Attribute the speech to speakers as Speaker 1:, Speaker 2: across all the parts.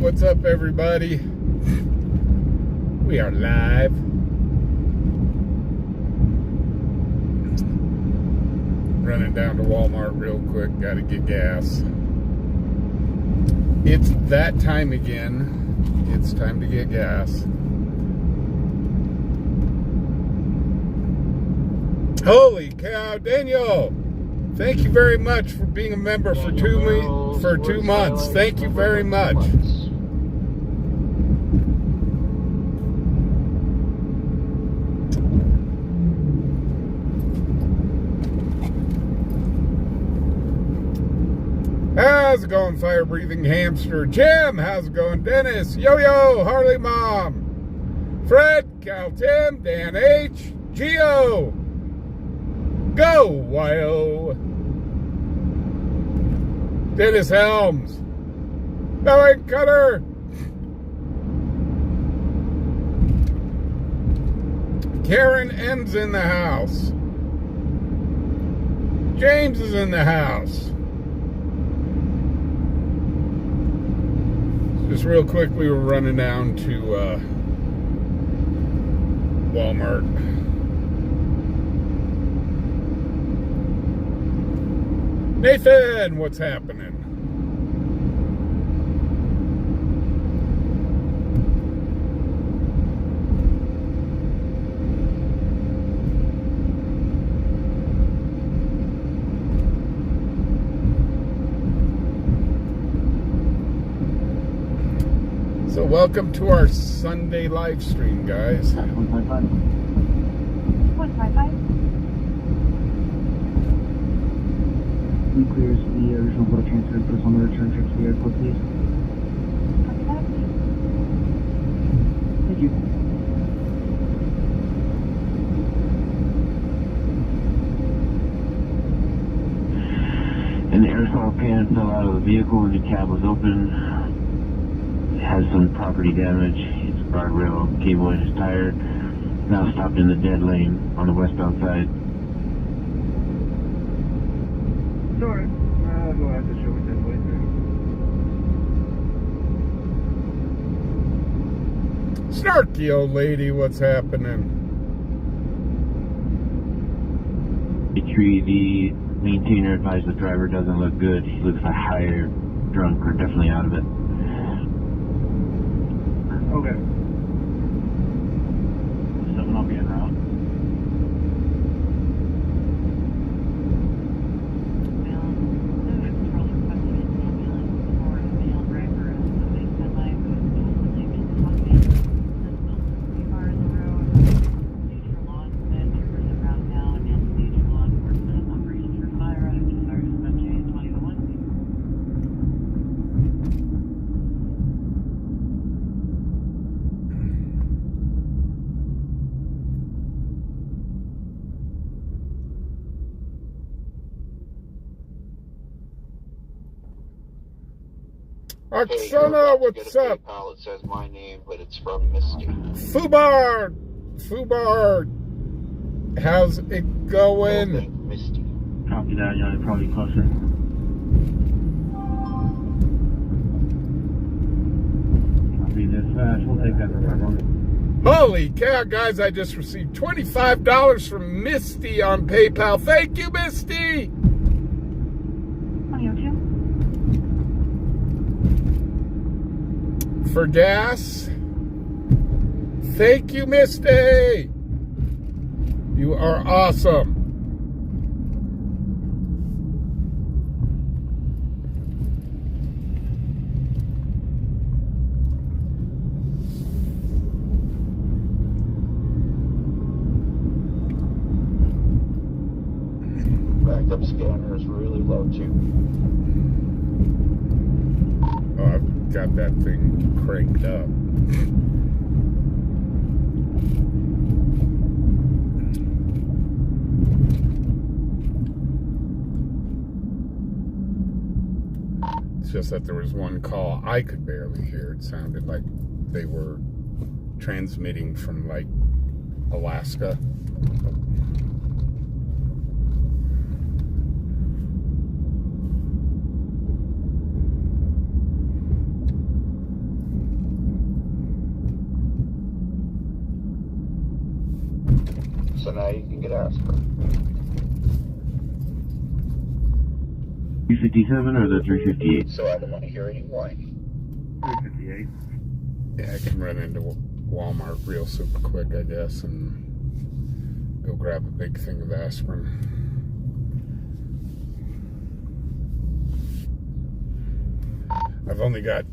Speaker 1: What's up, everybody? We are live. Running down to Walmart real quick. Got to get gas. It's that time again. It's time to get gas. Holy cow, Daniel! Thank you very much for being a member for 2 months. Thank you very much. How's it going, fire-breathing hamster? Jim, how's it going? Dennis, Yo-Yo, Harley Mom, Fred, Cal Tim, Dan H, Geo, Go Wild, Dennis Helms, Billy Cutter, Karen M's in the house, James is in the house. Just real quick, we were running down to Walmart. Nathan, what's happening? So welcome to our Sunday live stream, guys.
Speaker 2: 155. 155. He clears the original boat transfer, puts on the return trip to the airport, please. Copy that. Thank you.
Speaker 3: An aerosol can fell out of the vehicle when the cab was open. It has some property damage. Its guardrail cable is tired. Now stopped in the dead lane on the westbound side.
Speaker 2: Sorry. I'll go have to show it that way through.
Speaker 1: Snarky old lady, what's happening?
Speaker 3: The maintainer advised the driver doesn't look good. He looks like higher, drunk, or definitely out of it.
Speaker 2: Okay. 7, I'll be en route.
Speaker 1: Oksana, what's up?
Speaker 4: PayPal, it says my name, but it's from Misty.
Speaker 1: Fubar, how's it going?
Speaker 4: Misty.
Speaker 2: Copy that, yeah, you're probably closer. Copy this fast, we'll take that for right on.
Speaker 1: Holy cow, guys, I just received $25 from Misty on PayPal. Thank you, Misty!
Speaker 2: 2002.
Speaker 1: For gas. Thank you, Misty. You are awesome.
Speaker 4: Backup scanner is really low too.
Speaker 1: Oh, I've got that thing cranked up. It's just that there was one call I could barely hear. It sounded like they were transmitting from like Alaska.
Speaker 4: now you can get aspirin.
Speaker 3: 357 or the 358?
Speaker 4: So I don't want to hear any whining.
Speaker 3: 358.
Speaker 1: Yeah, I can run into Walmart real super quick, I guess, and go grab a big thing of aspirin. I've only got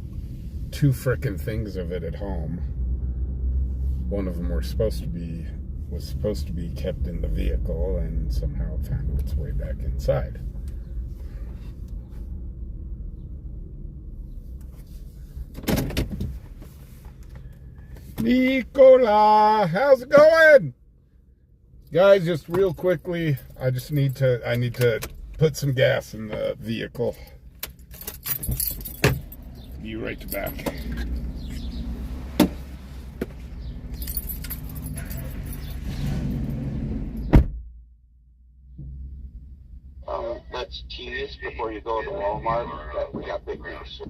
Speaker 1: 2 frickin' things of it at home. One of them was supposed to be kept in the vehicle, and somehow it found its way back inside. Nicola, how's it going? Guys, just real quickly, I need to put some gas in the vehicle. Be right back.
Speaker 4: Let's tease before you go to Walmart that we got big news.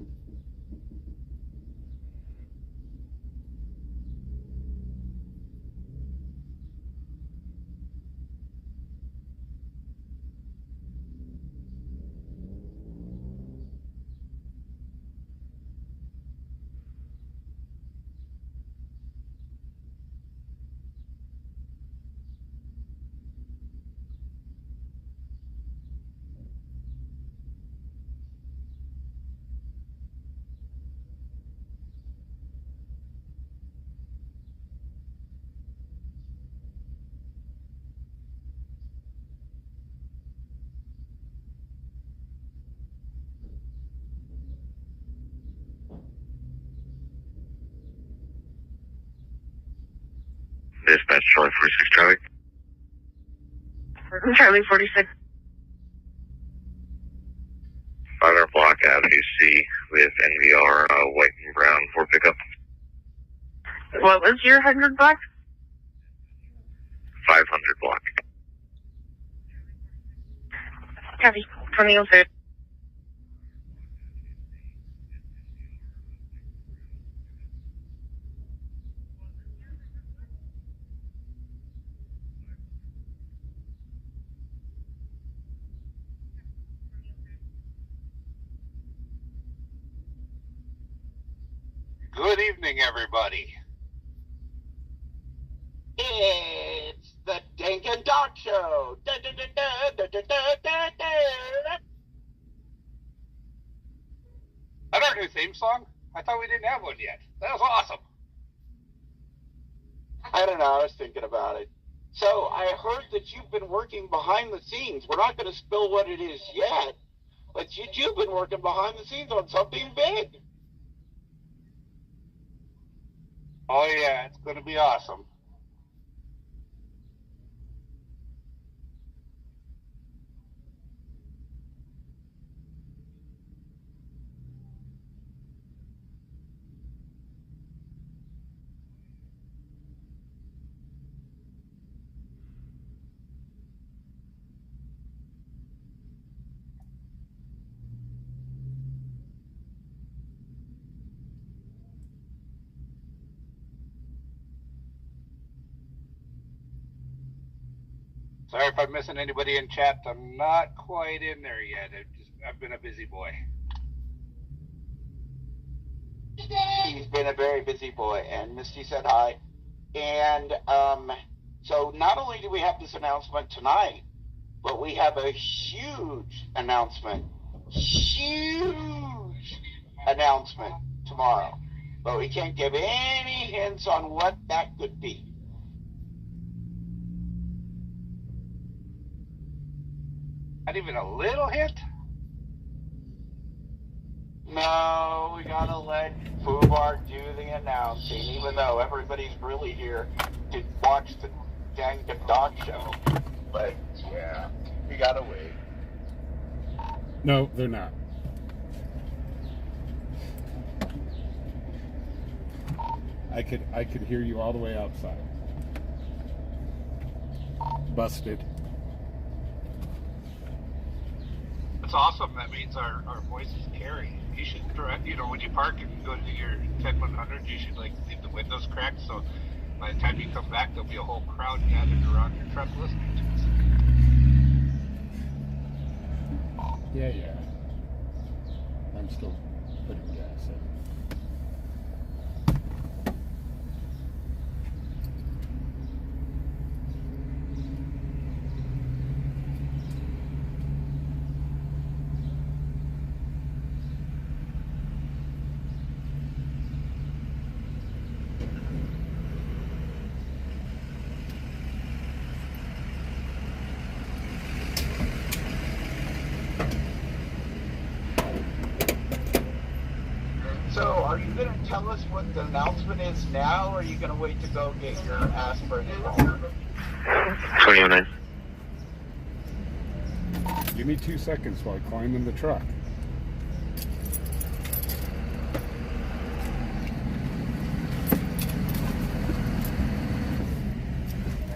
Speaker 5: Dispatch Charlie 46 Charlie.
Speaker 6: Charlie 46.
Speaker 5: 500 block Avenue C with NVR white and brown for pickup.
Speaker 6: What was your 100 block?
Speaker 5: 500 block.
Speaker 6: Copy. 2006.
Speaker 4: Good evening, everybody. It's the Dink and Doc Show. Da, da, da, da, da, da, da, da, da.
Speaker 7: Is that our new theme song? I thought we didn't have one yet. That was awesome.
Speaker 4: I don't know. I was thinking about it. So I heard that you've been working behind the scenes. We're not going to spill what it is yet, but you've been working behind the scenes on something big.
Speaker 7: Oh, yeah, it's going to be awesome. Sorry if I'm missing anybody in chat. I'm not quite in there yet. I've been a busy boy.
Speaker 4: He's been a very busy boy, and Misty said hi. And so not only do we have this announcement tonight, but we have a huge announcement tomorrow. But we can't give any hints on what that could be.
Speaker 7: Not even a little hint?
Speaker 4: No, we gotta let Fubar do the announcing, even though everybody's really here to watch the dang dog show. But yeah, we gotta wait.
Speaker 1: No, they're not. I could hear you all the way outside. Busted.
Speaker 7: That's awesome. That means our voices carry. You should, when you park and go to your 10100, you should leave the windows cracked so By the time you come back, there'll be a whole crowd gathered around your truck listening to us.
Speaker 1: Yeah. I'm still putting gas in.
Speaker 4: So, are you going to tell us what the announcement is now, or are you going to wait to go get your aspirin and all?
Speaker 5: 2009.
Speaker 1: Give me 2 seconds while I climb in the truck.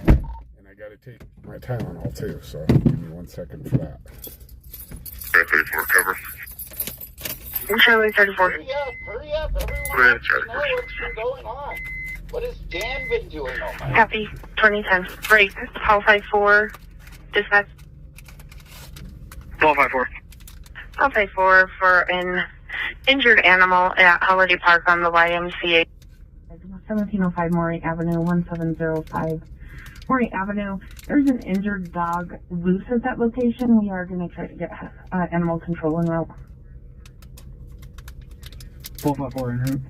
Speaker 1: And I got to take my Tylenol too, so give me 1 second for that.
Speaker 5: 34 cover.
Speaker 6: Charlie 34.
Speaker 4: Hurry up. Everyone
Speaker 5: Go ahead,
Speaker 4: wants to know what's been going on. What has Dan been doing all night?
Speaker 6: Copy. 2010. Break. Call 54. Dispatch.
Speaker 5: 1254.
Speaker 6: Call 54 for an injured animal at Holiday Park on the YMCA. 1705 Maury Avenue, 1705 Maury Avenue. There's an injured dog loose at that location. We are going to try to get animal control en route.
Speaker 2: 1254 en route.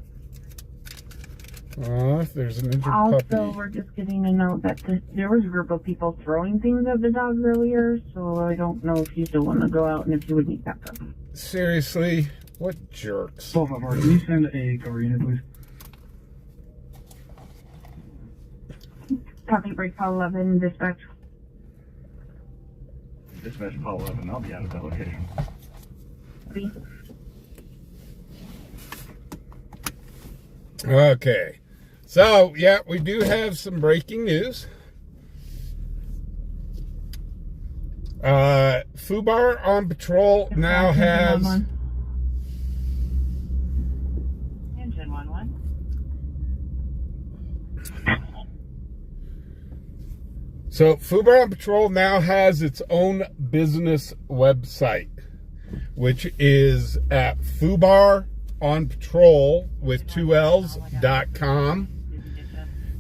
Speaker 1: There's an injured
Speaker 6: Also,
Speaker 1: puppy.
Speaker 6: we're just getting a note that there was a group of people throwing things at the dog earlier, so I don't know if you still want to go out and if you would need backup.
Speaker 1: Seriously? What jerks?
Speaker 2: 1254, can you send a cover unit, please?
Speaker 6: Copy, break call 11, dispatch.
Speaker 2: Dispatch call 11, I'll be out of that location.
Speaker 6: Copy.
Speaker 1: Okay. So, yeah, we do have some breaking news. Fubar on patrol now has...
Speaker 6: Engine 11.
Speaker 1: So, Fubar on patrol now has its own business website, which is at fubaronpatroll with 2 L's.com.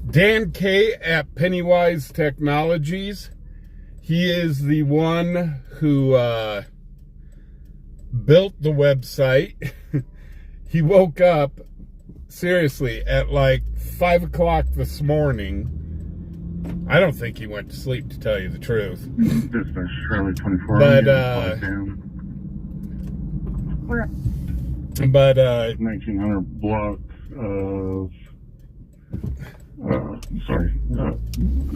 Speaker 1: Dan K at Pennywise Technologies. He is the one who built the website. He woke up, seriously, at like 5 o'clock this morning. I don't think he went to sleep, to tell you the truth.
Speaker 2: Dispatch Charlie 24.
Speaker 1: But,
Speaker 2: 1900 blocks of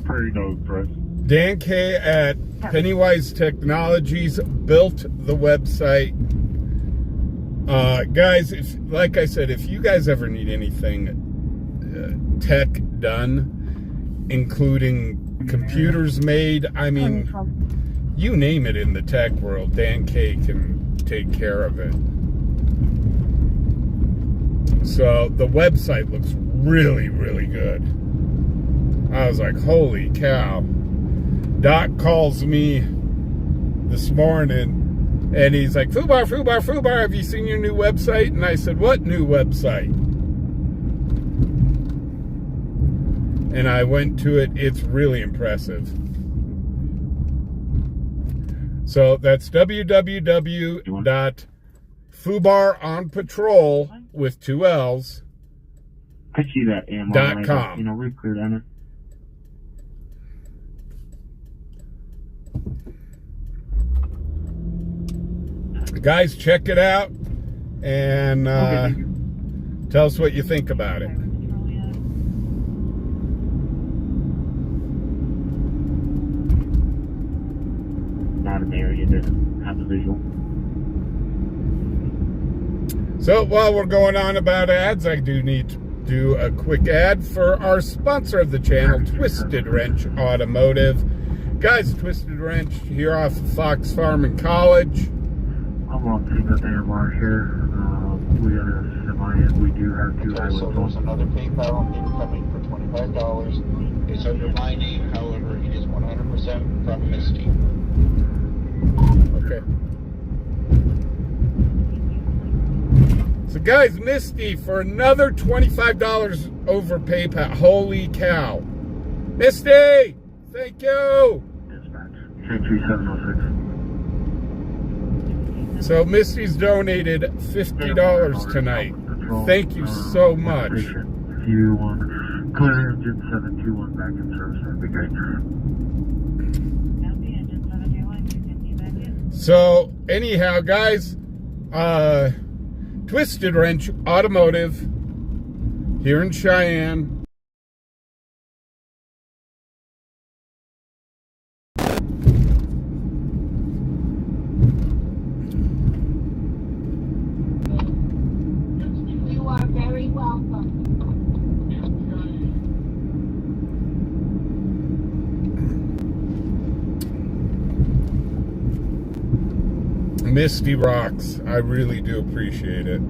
Speaker 2: Prairie Dog Press.
Speaker 1: Dan K at Pennywise Technologies built the website. Guys, like I said, if you guys ever need anything tech done, including computers made, I mean, you name it in the tech world, Dan K can take care of it. So the website looks really, really good. I was like, holy cow. Doc calls me this morning and he's like, Fubar, have you seen your new website? And I said, what new website? And I went to it. It's really impressive. So that's www.fubaronpatroll with 2 L's.
Speaker 2: I see that ammo.
Speaker 1: .com.
Speaker 2: You know, we've cleared on it.
Speaker 1: Guys, check it out and tell us what you think about it.
Speaker 2: Not an area that has a visual.
Speaker 1: So while we're going on about ads, I do need to do a quick ad for our sponsor of the channel, Twisted Wrench Automotive. Guys, Twisted Wrench here off of Fox Farm and College.
Speaker 2: I'm on to the air mark here. We got a semi and we do have two
Speaker 4: Okay, so there's
Speaker 2: highways.
Speaker 4: another PayPal incoming for $25. It's under my name, however, it is 100% from Misty.
Speaker 1: Okay. So guys, Misty for another $25 over PayPal. Holy cow. Misty! Thank you!
Speaker 2: Dispatch. K3706.
Speaker 1: So Misty's donated $50 tonight. Thank you so much.
Speaker 2: If you want clear engine 721 back in service, that'd be great.
Speaker 1: So anyhow, guys, Twisted Wrench Automotive here in Cheyenne.
Speaker 8: You are very welcome.
Speaker 1: Misty rocks. I really do appreciate it.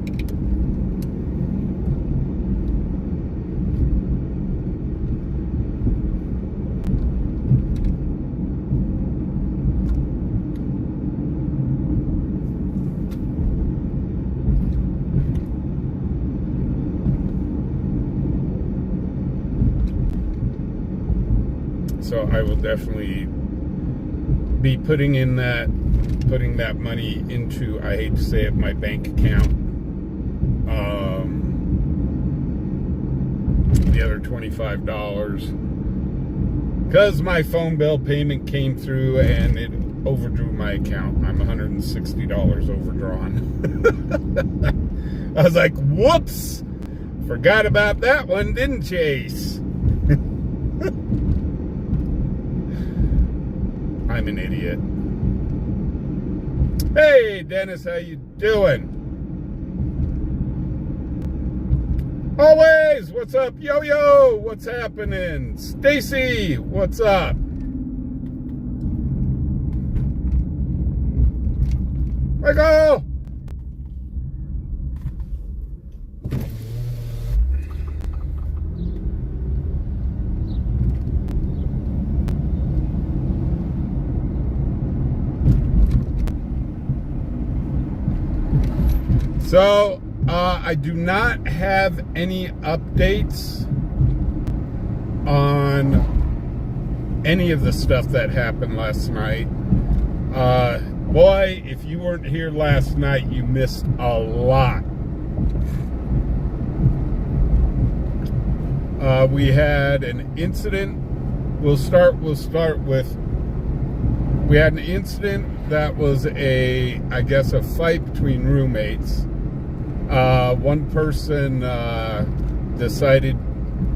Speaker 1: So I will definitely be putting that money into, I hate to say it, my bank account. The other $25, because my phone bill payment came through and it overdrew my account. I'm $160 overdrawn. I was like, whoops, forgot about that one, didn't you, Ace? I'm an idiot. Hey, Dennis, how you doing? Always, what's up? Yo-yo, what's happening? Stacy, what's up? Michael! So, I do not have any updates on any of the stuff that happened last night. Boy, if you weren't here last night, you missed a lot. We had an incident. We'll start with, we had an incident that was I guess a fight between roommates. One person decided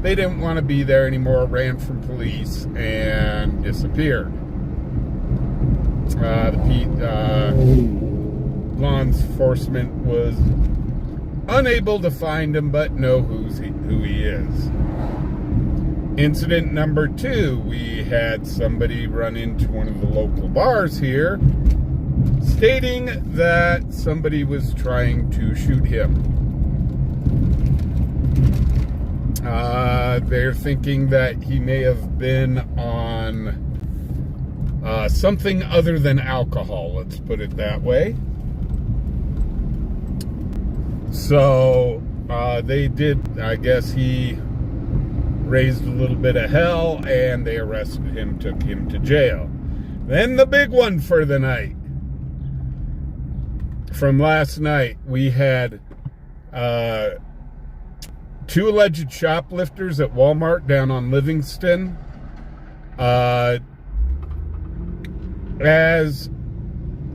Speaker 1: they didn't want to be there anymore, ran from police, and disappeared. Law enforcement was unable to find him, but know who he is. Incident number 2, we had somebody run into one of the local bars here, stating that somebody was trying to shoot him. They're thinking that he may have been on something other than alcohol, let's put it that way. So they did, I guess he raised a little bit of hell, and they arrested him, took him to jail. Then the big one for the night. From last night, we had 2 alleged shoplifters at Walmart down on Livingston. As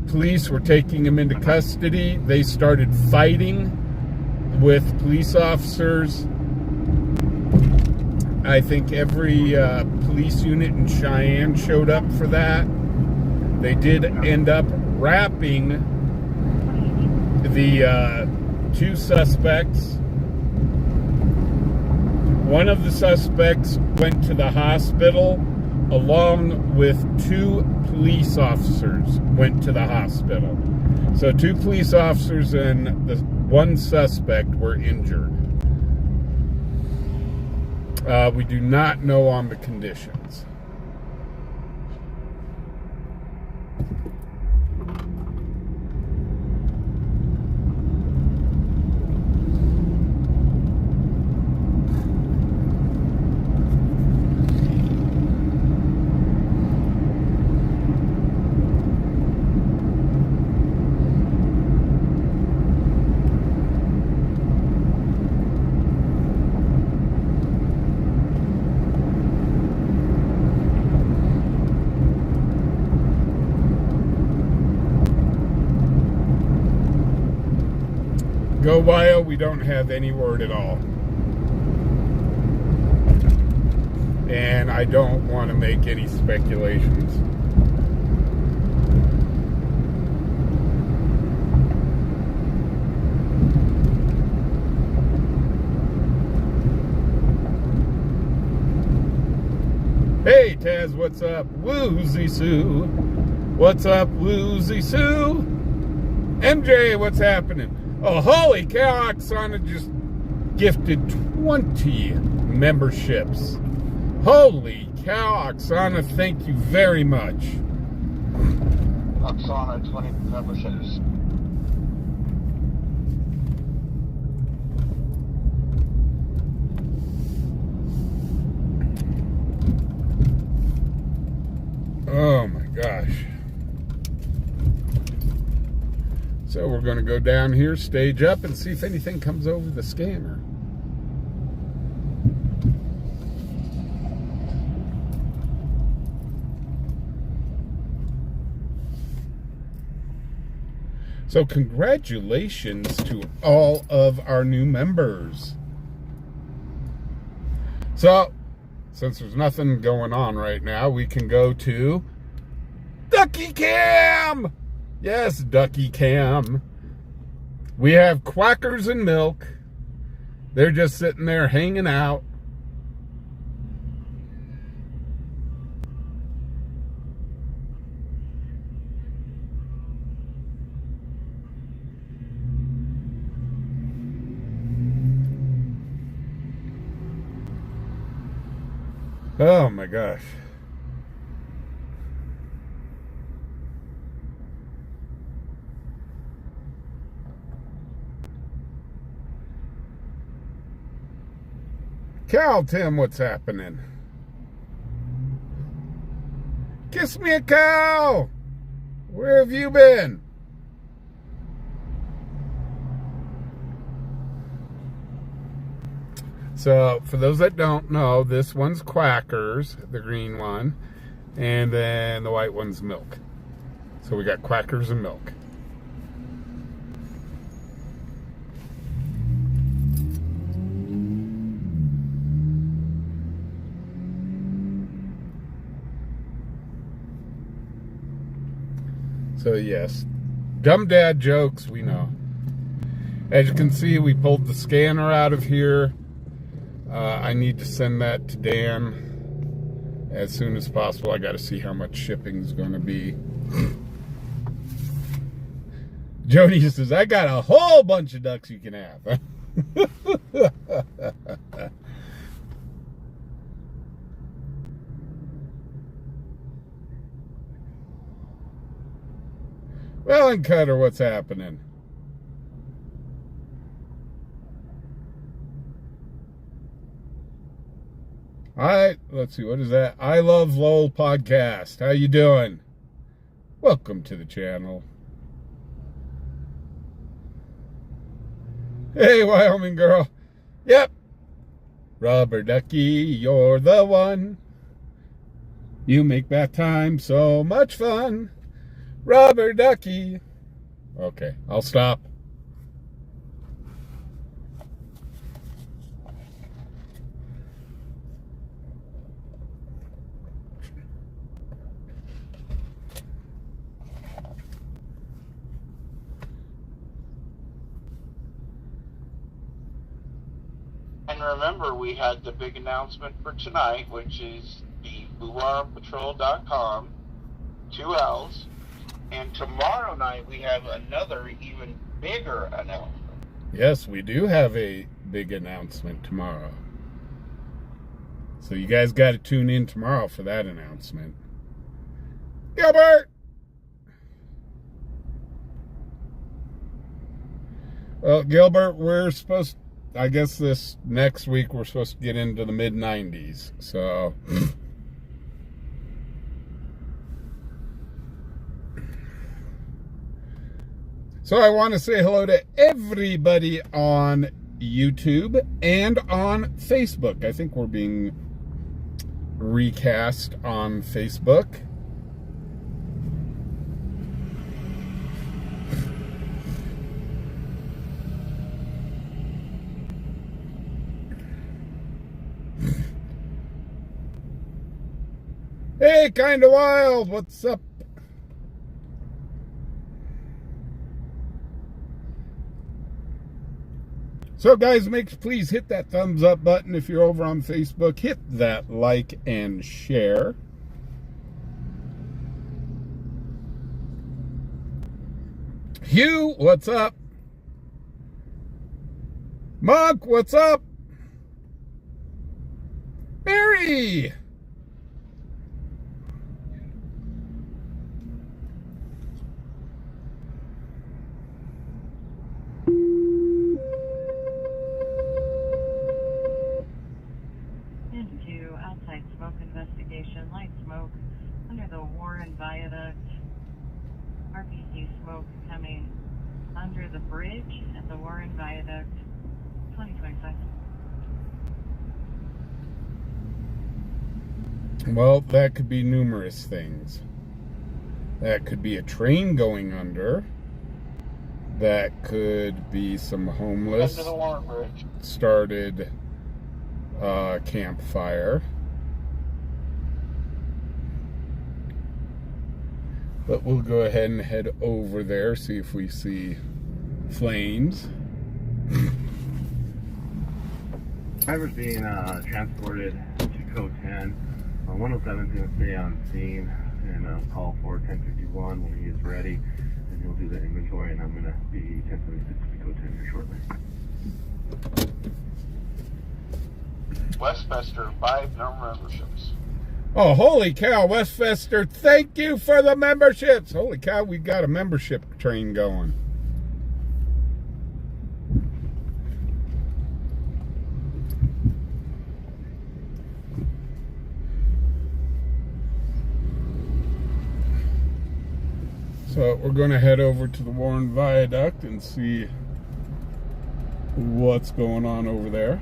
Speaker 1: police were taking them into custody, they started fighting with police officers. I think every police unit in Cheyenne showed up for that. They did end up wrapping the 2 suspects. One of the suspects went to the hospital, along with 2 police officers went to the hospital. So 2 police officers and the 1 suspect were injured. We do not know on the conditions. Go wild, we don't have any word at all. And I don't want to make any speculations. Hey Taz, what's up? Woozy Sue. What's up, Woozy Sue? MJ, what's happening? Oh, holy cow, Oksana just gifted 20 memberships. Holy cow, Oksana, thank you very much.
Speaker 4: Oksana, 20 memberships.
Speaker 1: Oh my gosh. So we're going to go down here, stage up, and see if anything comes over the scanner. So congratulations to all of our new members. So, since there's nothing going on right now, we can go to Ducky Cam! Yes, Ducky Cam. We have quackers and milk. They're just sitting there hanging out. Oh my gosh. Cal, Tim, what's happening? Kiss me a cow! Where have you been? So, for those that don't know, this one's quackers, the green one, and then the white one's milk. So we got quackers and milk. So yes, dumb dad jokes, we know. As you can see, we pulled the scanner out of here. I need to send that to Dan as soon as possible. I got to see how much shipping is going to be. Jody says, I got a whole bunch of ducks you can have. Well, and Cutter, what's happening? Let's see, what is that? I Love LOL podcast. How you doing? Welcome to the channel. Hey, Wyoming girl. Yep. Rubber Ducky, you're the one. You make bath time so much fun. Rubber Ducky. Okay, I'll stop.
Speaker 4: And remember, we had the big announcement for tonight, which is the fubarOnpatroll.com, 2 L's, And tomorrow night we have another even bigger announcement.
Speaker 1: Yes, we do have a big announcement tomorrow. So you guys got to tune in tomorrow for that announcement. Gilbert! Well, Gilbert, we're supposed, I guess this next week we're supposed to get into the mid-90s. So I want to say hello to everybody on YouTube and on Facebook. I think we're being recast on Facebook. Hey, Kinda Wild, what's up? So guys, please hit that thumbs up button if you're over on Facebook. Hit that like and share. Hugh, what's up? Monk, what's up? Mary!
Speaker 6: Outside smoke investigation, light smoke under the Warren Viaduct, RPC smoke coming under the bridge at the Warren Viaduct, 2025.
Speaker 1: Well, that could be numerous things. That could be a train going under. That could be some homeless
Speaker 4: Under the Warren Bridge.
Speaker 1: started campfire. But we'll go ahead and head over there, see if we see flames.
Speaker 3: Driver's being transported to code 10. 107 is going to stay on scene and call for 1051 when he is ready, and he'll do the inventory, and I'm going to be 1076 to code 10 here shortly.
Speaker 4: Westfester, 5 no memberships.
Speaker 1: Oh, holy cow, Westfester, thank you for the memberships. Holy cow, we've got a membership train going. So we're going to head over to the Warren Viaduct and see what's going on over there.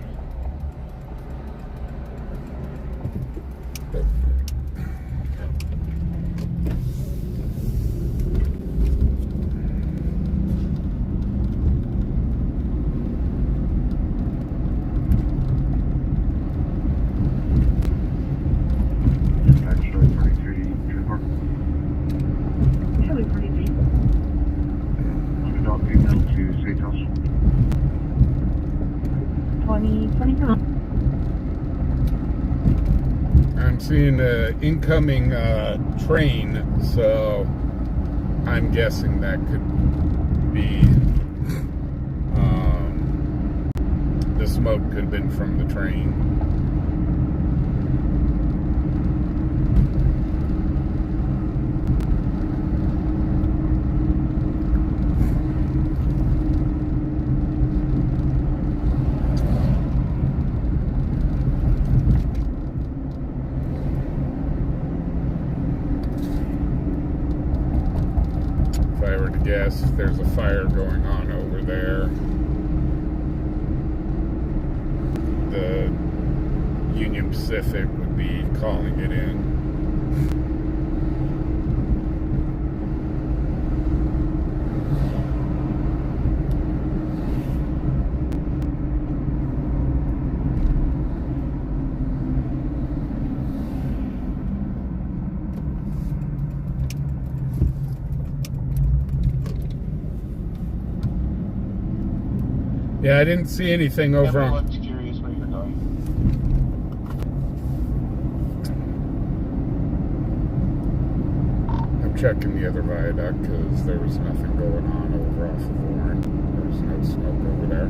Speaker 1: I'm seeing an incoming train, so I'm guessing that could be the smoke could have been from the train. Yes, there's a fire going on over there. The Union Pacific would be calling it in. Yeah, I didn't see anything over on...
Speaker 4: Everyone's curious where you're going.
Speaker 1: I'm checking the other viaduct because there was nothing going on over off of Warren. There was no smoke over there.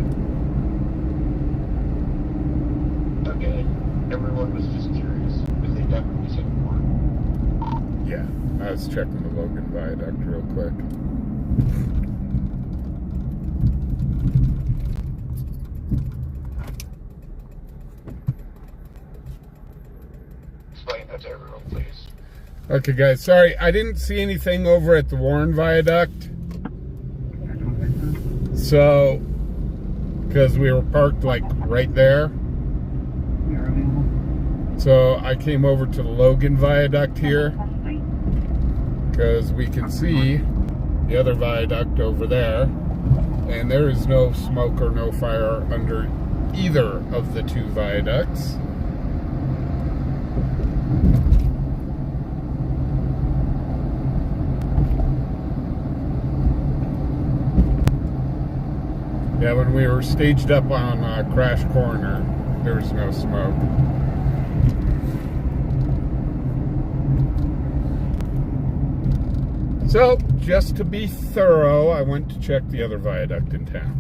Speaker 4: Okay, everyone was just curious because they definitely said more.
Speaker 1: Yeah, I was checking the Logan viaduct real quick.
Speaker 4: Explain that to everyone, please.
Speaker 1: Okay, guys, sorry, I didn't see anything over at the Warren viaduct. So, because we were parked like right there. So I came over to the Logan viaduct here because we can see the other viaduct over there, and there is no smoke or no fire under either of the two viaducts. Yeah, when we were staged up on Crash Corner, there was no smoke. So, just to be thorough, I went to check the other viaduct in town.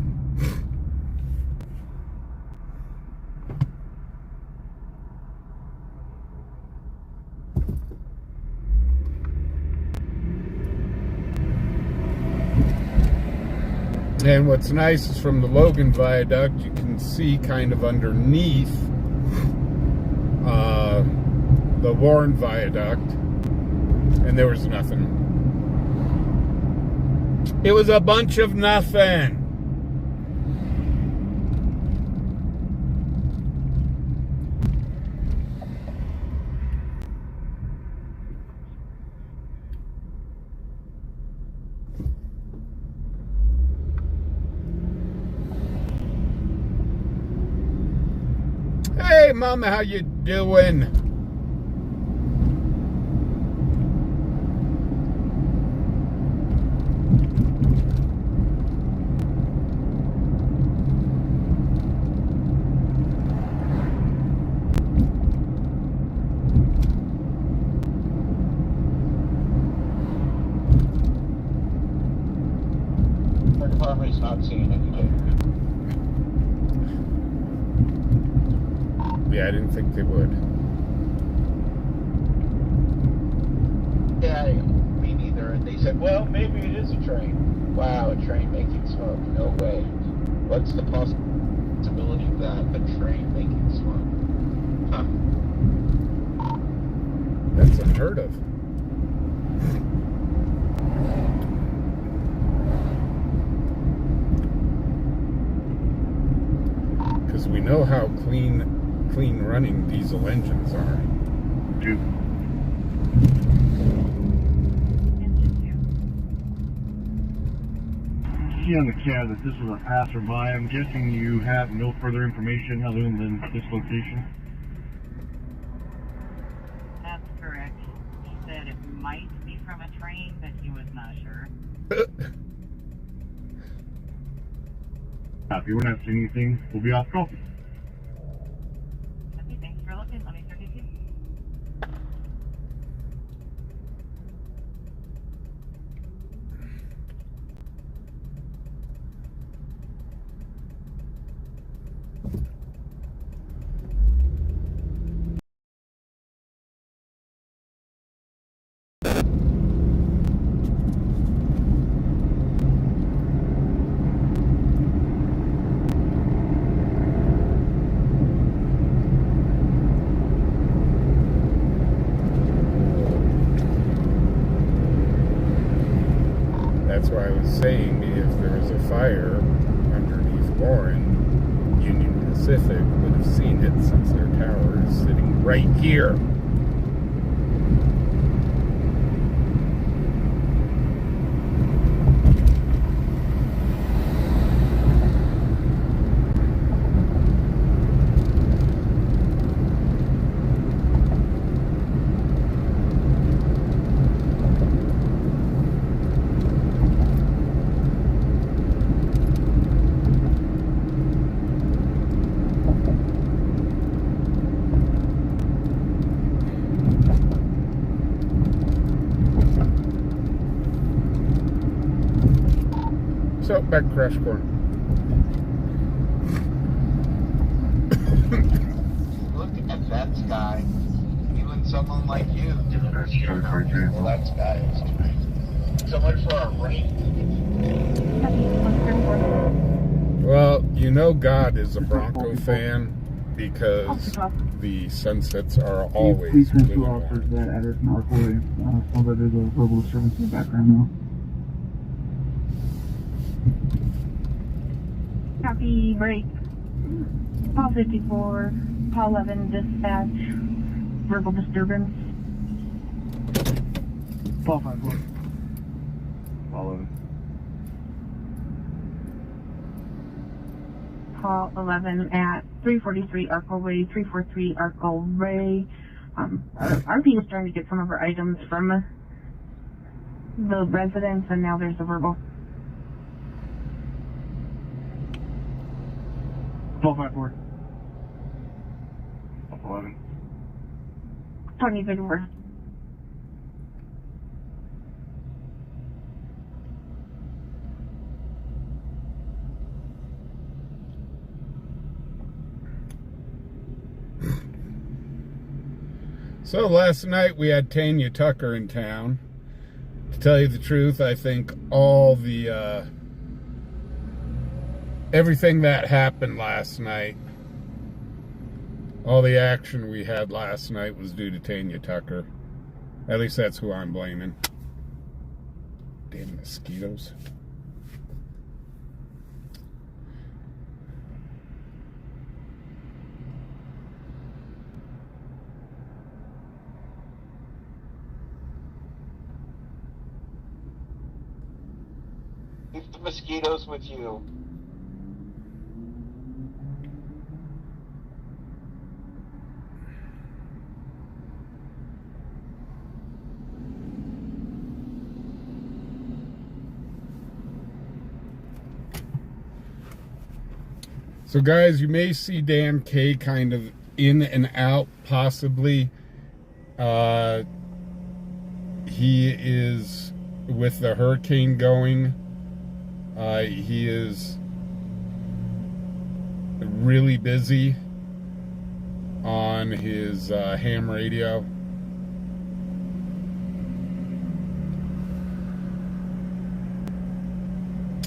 Speaker 1: And what's nice is from the Logan viaduct, you can see kind of underneath the Warren viaduct, and there was nothing. It was a bunch of nothing. Hey, Mama, how you doing?
Speaker 4: Our department's not seeing anything.
Speaker 1: Yeah, I didn't think they would.
Speaker 4: Yeah, me neither. And they said, well, maybe it is a train. Wow, a train making smoke. No way. What's the possibility of that? A train making smoke? Huh.
Speaker 1: That's unheard of. Because we know how clean running diesel engines are.
Speaker 2: See on the cab that this was a passerby. I'm guessing you have no further information other than this location.
Speaker 9: That's correct. He said it might be from a train, but he was not sure.
Speaker 2: Copy. We're not seeing anything. We'll be off call.
Speaker 9: Okay, thanks for looking. Let me check it too.
Speaker 1: That's why I was saying if there was a fire underneath Warren, Union Pacific would have seen it since their tower is sitting right here. So, back to Crash Corner.
Speaker 4: Look at that sky. Even someone like you. Well, that sky is tonight. So much for our rain.
Speaker 1: Well, you know God is a Bronco fan because the sunsets are always blue and white.
Speaker 10: That address in Arcway. So that there's a verbal disturbance in the background now.
Speaker 6: Copy, break. Call 54, call 11, dispatch, verbal disturbance.
Speaker 10: Call 54.
Speaker 2: Call 11.
Speaker 6: Call 11 at 343 Arkle Way, 343 Arkle Way. RP is trying to get some of our items from the residents, and now there's a verbal.
Speaker 10: Call 54.
Speaker 2: 11.
Speaker 6: 2034.
Speaker 1: So last night we had Tanya Tucker in town. To tell you the truth, I think all the everything that happened last night, all the action we had last night was due to Tanya Tucker. At least that's who I'm blaming. Damn mosquitoes.
Speaker 4: Keep the mosquitoes with you.
Speaker 1: So guys, you may see Dan K kind of in and out, possibly. He is, with the hurricane going, he is really busy on his ham radio.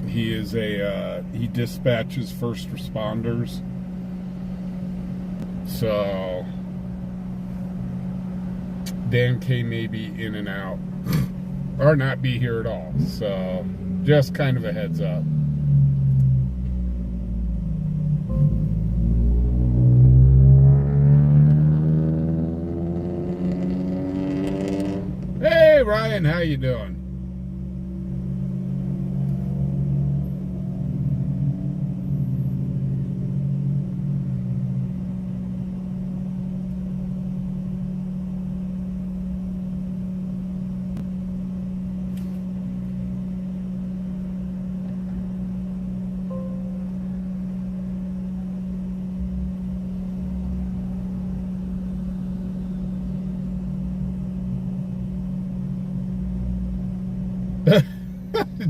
Speaker 1: He is he dispatches first responders. So Dan K may be in and out or not be here at all. So just kind of a heads up. Hey Ryan, how you doing?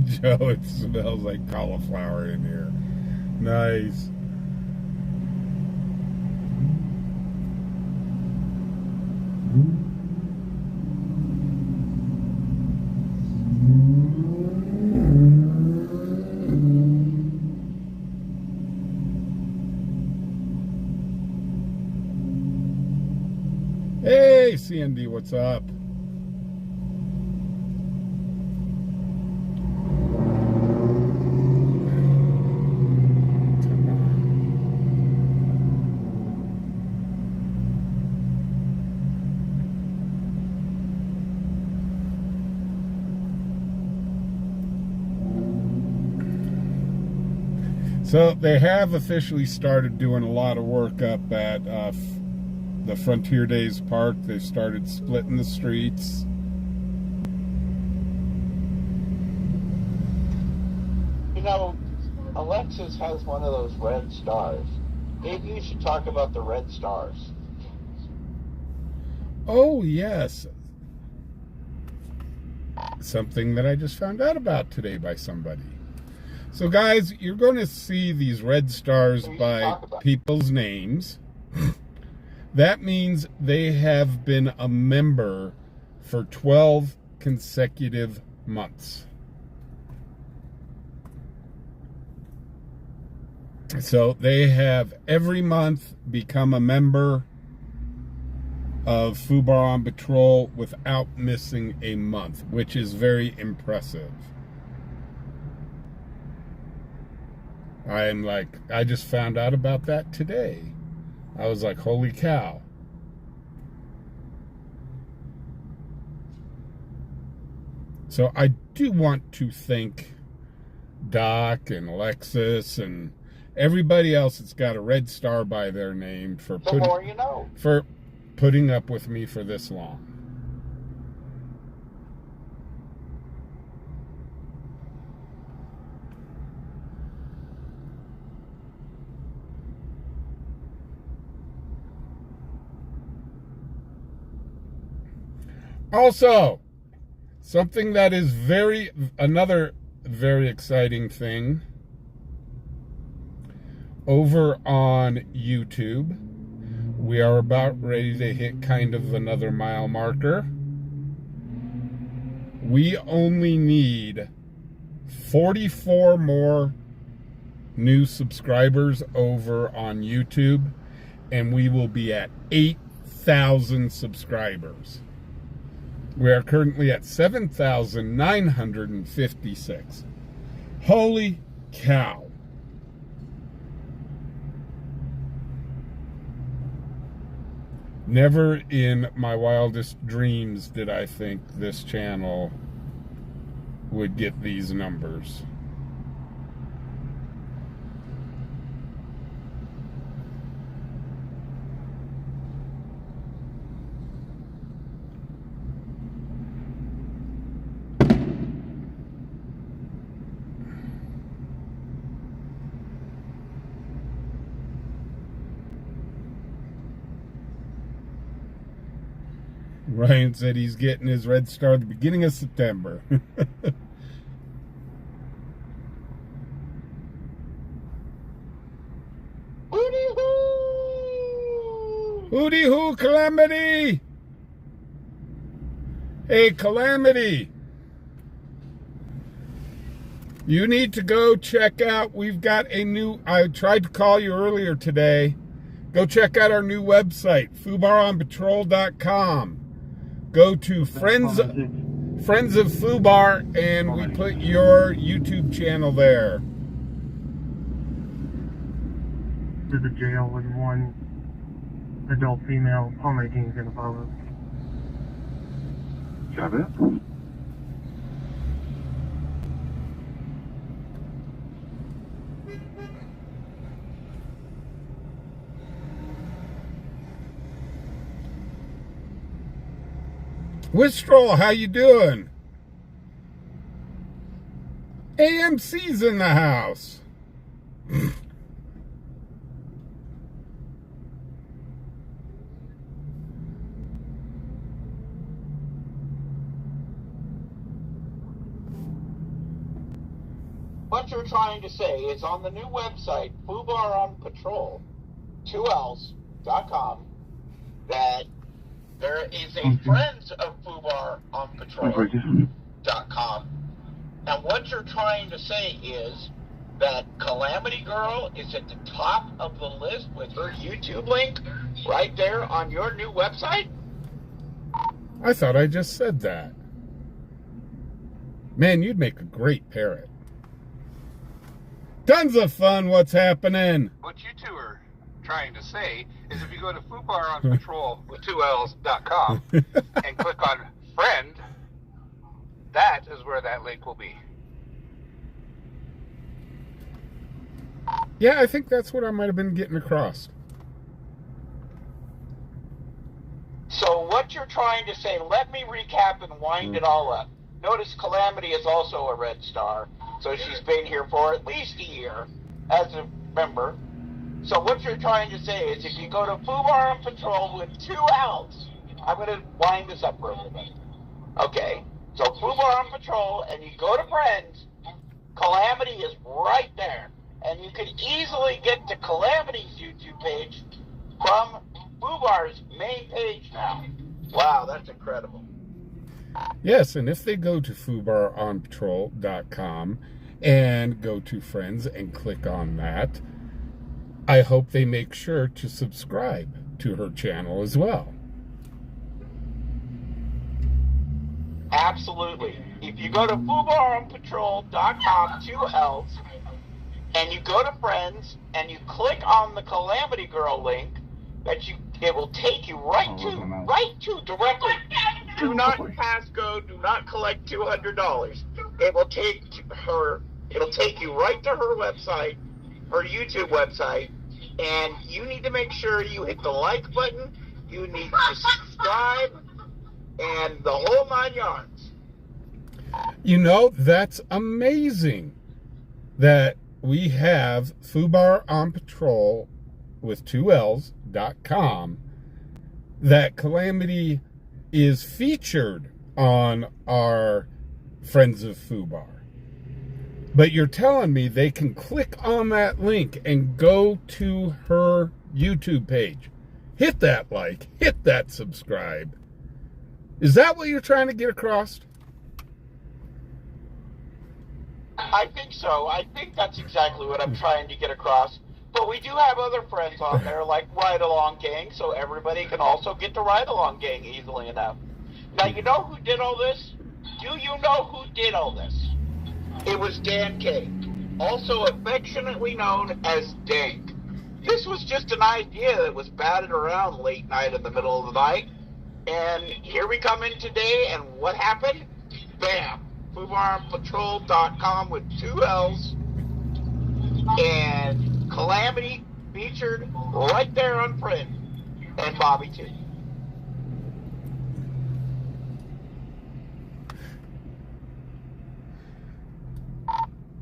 Speaker 1: Joe, it smells like cauliflower in here. Nice. Hey, CND, what's up? So they have officially started doing a lot of work up at the Frontier Days Park. They've started splitting the streets.
Speaker 4: You know, Alexis has one of those red stars. Maybe you should talk about the red stars.
Speaker 1: Oh, yes. Something that I just found out about today by somebody. So guys, you're going to see these red stars by people's names. That means they have been a member for 12 consecutive months. So they have every month become a member of fubarOnPatrol without missing a month, which is very impressive. I just found out about that today. I was like, holy cow. So I do want to thank Doc and Alexis and everybody else that's got a red star by their name for putting up with me for this long. Also, something that is another very exciting thing over on YouTube. We are about ready to hit kind of another mile marker. We only need 44 more new subscribers over on YouTube, and we will be at 8,000 subscribers. We are currently at 7,956. Holy cow. Never in my wildest dreams did I think this channel would get these numbers. Ryan said he's getting his red star at the beginning of September. Hooty-hoo! Hooty-hoo, Calamity! Hey, Calamity! You need to go check out, we've got a new, I tried to call you earlier today. Go check out our new website, fubarOnPatroll.com. Go to Friends of Fubar, and we put your YouTube channel there.
Speaker 2: To the jail with one adult female. All my team's gonna follow.
Speaker 10: Got it?
Speaker 1: Wistrel, how you doing? AMC's in the house.
Speaker 4: What you're trying to say is on the new website, fubarOnPatroll, 2Ls.com, that there is a Friends of fubarOnPatroll.com. And what you're trying to say is that Calamity Girl is at the top of the list with her YouTube link right there on your new website?
Speaker 1: I thought I just said that. Man, you'd make a great parrot. Tons of fun, what's happening?
Speaker 7: What you two are trying to say is if you go to fubarOnPatroll with 2Ls.com and click on friend, that is where that link will be.
Speaker 1: Yeah, I think that's what I might have been getting across.
Speaker 4: So what you're trying to say, let me recap and wind it all up. Notice Calamity is also a red star, so she's been here for at least a year as a member. So what you're trying to say is if you go to fubarOnPatroll with 2 L's, I'm going to wind this up for everybody. Okay, so fubarOnPatroll, and you go to Friends, Calamity is right there. And you can easily get to Calamity's YouTube page from Fubar's main page now. Wow, that's incredible.
Speaker 1: Yes, and if they go to fubarOnPatrol.com and go to Friends and click on that, I hope they make sure to subscribe to her channel as well.
Speaker 4: Absolutely. If you go to fubarOnPatrol.com, 2 L's, and you go to Friends and you click on the Calamity Girl link, it will take you right to directly. Do not passcode, do not collect $200. It'll take you right to her website, her YouTube website, and you need to make sure you hit the like button, you need to subscribe, and the whole 9 yards.
Speaker 1: You know, that's amazing that we have Fubar on Patrol with 2 L's.com, that Calamity is featured on our Friends of Fubar. But you're telling me they can click on that link and go to her YouTube page. Hit that like, hit that subscribe. Is that what you're trying to get across?
Speaker 4: I think so. I think that's exactly what I'm trying to get across. But we do have other friends on there, like Ride Along Gang, so everybody can also get to Ride Along Gang easily enough. Now, you know who did all this? Do you know who did all this? It was Dan K, also affectionately known as Dank. This was just an idea that was batted around late night in the middle of the night. And here we come in today, and what happened? Bam! fubarOnPatrol.com with 2 L's, and Calamity featured right there on Friend, and Bobby too.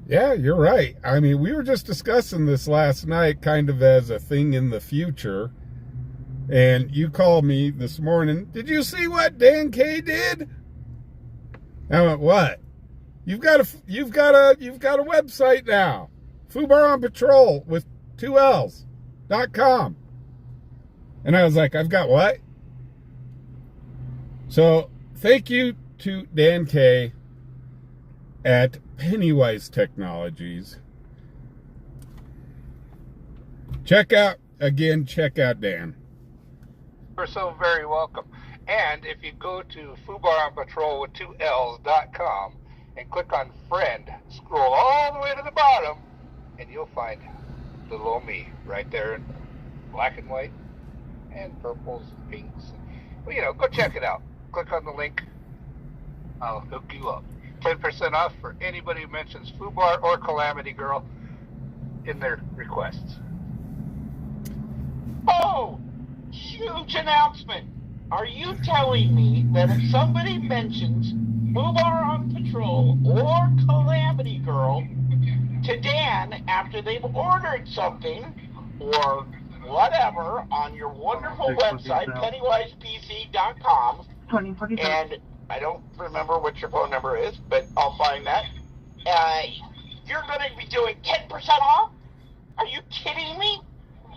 Speaker 1: Yeah, you're right. I mean, we were just discussing this last night kind of as a thing in the future. And you called me this morning. Did you see what Dan K did? I went, what? You've got a website now. Fubar on Patrol with 2 L's.com. And I was like, I've got what? So thank you to Dan K at Pennywise Technologies. Check out Dan.
Speaker 7: You're so very welcome. And if you go to Fubar on Patrol with 2 L's.com and click on Friend, scroll all the way to the bottom, and you'll find little old me right there in black and white and purples and pinks. Well, you know, go check it out. Click on the link. I'll hook you up. 10% off for anybody who mentions Fubar or Calamity Girl in their requests.
Speaker 4: Oh, huge announcement. Are you telling me that if somebody mentions Fubar on Patrol or Calamity Girl to Dan after they've ordered something or whatever on your wonderful website, pennywisepc.com, and I don't remember what your phone number is, but I'll find that, you're going to be doing 10% off? Are you kidding me?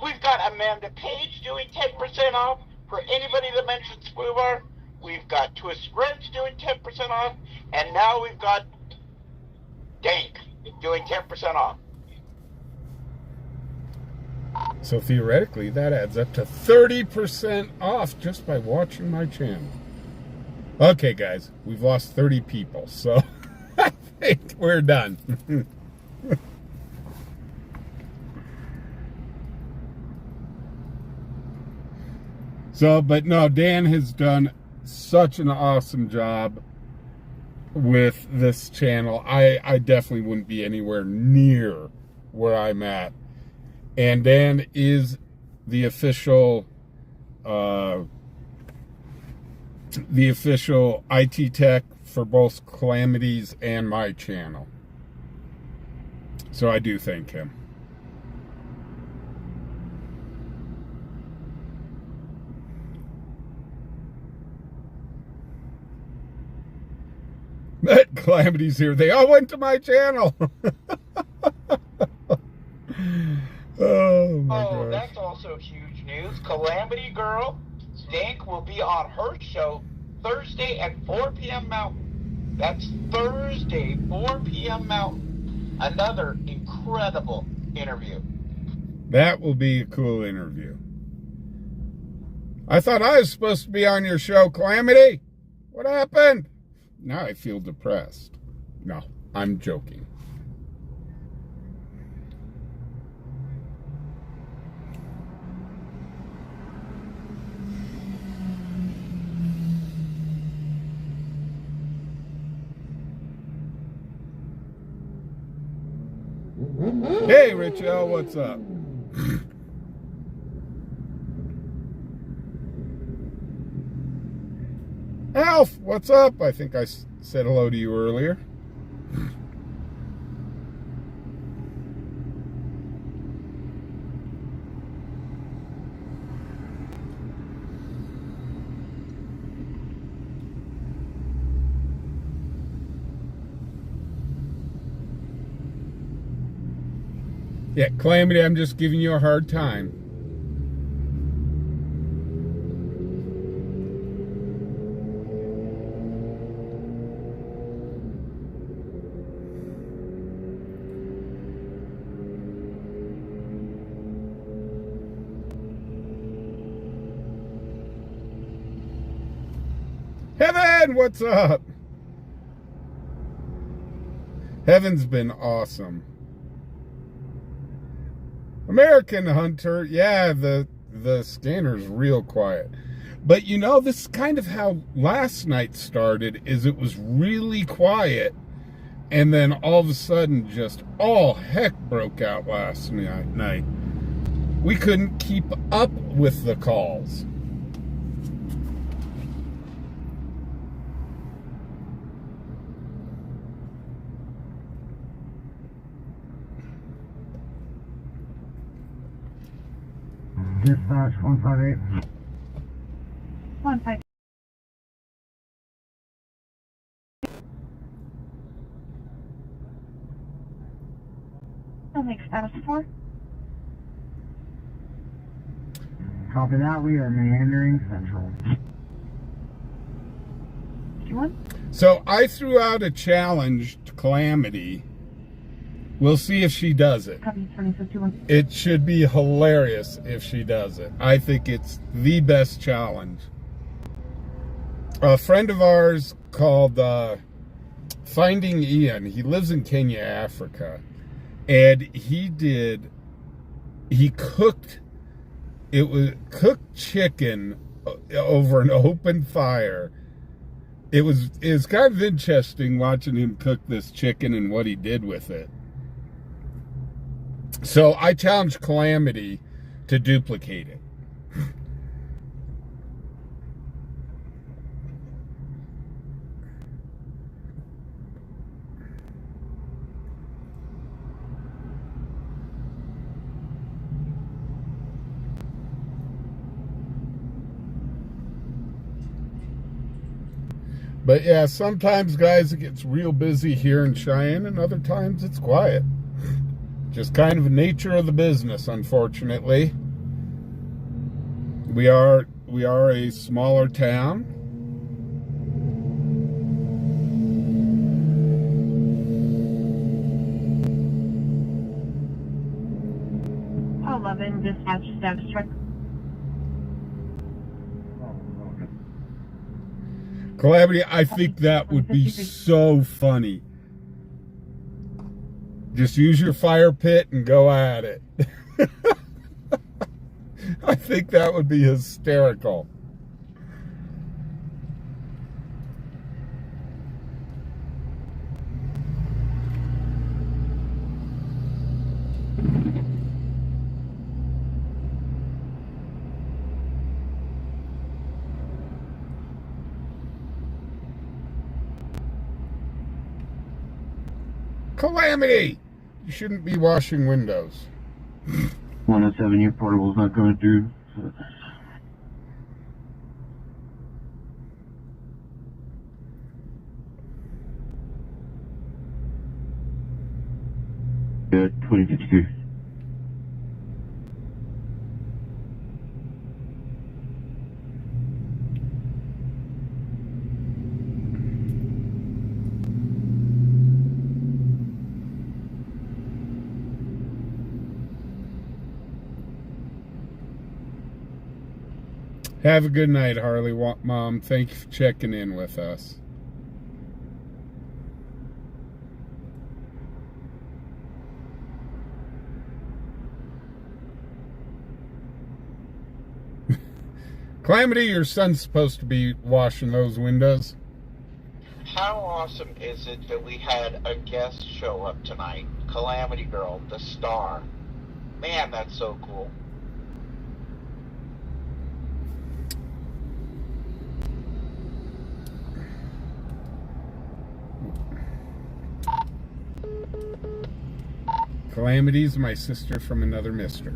Speaker 4: We've got Amanda Page doing 10% off for anybody that mentions Fubar. We've got Twist Reds doing 10% off, and now we've got Dank doing 10% off.
Speaker 1: So theoretically, that adds up to 30% off just by watching my channel. Okay, guys, we've lost 30 people, so I think we're done. So, but no, Dan has done such an awesome job with this channel. I definitely wouldn't be anywhere near where I'm at. And Dan is the official IT tech for both Calamities and my channel. So I do thank him. But Calamity's here. They all went to my channel. Oh my gosh.
Speaker 4: That's also huge news. Calamity Girl Stink will be on her show Thursday at 4 p.m. Mountain. That's Thursday, 4 p.m. Mountain. Another incredible interview.
Speaker 1: That will be a cool interview. I thought I was supposed to be on your show, Calamity. What happened? Now I feel depressed. No, I'm joking. Hey, Rich L, what's up? Alf, what's up? I think I said hello to you earlier. Yeah, Calamity, I'm just giving you a hard time. Heaven, what's up? Heaven's been awesome. American Hunter, yeah, the scanner's real quiet. But you know, this is kind of how last night started, is it was really quiet, and then all of a sudden just all heck broke out last night. We couldn't keep up with the calls.
Speaker 2: Dispatch 158.
Speaker 6: 158. Make status 4.
Speaker 2: Copy that. We are meandering central.
Speaker 1: So I threw out a challenge to Calamity. We'll see if she does it. It should be hilarious if she does it. I think it's the best challenge. A friend of ours called Finding Ian, he lives in Kenya, Africa. And he cooked chicken over an open fire. It was kind of interesting watching him cook this chicken and what he did with it. So I challenged Calamity to duplicate it. But yeah, sometimes, guys, it gets real busy here in Cheyenne, and other times it's quiet. Just kind of the nature of the business, unfortunately. We are a smaller town.
Speaker 6: Oh, 11, dispatch status check.
Speaker 1: Calamity, I think that would be so funny. Just use your fire pit and go at it. I think that would be hysterical. Calamity! You shouldn't be washing windows.
Speaker 3: 107, your portable's not going through. So. Good, 2053.
Speaker 1: Have a good night, Harley Mom. Thank you for checking in with us. Calamity, your son's supposed to be washing those windows.
Speaker 4: How awesome is it that we had a guest show up tonight? Calamity Girl, the star. Man, that's so cool.
Speaker 1: Calamity's my sister from another mister.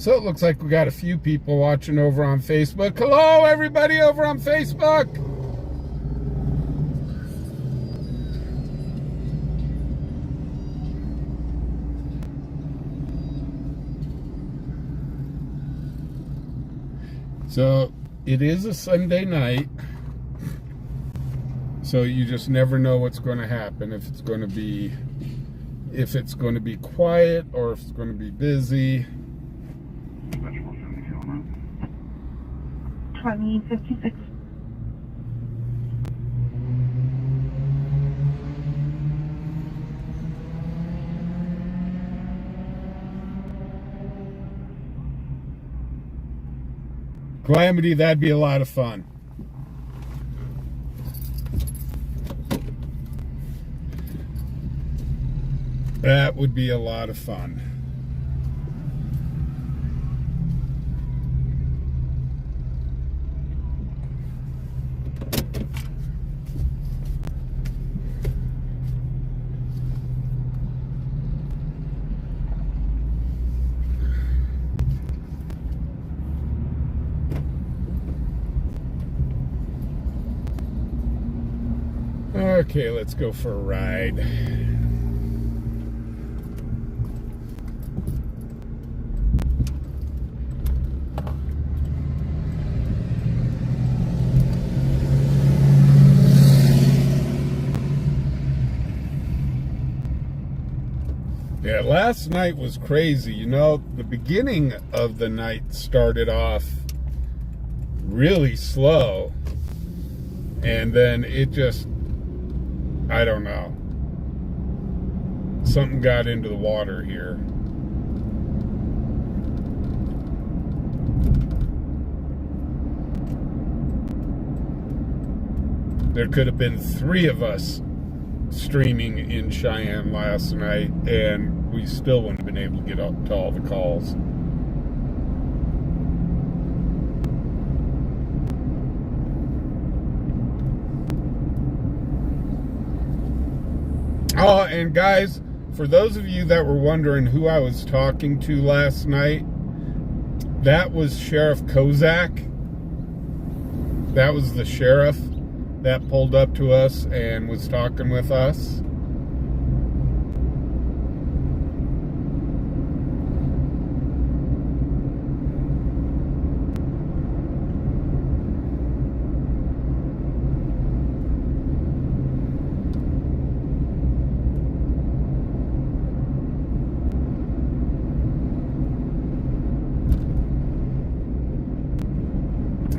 Speaker 1: So it looks like we got a few people watching over on Facebook. Hello, everybody over on Facebook. So it is a Sunday night. So you just never know what's going to happen, if it's going to be quiet or if it's going to be busy.
Speaker 6: 2056.
Speaker 1: Calamity, that'd be a lot of fun. That would be a lot of fun. Okay, let's go for a ride. Yeah, last night was crazy. You know, the beginning of the night started off really slow, and then it just, I don't know, something got into the water here. There could have been 3 of us streaming in Cheyenne last night, and we still wouldn't have been able to get up to all the calls. Oh, and guys, for those of you that were wondering who I was talking to last night, that was Sheriff Kozak. That was the sheriff that pulled up to us and was talking with us.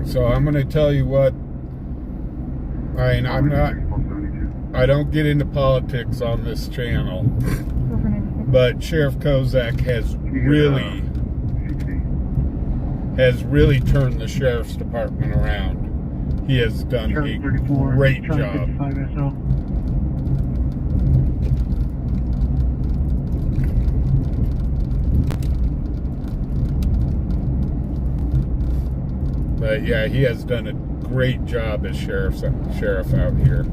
Speaker 1: So I'm going to tell you what, I don't get into politics on this channel, but Sheriff Kozak has really turned the sheriff's department around. He has done a great job. But yeah, he has done a great job as sheriff out here.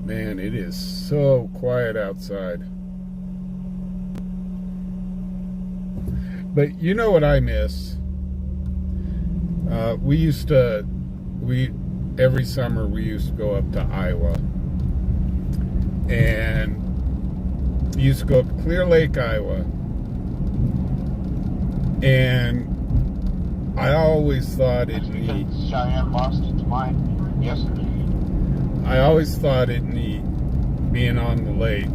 Speaker 1: Man, it is so quiet outside. But you know what I miss? Every summer we used to go up to Iowa. And used to go up to Clear Lake, Iowa. And I always thought it neat.
Speaker 4: Cheyenne lost its mind yesterday.
Speaker 1: I always thought it neat being on the lake.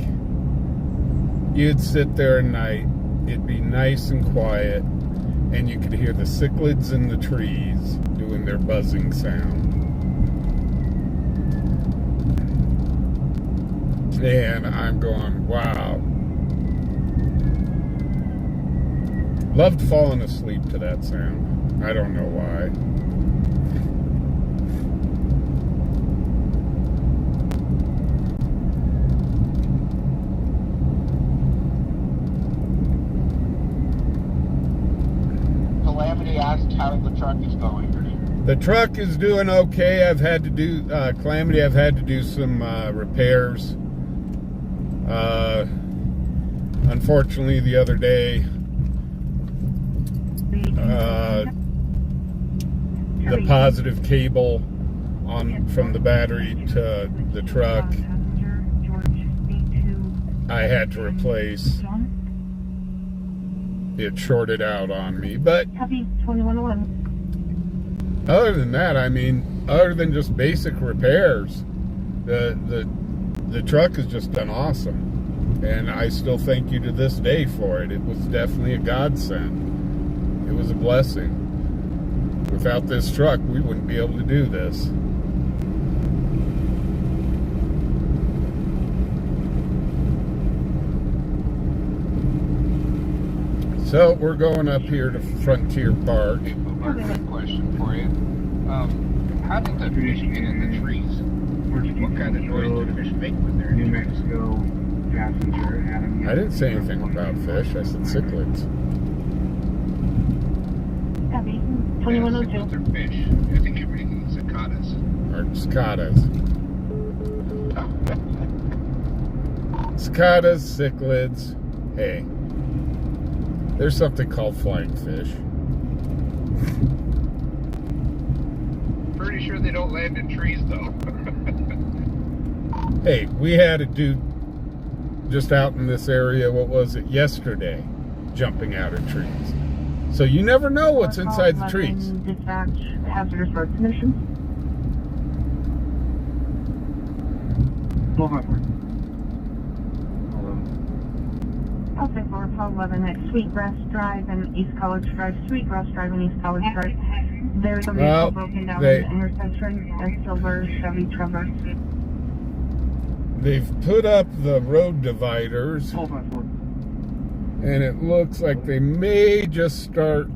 Speaker 1: You'd sit there at night, it'd be nice and quiet, and you could hear the cichlids in the trees doing their buzzing sound. And I'm going, wow. Loved falling asleep to that sound. I don't know why.
Speaker 4: Asked how the truck is going.
Speaker 1: The truck is doing okay. I've had to do Calamity. I've had to do some repairs. Unfortunately, the other day, the positive cable from the battery to the truck, I had to replace. It shorted out on me, but other than that, I mean, other than just basic repairs, the truck has just done awesome, and I still thank you to this day for it. It was definitely a godsend. It was a blessing. Without this truck, we wouldn't be able to do this. So we're going up here to Frontier Park.
Speaker 7: Hey, Boomer, quick question for you. How did the fish get in the trees? What kind of noise did the fish make when they're in
Speaker 10: New
Speaker 7: the trees?
Speaker 10: Mexico passenger Adam.
Speaker 1: I didn't say anything about fish. I said cichlids.
Speaker 6: Abby,
Speaker 7: Yeah,
Speaker 6: 2102.
Speaker 7: cichlids are fish. I think you're making cicadas.
Speaker 1: Or cicadas. Cicadas, cichlids. Hey. There's something called flying fish.
Speaker 7: Pretty sure they don't land in trees, though.
Speaker 1: Hey, we had a dude just out in this area, what was it, yesterday, jumping out of trees. So you never know what's inside the trees.
Speaker 6: Dispatch hazardous road conditions.
Speaker 10: 1254.
Speaker 6: I'll say 411 at Sweetgrass Drive and East College Drive. Sweetgrass Drive and East College Drive. There's a vehicle broken down in the intersection. A silver Chevy Traverse.
Speaker 1: They've put up the road dividers,
Speaker 10: 1254.
Speaker 1: and it looks like they may just start.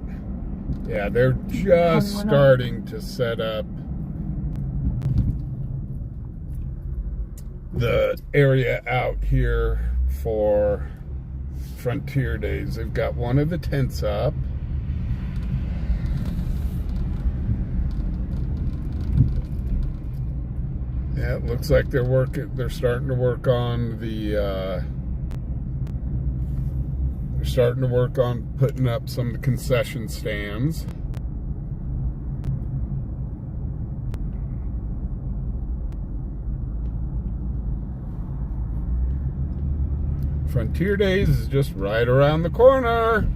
Speaker 1: Yeah, they're just starting to set up the area out here for Frontier Days. They've got one of the tents up. Yeah, it looks like they're starting to work on putting up some of the concession stands. Frontier Days is just right around the corner.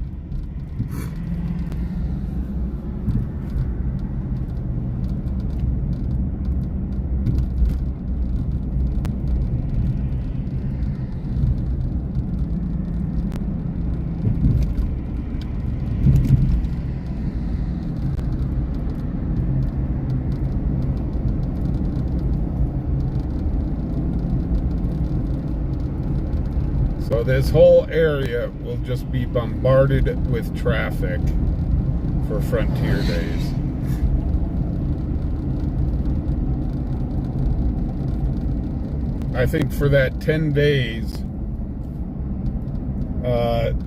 Speaker 1: So this whole area will just be bombarded with traffic for Frontier Days. I think for that 10 days,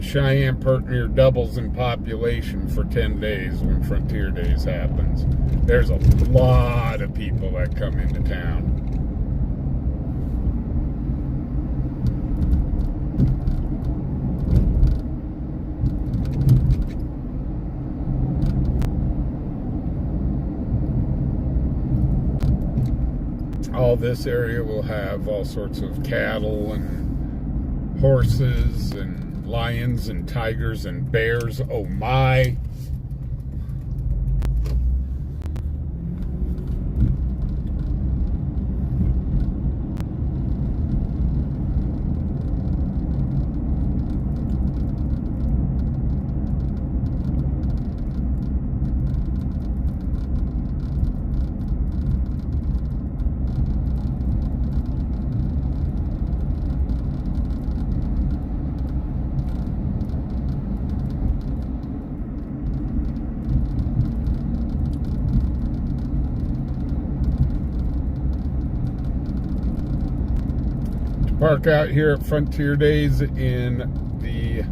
Speaker 1: Cheyenne Pertner doubles in population for 10 days when Frontier Days happens. There's a lot of people that come into town. All this area will have all sorts of cattle and horses and lions and tigers and bears. Oh my. Park out here at Frontier Days in the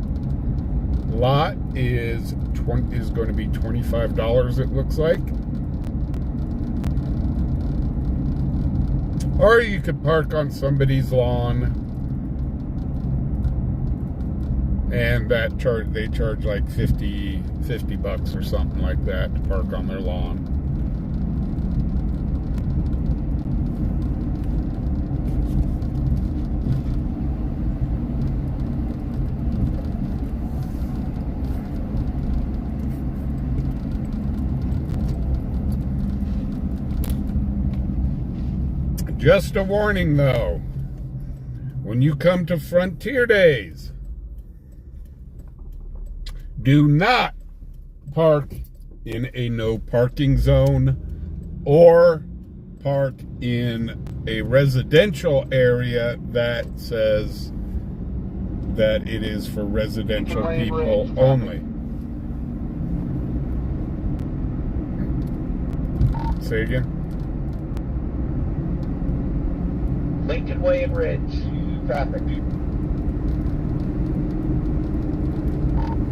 Speaker 1: lot is going to be $25, it looks like. Or you could park on somebody's lawn, and they charge like 50 bucks or something like that to park on their lawn. Just a warning though, when you come to Frontier Days, do not park in a no parking zone or park in a residential area that says that it is for residential people only. Say again?
Speaker 11: Lincoln Way and Ridge traffic.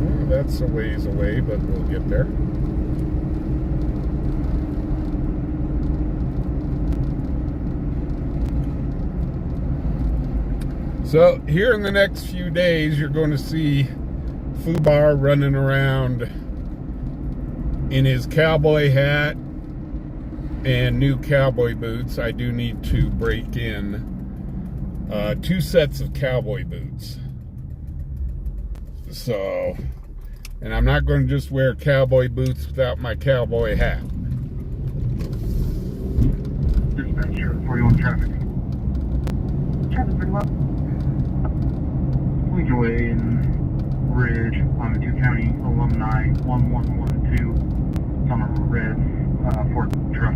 Speaker 1: Well, that's a ways away, but we'll get there. So here in the next few days, you're going to see Fubar running around in his cowboy hat and new cowboy boots. I do need to break in 2 sets of cowboy boots. So, and I'm not going to just wear cowboy boots without my cowboy hat.
Speaker 2: Dispatch here, 41 traffic.
Speaker 6: Traffic pretty well.
Speaker 2: Lincoln Way and Ridge on the 2 County Alumni 1112. It's on a red Ford truck.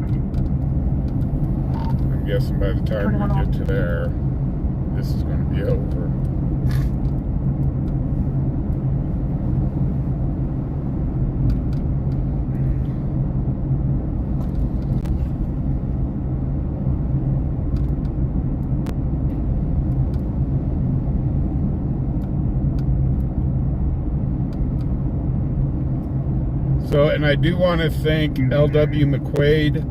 Speaker 1: I'm guessing by the time we get to there, this is going to be over. So, and I do want to thank L.W. McQuaid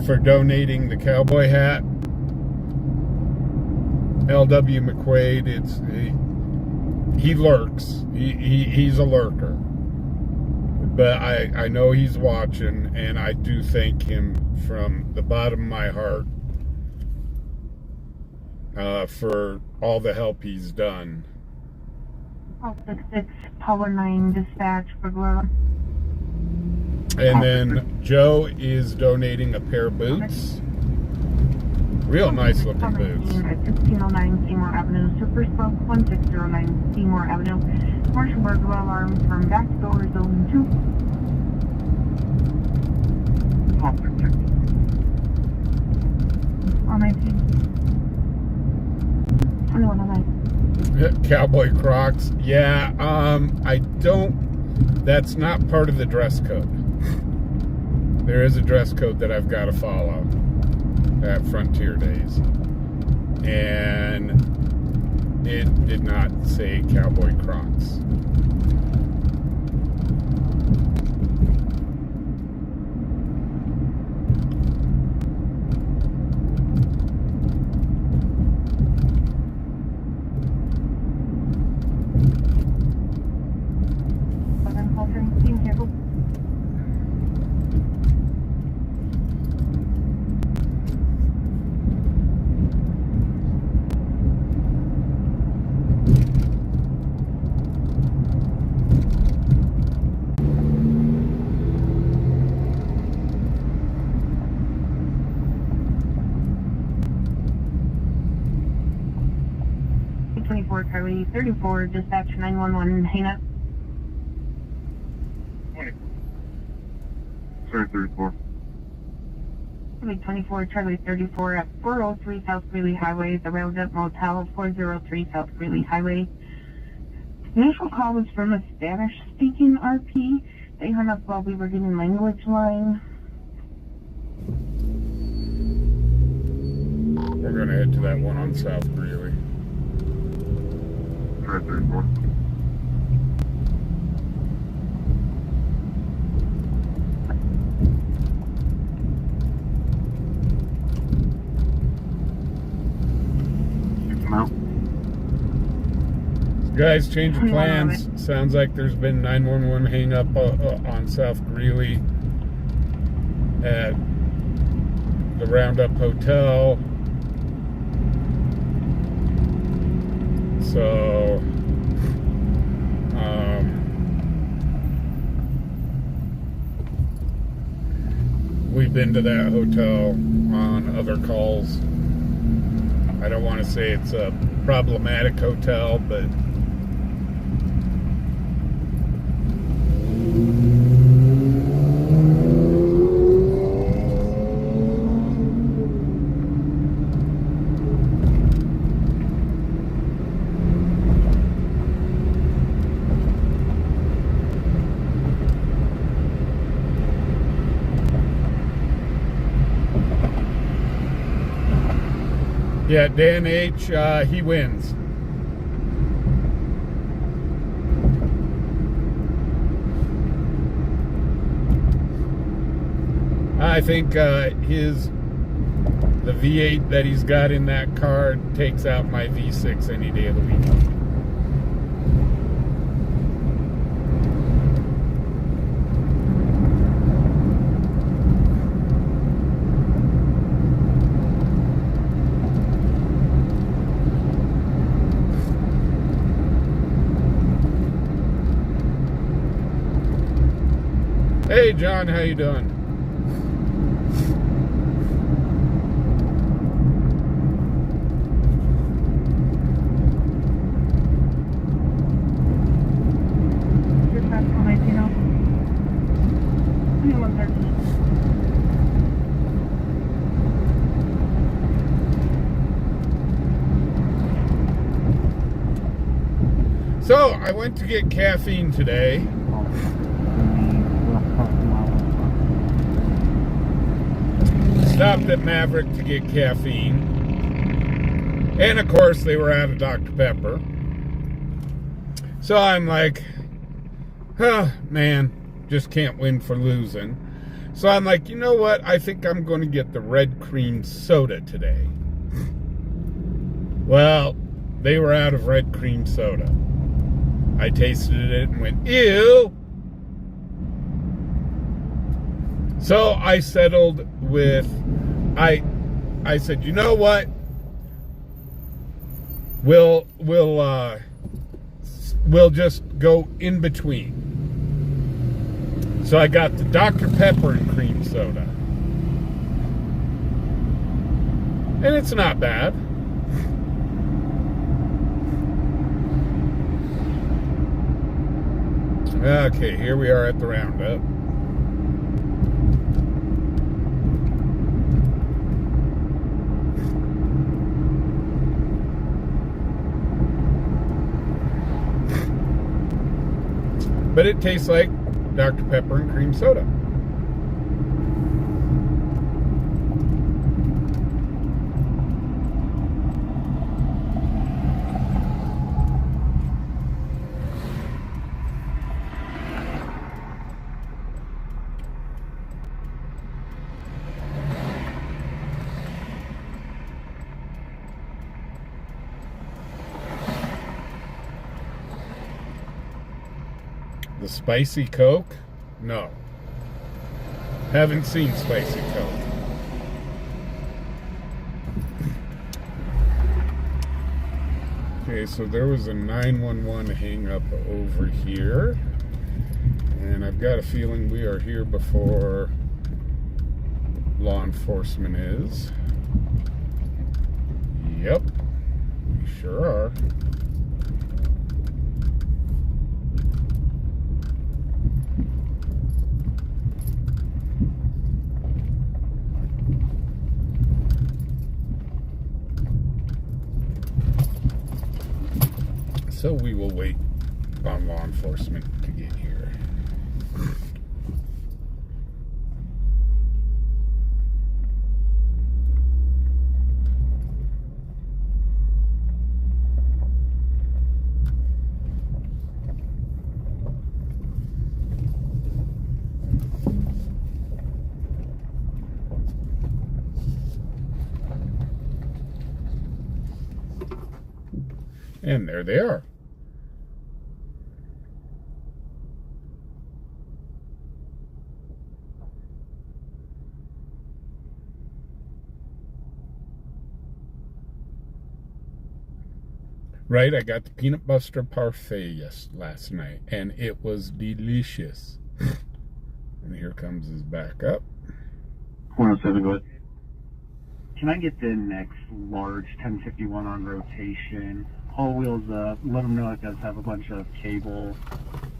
Speaker 1: for donating the cowboy hat. L.W. McQuaid, he lurks. He's a lurker. But I know he's watching, and I do thank him from the bottom of my heart for all the help he's done.
Speaker 6: 66 Power 9 dispatch for Gloria.
Speaker 1: And then Joe is donating a pair of boots. Real nice looking boots.
Speaker 6: At 1609 Seymour Avenue, Super Slope 1609 Seymour Avenue. Commercial burglar alarm from back door zone 2. On 19. 2109.
Speaker 1: Cowboy Crocs. Yeah, I don't, that's not part of the dress code. There is a dress code that I've got to follow at Frontier Days. And it did not say Cowboy Crocs.
Speaker 6: Charlie 34, dispatch 911, hang up.
Speaker 2: 34.
Speaker 6: Charlie 24, Charlie 34 at 403 South Greeley Highway, the Roundup Motel, 403 South Greeley Highway. Initial call was from a Spanish-speaking RP. They hung up while we were getting language line.
Speaker 1: We're going to head to that one on South Greeley.
Speaker 2: 34.
Speaker 1: Guys, change of plans. Sounds like there's been 911 hang up on South Greeley at the Roundup Hotel. So, we've been to that hotel on other calls. I don't want to say it's a problematic hotel, but yeah, Dan H, he wins. I think the V8 that he's got in that car takes out my V6 any day of the week. Hey John, how you doing? So, I went to get caffeine today. Stopped at Maverick to get caffeine. And of course, they were out of Dr. Pepper. So I'm like, oh, man, just can't win for losing. So I'm like, you know what? I think I'm going to get the red cream soda today. Well, they were out of red cream soda. I tasted it and went, ew. So I settled with, I said, you know what? We'll just go in between. So I got the Dr. Pepper and cream soda. And it's not bad. Okay, here we are at the Roundup. but it tastes like Dr. Pepper and cream soda. The spicy Coke? No. Haven't seen spicy Coke. Okay, so there was a 911 hang up over here. And I've got a feeling we are here before law enforcement is. Yep, we sure are. So we will wait on law enforcement to get here. And there they are. Right, I got the peanut butter parfait last night, and it was delicious. And here comes his backup.
Speaker 2: 107, go ahead. Can I get the next large 1051 on rotation? All wheels up. Let them know it does have a bunch of cable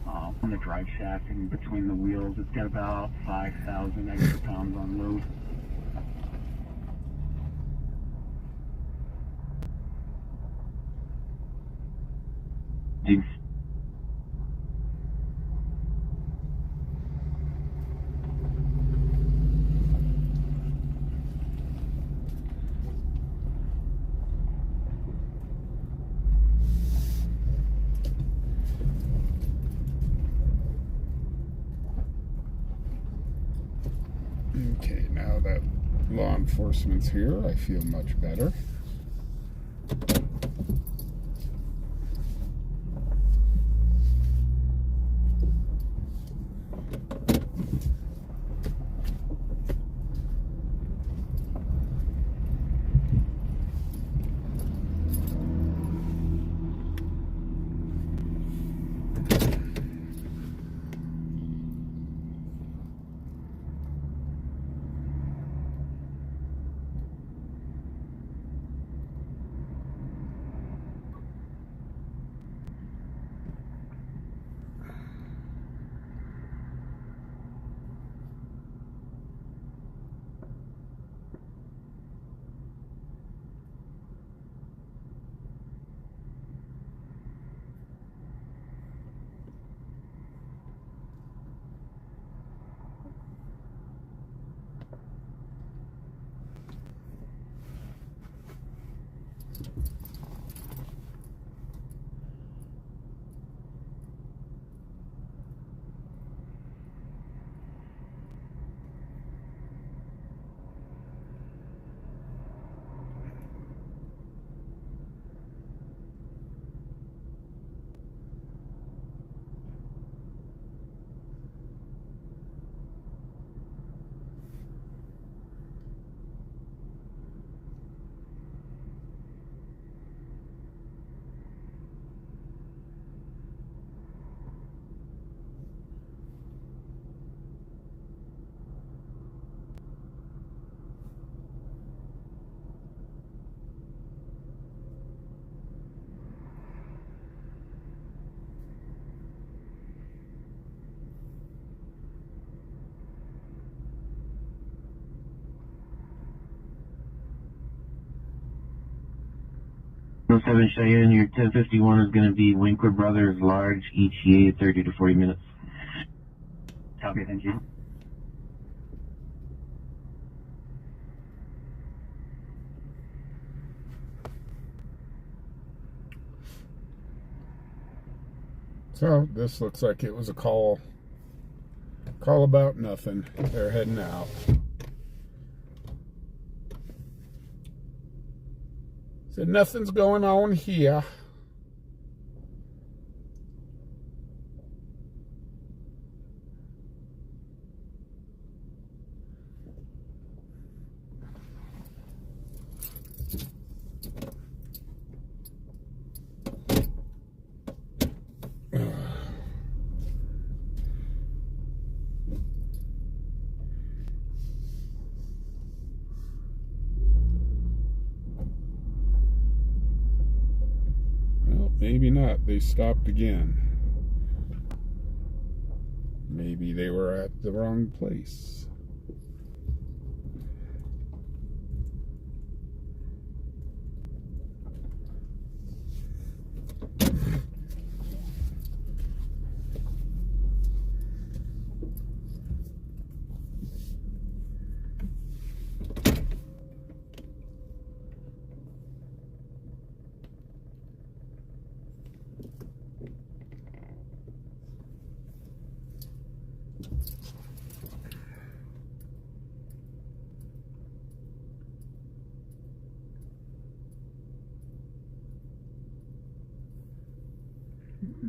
Speaker 2: on the drive shaft and between the wheels. It's got about 5,000 extra pounds on load.
Speaker 3: Thanks.
Speaker 1: Okay, now that law enforcement's here, I feel much better.
Speaker 3: 107 Cheyenne, your 1051 is going to be Winkler Brothers, large, ETA 30 to 40 minutes.
Speaker 2: Copy, thank you.
Speaker 1: So this looks like it was a call about nothing. They're heading out. So nothing's going on here. Maybe not. They stopped again. Maybe they were at the wrong place.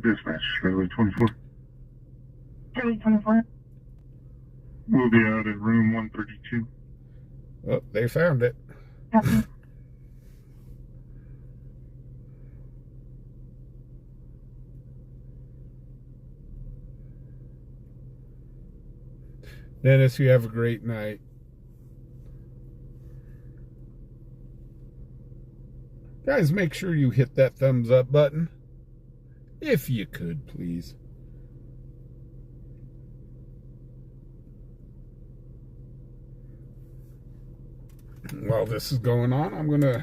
Speaker 10: Dispatch, Charlie 24.
Speaker 6: Charlie 24.
Speaker 10: We'll be out at room 132.
Speaker 1: Oh, they found it.
Speaker 6: Copy.
Speaker 1: Dennis, you have a great night. Guys, make sure you hit that thumbs up button. If you could, please. While this is going on, I'm going to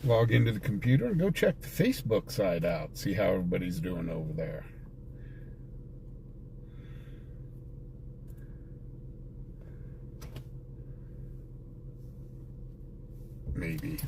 Speaker 1: log into the computer and go check the Facebook side out, see how everybody's doing over there. Maybe.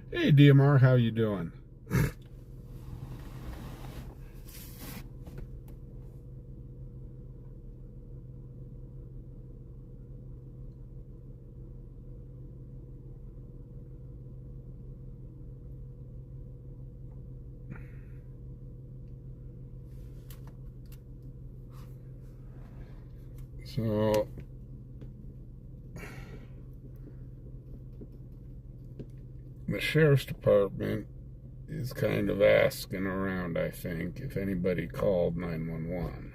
Speaker 1: Hey DMR, how you doing? So the sheriff's department is kind of asking around, I think, if anybody called 911.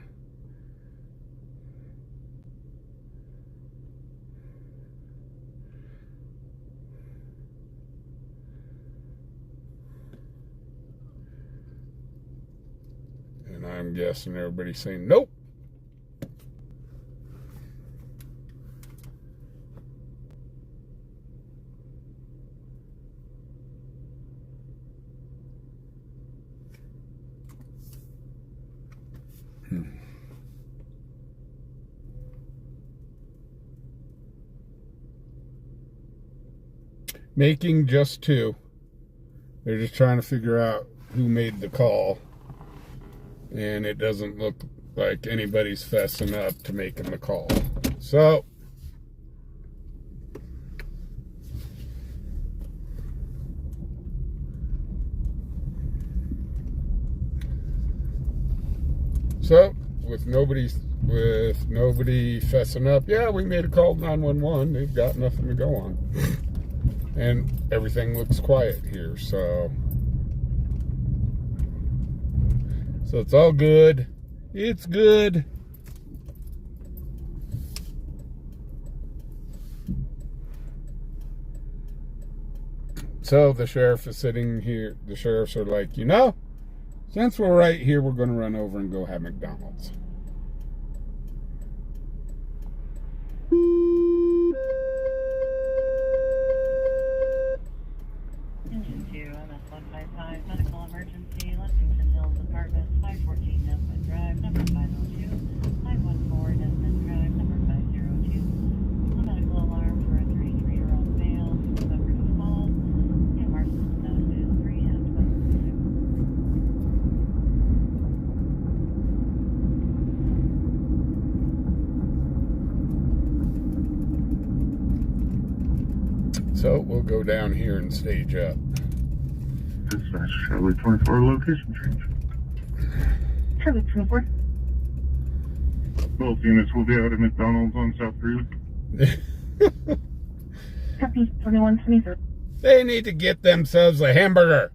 Speaker 1: And And I'm guessing everybody's saying nope. Making just 2. They're just trying to figure out who made the call. And it doesn't look like anybody's fessing up to making the call. So, with nobody fessing up, yeah, we made a call to 911. They've got nothing to go on. And everything looks quiet here, so it's all good. It's good. So the sheriff is sitting here. The sheriffs are like, you know, since we're right here, we're going to run over and go have McDonald's.
Speaker 9: Engine 2, MS-155, medical emergency, Lexington Hills Apartments, 514 Nesbitt Drive, number 502, 514 Nesbitt Drive, number 502. A medical alarm for a 33-year-old male who suffered a fall. EMR system notice is 3 and 22.
Speaker 1: So we'll go down here and stage up.
Speaker 10: Dispatch, Charlie 24, location change.
Speaker 6: Charlie 24.
Speaker 10: Both units will be out at McDonald's on South Green.
Speaker 6: Copy 2123.
Speaker 1: They need to get themselves a hamburger.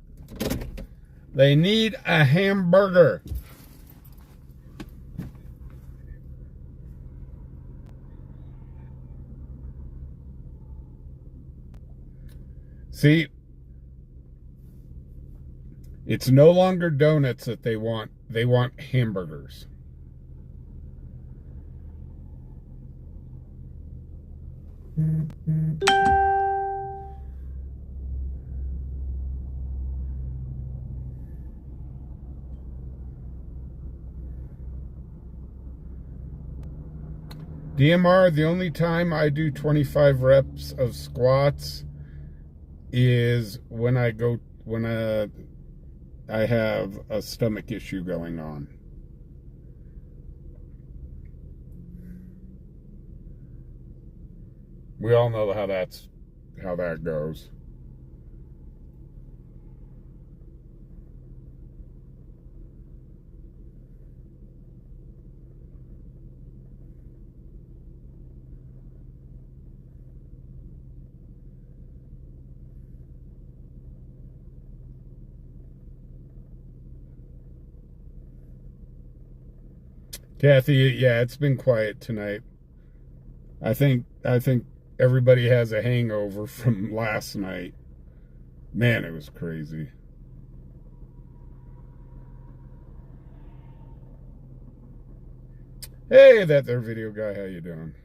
Speaker 1: They need a hamburger. See, it's no longer donuts that they want. They want hamburgers. DMR, the only time I do 25 reps of squats is when I have a stomach issue going on. We all know how that goes. Kathy, yeah, it's been quiet tonight. I think everybody has a hangover from last night. Man, it was crazy. Hey, that there video guy, how you doing?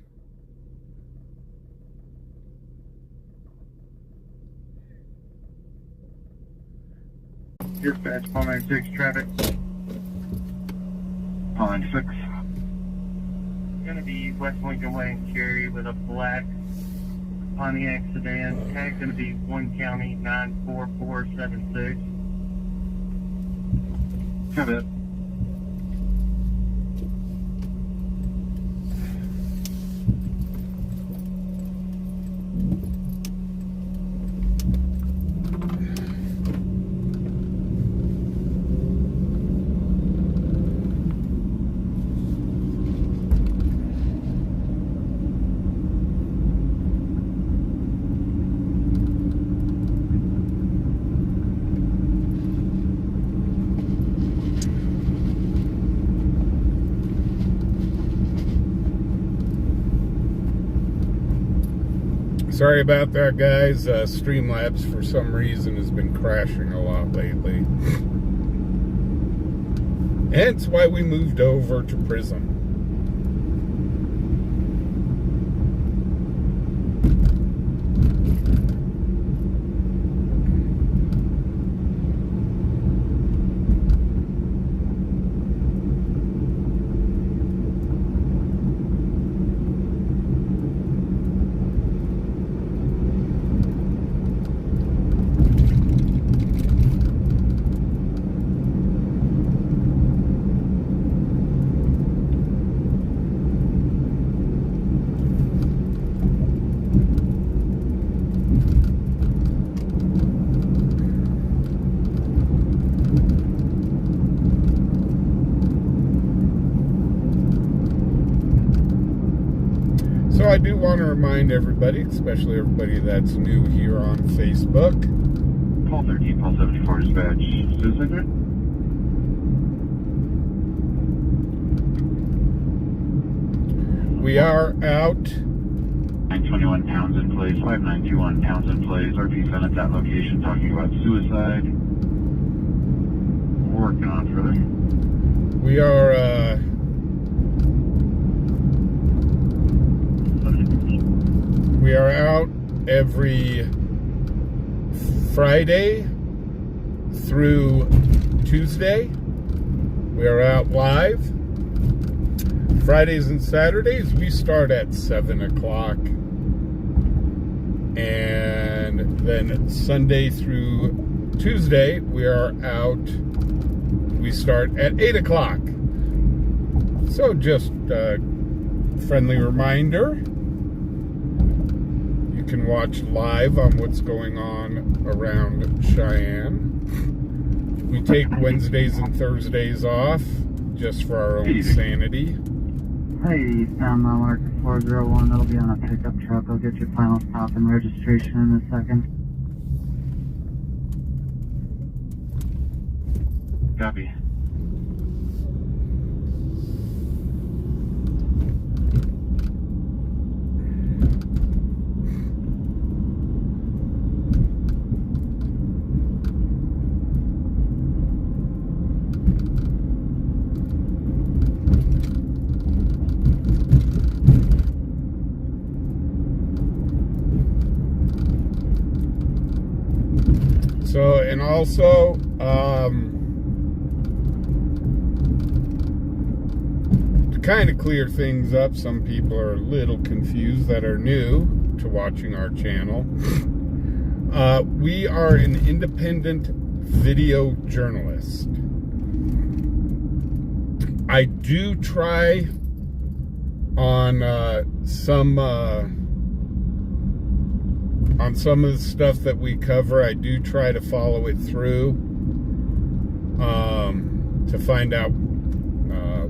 Speaker 10: Dispatch, 496 traffic. 496.
Speaker 2: Going to be West Lincoln Way and Cary with a black Pontiac sedan. Tag's going to be 1 County 94476.
Speaker 10: Have it.
Speaker 1: Sorry about that, guys. Streamlabs, for some reason, has been crashing a lot lately. Hence why we moved over to Prism. So I do want to remind everybody, especially everybody that's new here on Facebook.
Speaker 3: Paul 13, Paul 74 dispatch. Suicide threat?
Speaker 1: We are out.
Speaker 3: 921 pounds in place, 5921 pounds in place. RP found at that location talking about suicide. Working on further.
Speaker 1: We are out every Friday through Tuesday. We are out live. Fridays and Saturdays we start at 7 o'clock. And then Sunday through Tuesday we are out. We start at 8 o'clock. So just a friendly reminder. You can watch live on what's going on around Cheyenne. We take Wednesdays and Thursdays off just for our own sanity.
Speaker 2: Hey, eastbound mile marker 401, that'll be on a pickup truck. I'll get your final stop and registration in a second.
Speaker 3: Copy.
Speaker 1: So, and also, to kind of clear things up, some people are a little confused that are new to watching our channel. We are an independent video journalist. I do try on some of the stuff that we cover. I do try to follow it through to find out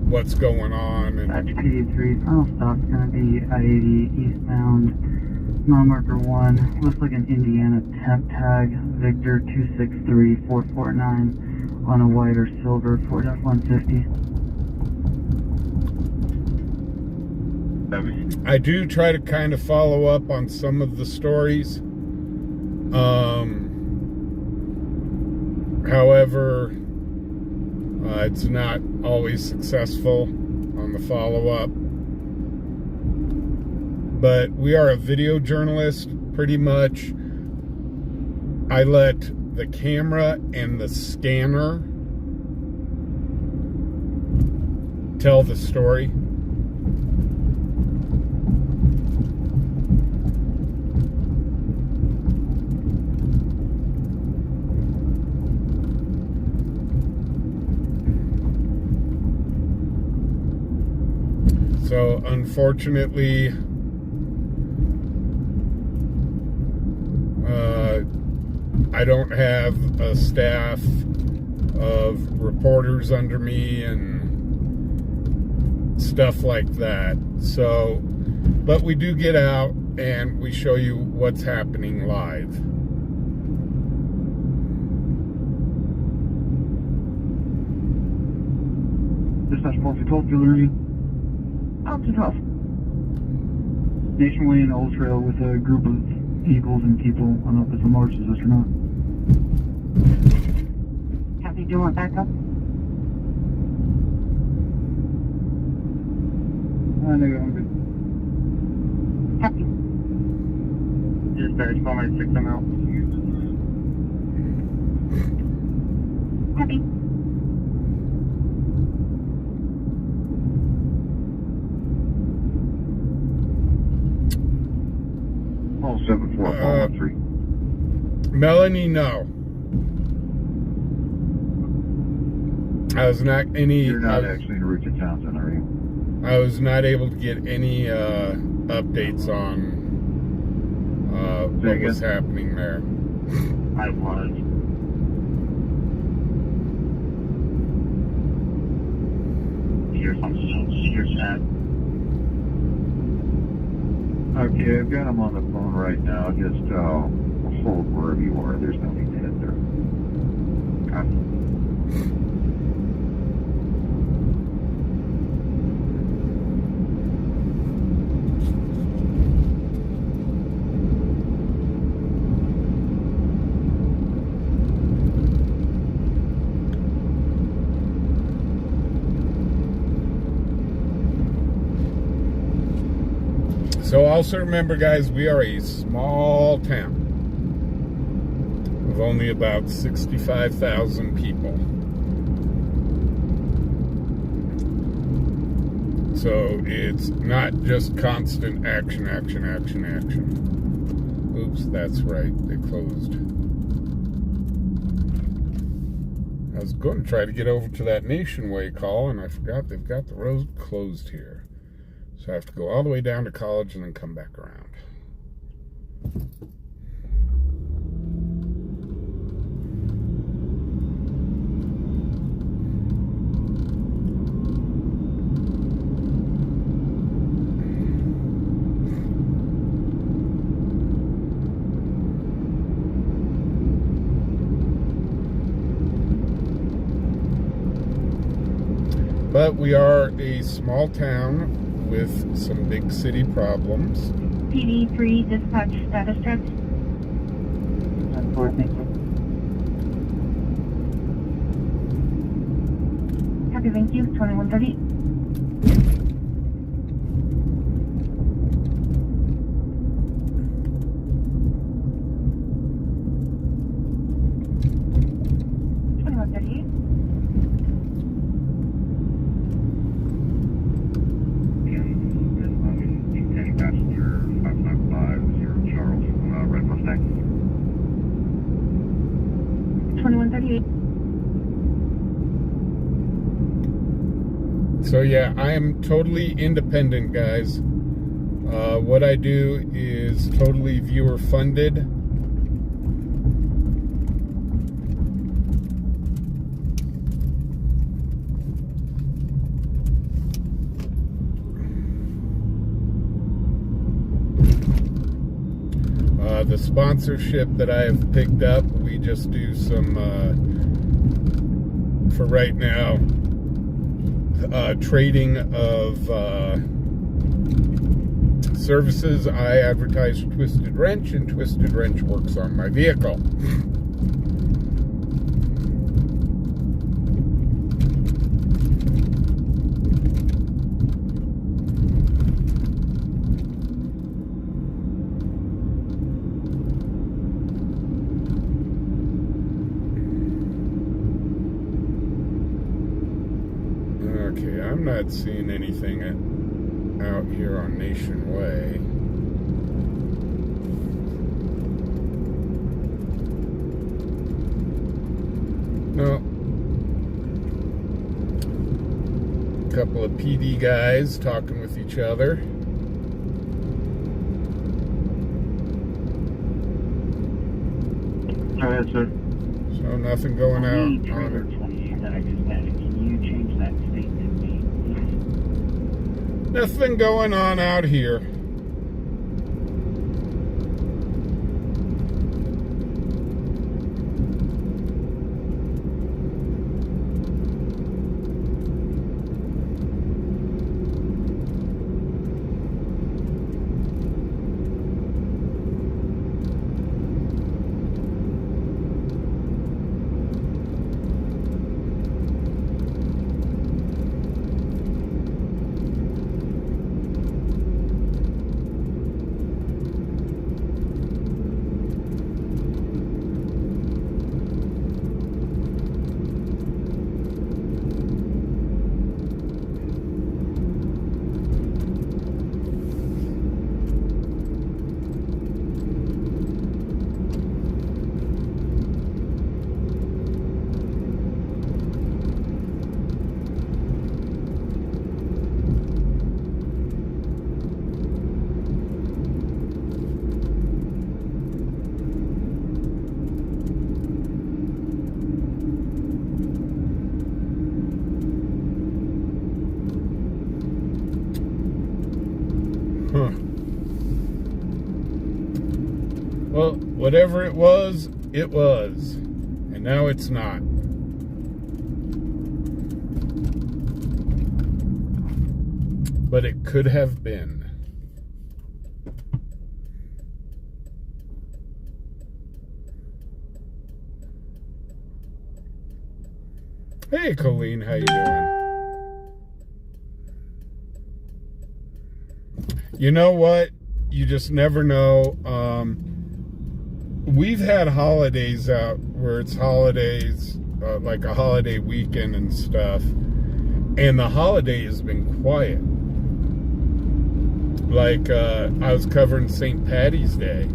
Speaker 1: what's going on. And
Speaker 2: Batch PD3, final stop's going to be I-80 eastbound, mile marker 1. Looks like an Indiana temp tag, Victor 263449 on a white or silver Ford F-150.
Speaker 1: I do try to kind of follow up on some of the stories. However, it's not always successful on the follow-up. But we are a video journalist, pretty much. I let the camera and the scanner tell the story. So unfortunately, I don't have a staff of reporters under me and stuff like that. So, but we do get out and we show you what's happening live.
Speaker 2: Dispatch policy 12, field energy. Out to tough. Nationwide and Old Trail with a group of vehicles and people. I don't know if it's a march, is this or not?
Speaker 6: Copy, do you want backup?
Speaker 10: No, I'm good.
Speaker 6: Copy.
Speaker 2: Dispatch, call my 6 I'm out.
Speaker 6: Copy.
Speaker 10: Call 74513.
Speaker 1: Melanie, no. I was not any.
Speaker 10: You're not actually in route to Townsend, are you?
Speaker 1: I was not able to get any updates on what was happening there.
Speaker 2: I was. Here's that.
Speaker 10: Okay, I've got him on the phone right now. Just hold wherever you are. There's no need to hit there.
Speaker 2: Copy.
Speaker 1: So also remember, guys, we are a small town of only about 65,000 people. So it's not just constant action, action, action, action. Oops, that's right, they closed. I was going to try to get over to that Nationway call, and I forgot they've got the road closed here. So I have to go all the way down to College and then come back around. But we are a small town with some big city problems.
Speaker 6: PD3 dispatch status check.
Speaker 2: 10-4, thank you.
Speaker 6: Copy, thank you. 2130.
Speaker 1: So yeah, I am totally independent, guys. What I do is totally viewer funded. The sponsorship that I have picked up, we just do some, for right now, trading of services. I advertise Twisted Wrench, and Twisted Wrench works on my vehicle. Okay, I'm not seeing anything out here on Nation Way. No. A couple of PD guys talking with each other.
Speaker 2: Go ahead, sir.
Speaker 1: So nothing going out on it.
Speaker 2: That I just added. Can you change that state to me, please?
Speaker 1: Nothing going on out here. Huh. Well, whatever it was, and now it's not. But it could have been. Hey, Colleen, how you doing? You know what? You just never know. We've had holidays out where it's holidays, like a holiday weekend and stuff, and the holiday has been quiet. Like, I was covering St. Patty's Day.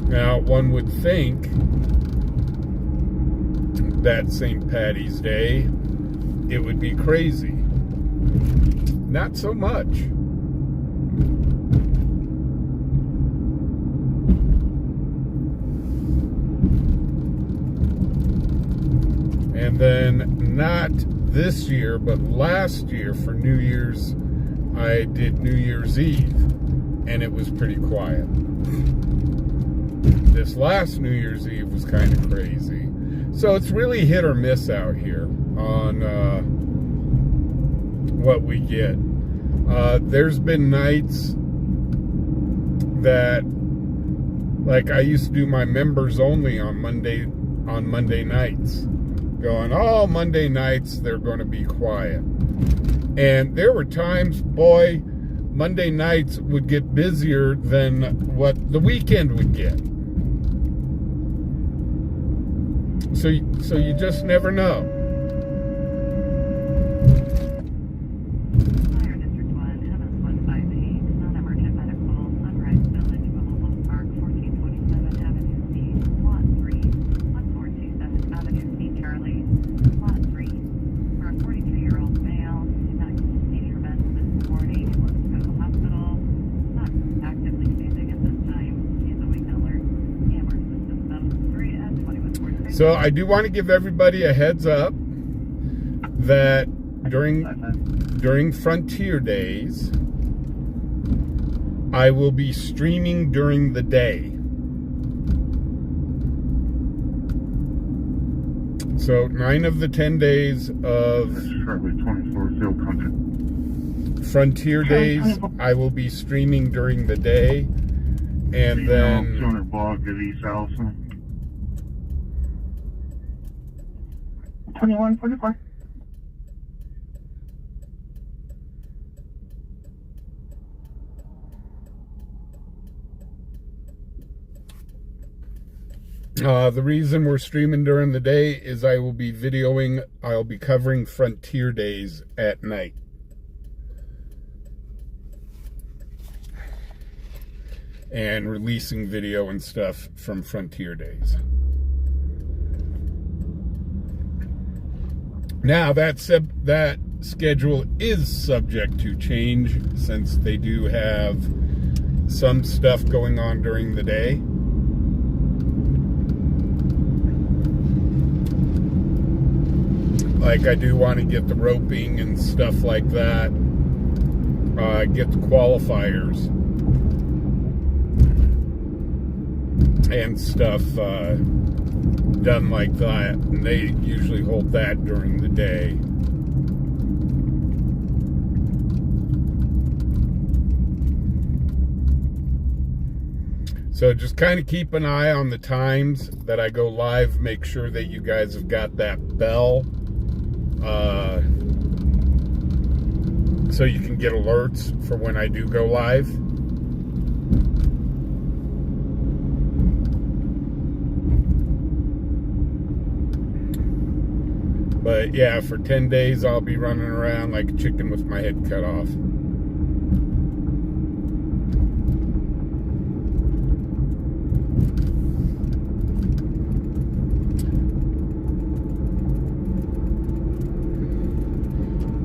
Speaker 1: Now, one would think that St. Patty's Day, it would be crazy. Not so much. And then, not this year, but last year for New Year's, I did New Year's Eve, and it was pretty quiet. This last New Year's Eve was kind of crazy. So it's really hit or miss out here on what we get. There's been nights that, like, I used to do my members only on Monday nights. Going, oh, Monday nights, they're going to be quiet. And there were times, boy, Monday nights would get busier than what the weekend would get. So you just never know.
Speaker 9: Fire District 1, Heavens 158, non-emergent medical, Sunrise Village, Mobile Park, 1427 Avenue C, Lot 3, 1427 Avenue C, Charlie, Lot 3, for a 42-year-old male, not seen your meds this morning, was to the hospital, not actively seizing at this time, he's a weak alert, camera system 3 at 2146.
Speaker 1: So I do want to give everybody a heads up that during Frontier Days, I will be streaming during the day. So 9 of the 10 days of Frontier Days, I will be streaming during the day. And then
Speaker 6: 2144.
Speaker 1: The reason we're streaming during the day is I'll be covering Frontier Days at night. And releasing video and stuff from Frontier Days. Now, that schedule is subject to change since they do have some stuff going on during the day. Like, I do want to get the roping and stuff like that. Get the qualifiers and stuff done like that. And they usually hold that during the day. So just kind of keep an eye on the times that I go live. Make sure that you guys have got that bell. So you can get alerts for when I do go live. But yeah, for 10 days I'll be running around like a chicken with my head cut off.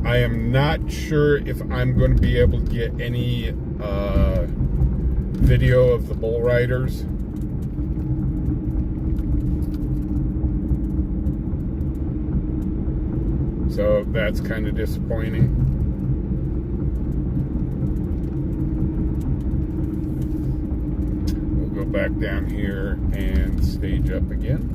Speaker 1: I am not sure if I'm going to be able to get any video of the bull riders. So that's kind of disappointing. back down here and stage up again.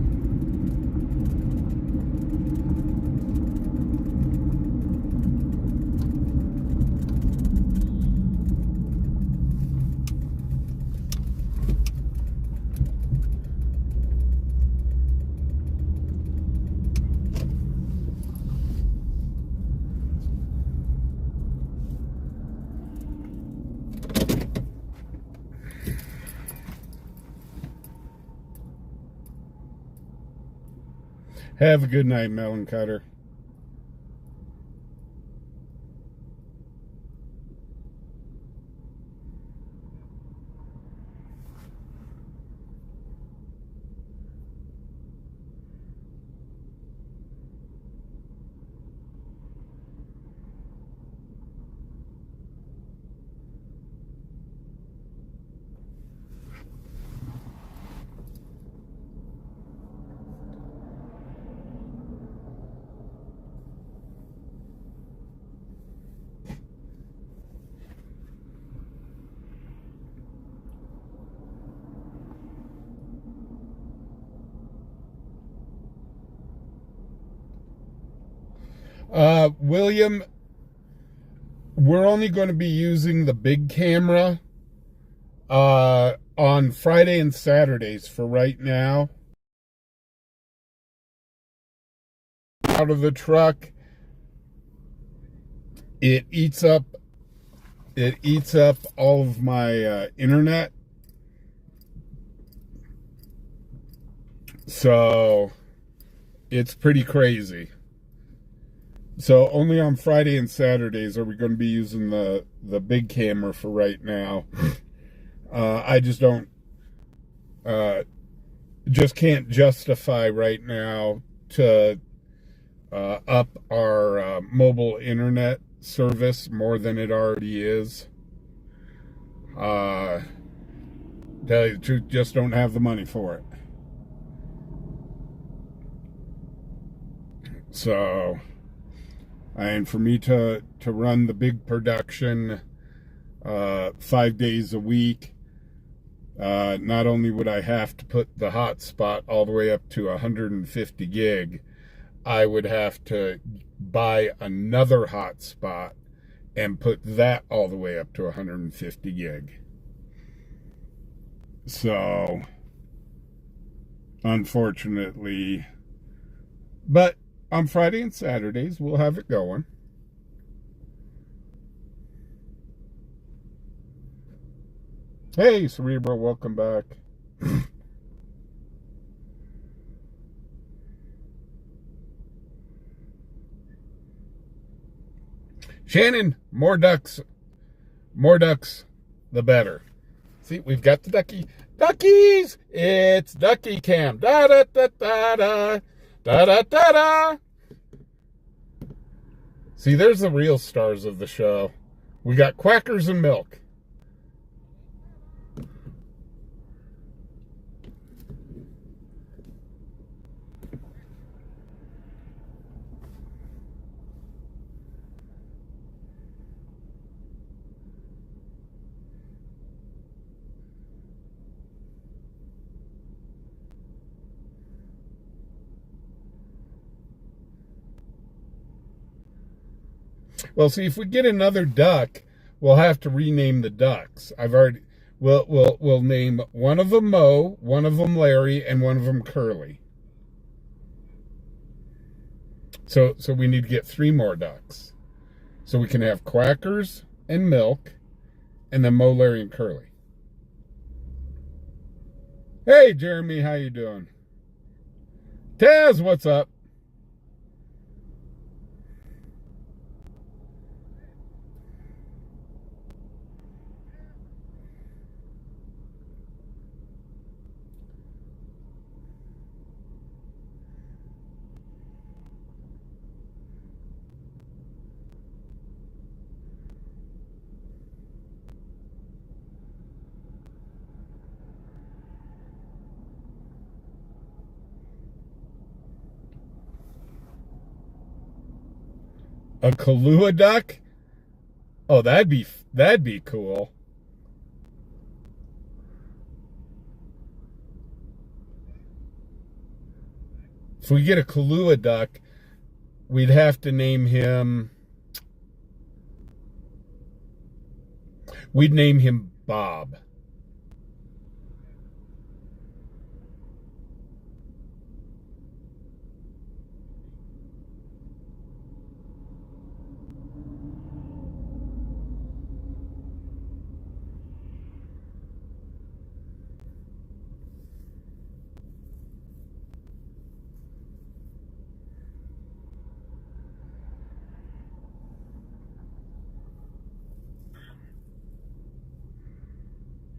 Speaker 1: Have a good night, Melon Cutter. William, we're only going to be using the big camera on Friday and Saturdays for right now. Out of the truck, it eats up all of my internet. So it's pretty crazy. So only on Friday and Saturdays are we going to be using the big camera for right now. I just can't justify right now to up our mobile internet service more than it already is. Tell you the truth, just don't have the money for it. So, and for me to run the big production 5 days a week, not only would I have to put the hotspot all the way up to 150 gig, I would have to buy another hotspot and put that all the way up to 150 gig. So, unfortunately, but on Friday and Saturdays, we'll have it going. Hey, Cerebro, welcome back. Shannon, more ducks, the better. See, we've got the ducky. Duckies! It's Ducky Cam. Da-da-da-da-da. Da-da-da-da. See, there's the real stars of the show. We got Quackers and Milk. Well, see, if we get another duck, we'll have to rename the ducks. We'll name one of them Mo, one of them Larry, and one of them Curly. So we need to get 3 more ducks. So we can have Quackers and Milk, and then Mo, Larry, and Curly. Hey, Jeremy, how you doing? Taz, what's up? A Kahlua duck? Oh, that'd be cool. If we get a Kahlua duck, we'd have to name him... We'd name him Bob.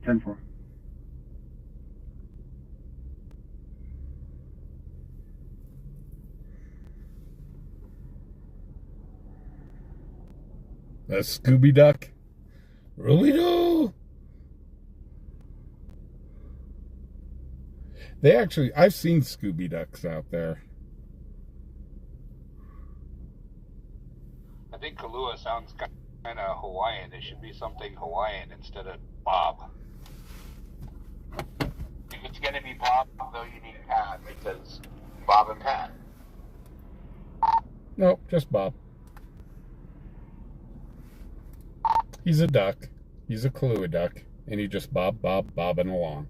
Speaker 2: Ten four.
Speaker 1: A Scooby Duck? Really though? They actually, I've seen Scooby Ducks out there.
Speaker 7: I think Kahlua sounds kind of Hawaiian. It should be something Hawaiian instead of Bob.
Speaker 4: If it's going to be Bob, though, you need Pat, because Bob and Pat.
Speaker 1: No, just Bob. He's a duck. He's a Kahlua duck. And he just bobbing along.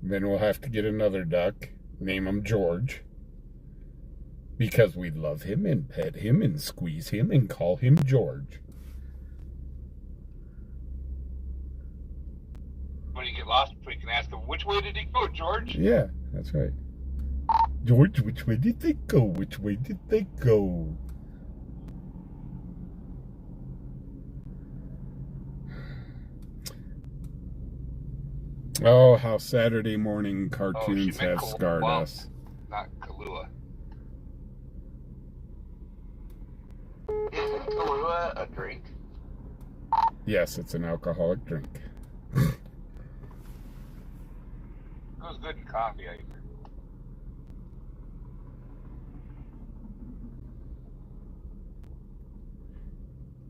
Speaker 1: Then we'll have to get another duck, name him George, because we love him and pet him and squeeze him and call him George.
Speaker 7: When you get lost, we can ask him, which way did he go, George?
Speaker 1: Yeah, that's right. George, which way did they go? Which way did they go? Oh, how Saturday morning cartoons have scarred us.
Speaker 7: Not Kahlua.
Speaker 4: Isn't Kahlua a drink?
Speaker 1: Yes, it's an alcoholic drink.
Speaker 7: Goes good in coffee, I hear.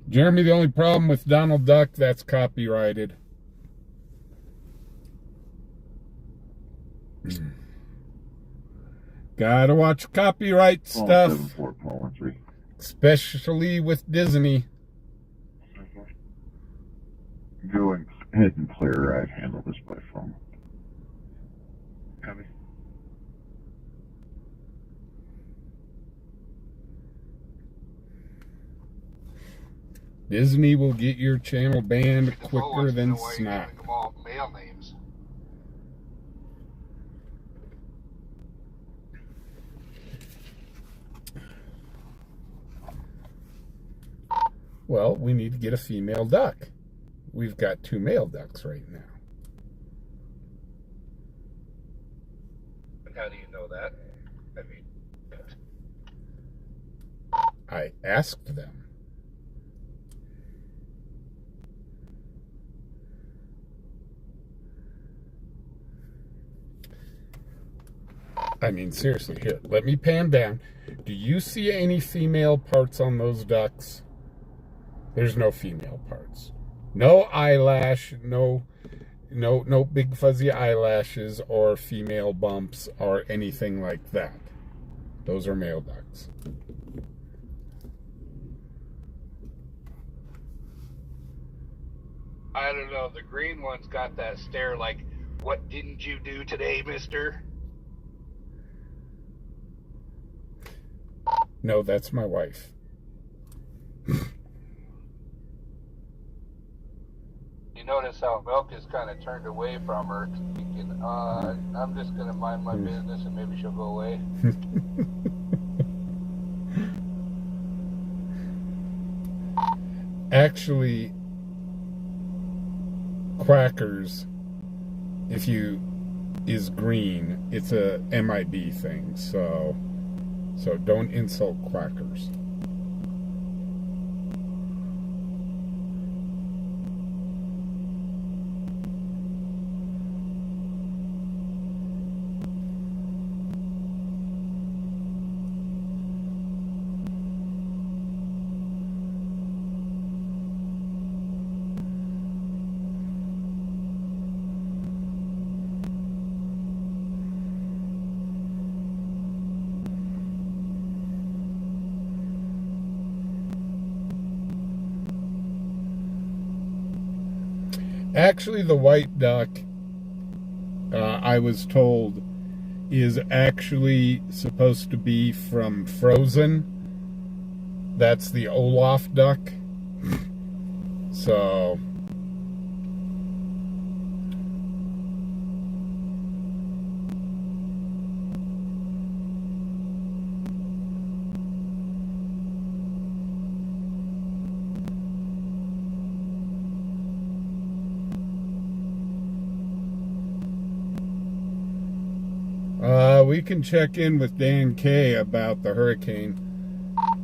Speaker 1: Jeremy, the only problem with Donald Duck, that's copyrighted. Gotta watch copyright stuff.
Speaker 10: 7-4, Paul, 1-3.
Speaker 1: Especially with Disney.
Speaker 10: Go ahead and clear. I've handled this by phone.
Speaker 2: Copy.
Speaker 1: Disney will get your channel banned
Speaker 7: The
Speaker 1: quicker
Speaker 7: wants to
Speaker 1: than
Speaker 7: know why you're
Speaker 1: snot.
Speaker 7: giving them all male names.
Speaker 1: Well, we need to get a female duck. We've got 2 male ducks right now.
Speaker 7: How do you know that? I mean,
Speaker 1: I asked them. I mean, seriously, here, let me pan down. Do you see any female parts on those ducks? There's no female parts. No eyelash, no big fuzzy eyelashes or female bumps or anything like that. Those are male ducks.
Speaker 7: I don't know. The green one's got that stare like, what didn't you do today, mister?
Speaker 1: No, that's my wife.
Speaker 7: You notice how Milk is kind of turned away from her, thinking, I'm just going to mind my business and maybe she'll go away.
Speaker 1: Actually, Crackers, is green, it's a MIB thing, so don't insult Crackers. Actually, the white duck, I was told, is actually supposed to be from Frozen. That's the Olaf duck. So... we can check in with Dan K about the hurricane.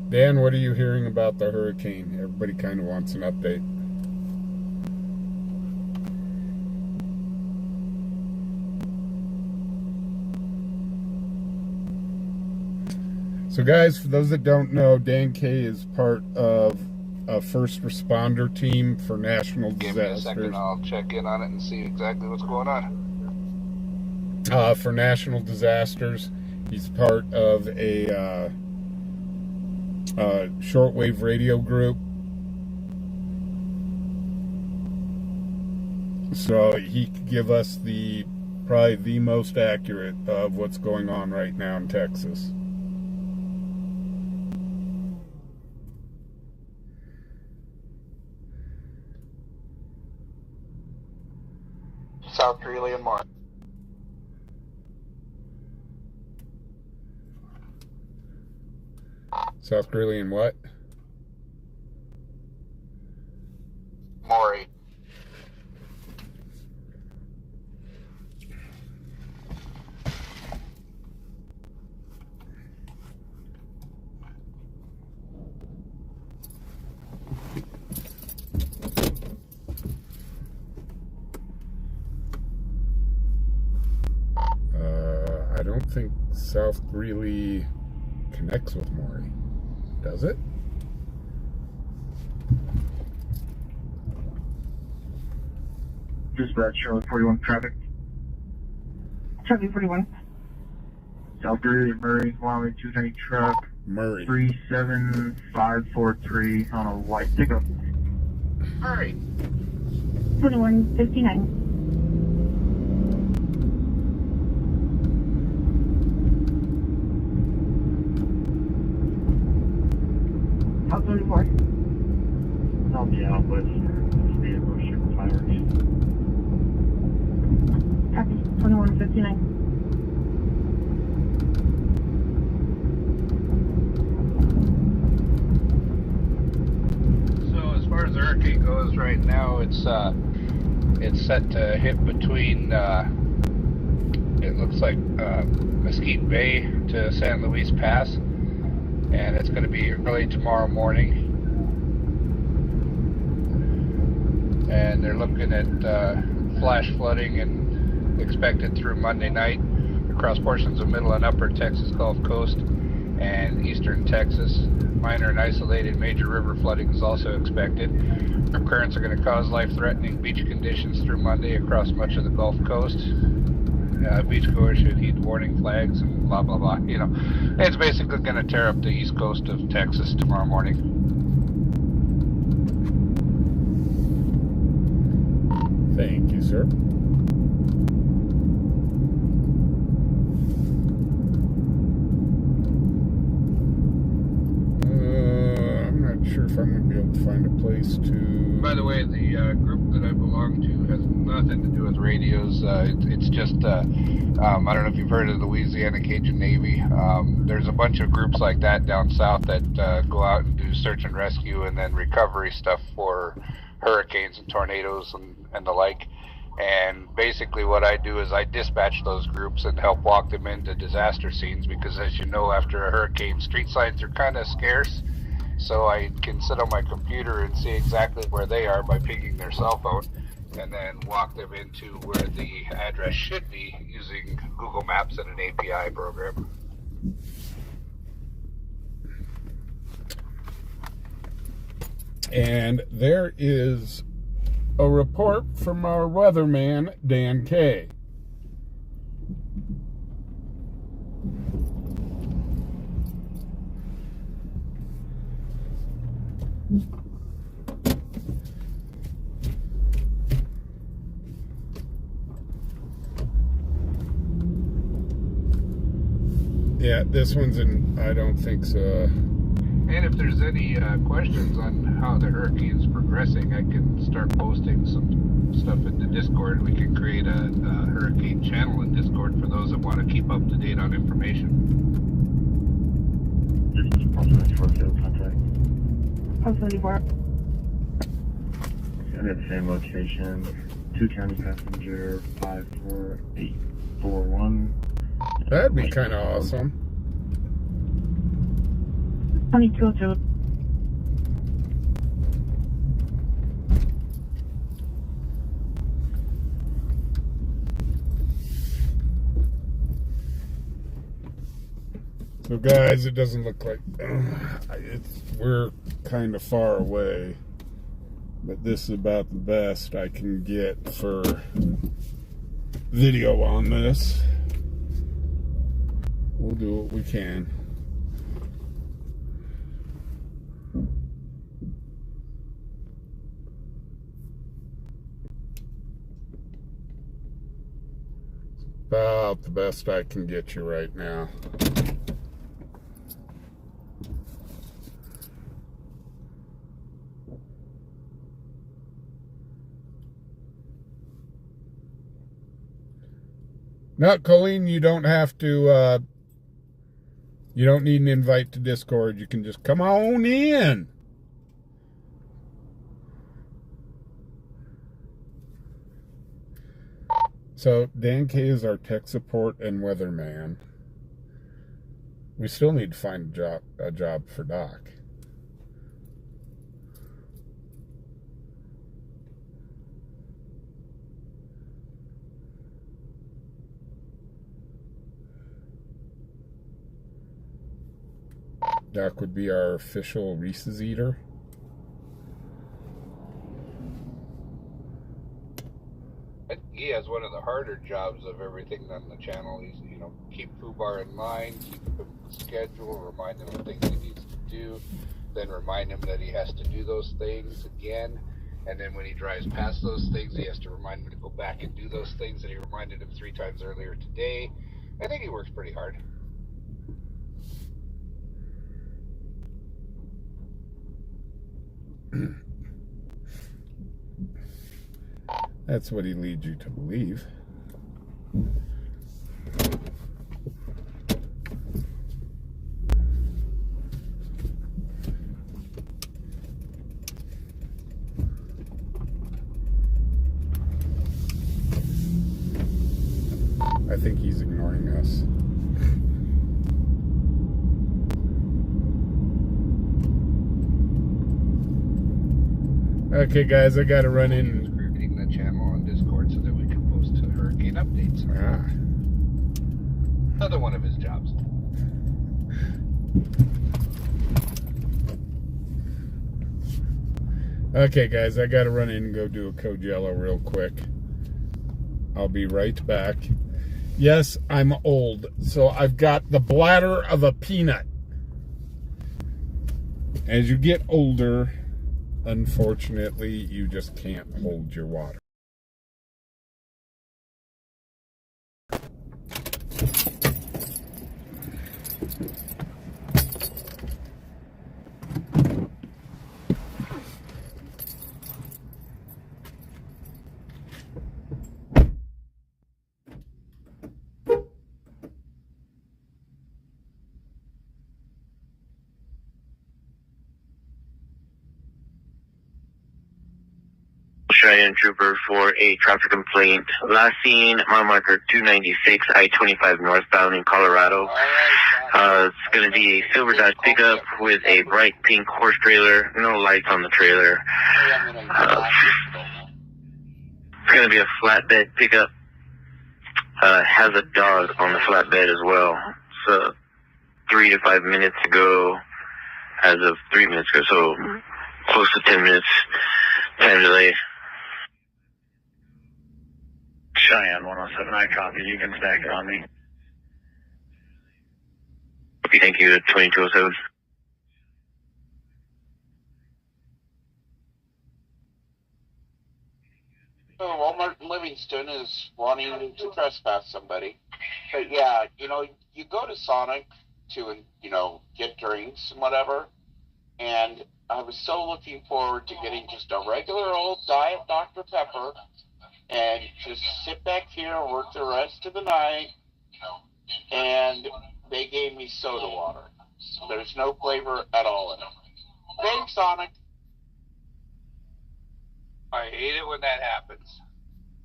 Speaker 1: Dan, what are you hearing about the hurricane? Everybody kind of wants an update. So guys, for those that don't know, Dan K is part of a first responder team for national disasters.
Speaker 7: Give me a second, I'll check in on it and see exactly what's going on.
Speaker 1: For national disasters, he's part of a shortwave radio group. So he could give us probably the most accurate of what's going on right now in Texas.
Speaker 7: South Greeley and more.
Speaker 1: South Greeley and what?
Speaker 7: Maury.
Speaker 1: I don't think South Greeley connects with Maury. Does it?
Speaker 2: Dispatch, Charlotte 41 traffic.
Speaker 6: Charlie 41.
Speaker 2: South Greeley, Murray, Wyoming, 290 truck.
Speaker 1: Murray.
Speaker 2: 37543 on a white pickup.
Speaker 7: Murray.
Speaker 6: 2159. South 34.
Speaker 2: I'll be out with State of Ocean fireworks.
Speaker 6: Copy. 2159.
Speaker 7: So as far as the hurricane goes right now, it's set to hit between it looks like Mesquite Bay to San Luis Pass, and it's going to be early tomorrow morning. And they're looking at flash flooding and expected through Monday night across portions of middle and upper Texas Gulf Coast and eastern Texas. Minor and isolated major river flooding is also expected. Currents are going to cause life-threatening beach conditions through Monday across much of the Gulf Coast. Beachgoers should heed warning flags and blah, blah, blah. You know, it's basically going to tear up the east coast of Texas tomorrow morning.
Speaker 1: Thank you, sir. I'm not sure if I'm going to be able to find a place to...
Speaker 7: By the way, the group that I belong to has nothing to do with radios. It's just, I don't know if you've heard of the Louisiana Cajun Navy. There's a bunch of groups like that down south that go out and do search and rescue and then recovery stuff for hurricanes and tornadoes and the like. And basically what I do is I dispatch those groups and help walk them into disaster scenes, because as you know, after a hurricane, street signs are kind of scarce. So I can sit on my computer and see exactly where they are by pinging their cell phone, and then walk them into where the address should be using Google Maps and an API program.
Speaker 1: And there is a report from our weatherman, Dan K. Yeah, this one's in, I don't think so.
Speaker 7: And if there's any questions on how the hurricane's progressing, I can start posting some stuff in the Discord. We can create a hurricane channel in Discord for those that want to keep up to date on information.
Speaker 2: This is Pulse for field contact.
Speaker 6: Pulse 94.
Speaker 2: I'm at the same location. 2 county passenger 54841.
Speaker 1: That'd be kind of awesome.
Speaker 6: 2202.
Speaker 1: So guys, it doesn't look like we're kind of far away, but this is about the best I can get for video on this. We'll do what we can. About the best I can get you right now. No, Colleen, you don't have to, you don't need an invite to Discord. You can just come on in. So, Dan K is our tech support and weatherman. We still need to find a job for Doc. Doc would be our official Reese's eater.
Speaker 7: He has one of the harder jobs of everything on the channel. He's, keep Fubar in mind, keep him schedule, remind him of things he needs to do, then remind him that he has to do those things again. And then when he drives past those things, he has to remind him to go back and do those things that he reminded him 3 times earlier today. I think he works pretty hard.
Speaker 1: That's what he leads you to believe. I think he's ignoring us. Okay, guys, I gotta run in.
Speaker 7: Creating the channel on Discord so that we can post hurricane updates. Another one of his jobs.
Speaker 1: Okay, guys, I gotta run in and go do a code yellow real quick. I'll be right back. Yes, I'm old, so I've got the bladder of a peanut. As you get older, unfortunately, you just can't hold your water.
Speaker 3: Cheyenne Trooper for a traffic complaint. Last seen mile marker 296 I-25 northbound in Colorado. It's going to be a silver Dodge pickup with a bright pink horse trailer. No lights on the trailer. It's going to be a flatbed pickup. Has a dog on the flatbed as well. So 3 to 5 minutes ago, as of 3 minutes ago, so close to 10 minutes time delay.
Speaker 2: Cheyenne 107, I copy. You can stack it on me.
Speaker 3: Okay, thank you. 2207.
Speaker 4: Walmart in Livingston is wanting to trespass somebody. But yeah, you go to Sonic to, get drinks and whatever, and I was so looking forward to getting just a regular old Diet Dr. Pepper and just sit back here and work the rest of the night, and they gave me soda water. There's no flavor at all in it. Thanks, Sonic.
Speaker 7: I hate it when that happens.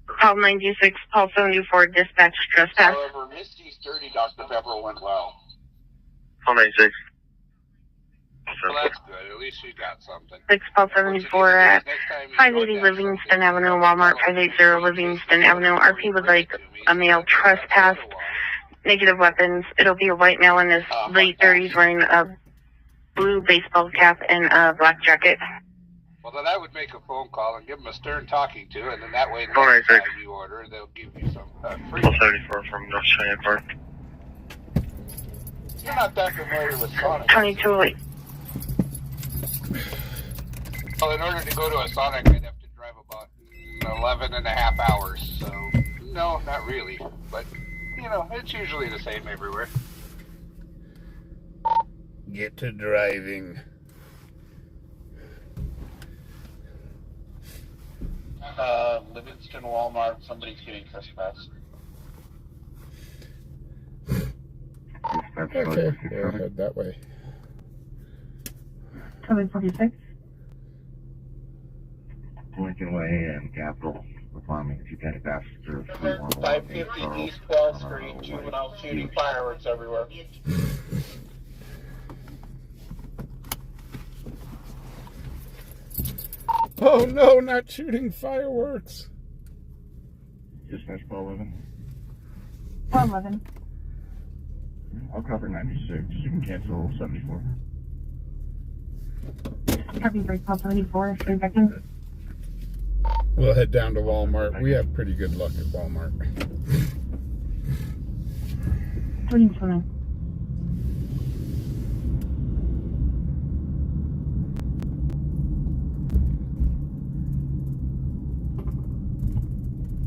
Speaker 6: Call 96, call 74, dispatch trespass.
Speaker 4: However, Misty's dirty Dr. Pepper went well.
Speaker 5: Call 96.
Speaker 7: Well, that's good. At least you got something.
Speaker 6: 6, call 74 at 580 Livingston Avenue, Walmart, 580 Livingston Avenue. RP would like a male trespassed, negative weapons. It'll be a white male in his late 30s wearing a blue baseball cap and a black jacket.
Speaker 7: Well, then I would make a phone call and give them a stern talking to, and then that way, next time you order, they'll give you some free.
Speaker 5: 74 from North Cheyenne Park.
Speaker 4: You're not that familiar with Sonic.
Speaker 6: 2208.
Speaker 7: Well, in order to go to a Sonic, I'd have to drive about 11 and a half hours, so no, not really. But, it's usually the same everywhere.
Speaker 1: Get to driving.
Speaker 4: Livingston Walmart, somebody's getting trespassed.
Speaker 1: Okay, we'll head that way.
Speaker 6: 746.
Speaker 10: Lincoln Way and Capitol requirement if you got a passenger.
Speaker 4: 550 East 12th Street, juvenile shooting fireworks everywhere.
Speaker 1: Oh no, not shooting fireworks.
Speaker 10: Dispatch call 11.
Speaker 6: Call 11.
Speaker 10: I'll cover 96. You can cancel 74.
Speaker 6: Copy break, call 74, 3 seconds.
Speaker 1: We'll head down to Walmart. We have pretty good luck at Walmart.
Speaker 6: 329.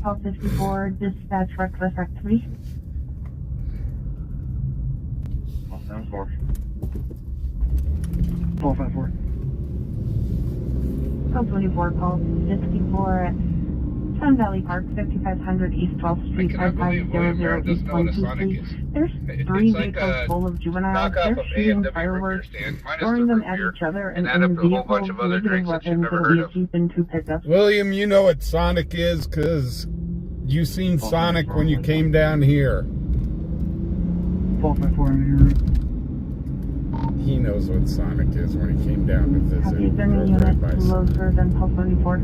Speaker 6: Call 54, dispatch reckless activity.
Speaker 10: Sounds 4. 454.
Speaker 6: Call 24, call 64 at Sun Valley Park, 5500 East 12th Street, 5500 East 123. There's 3 vehicles full of juveniles. They're shooting fireworks, throwing them at each other, and in the vehicles, negative weapons, it'll be a Jeep and 2 pickups.
Speaker 1: William, you know what Sonic is, because you seen Sonic when you came down here.
Speaker 10: 454.
Speaker 1: He knows what Sonic is when he came down to visit.
Speaker 6: Copy, German unit, closer than Pulse 34.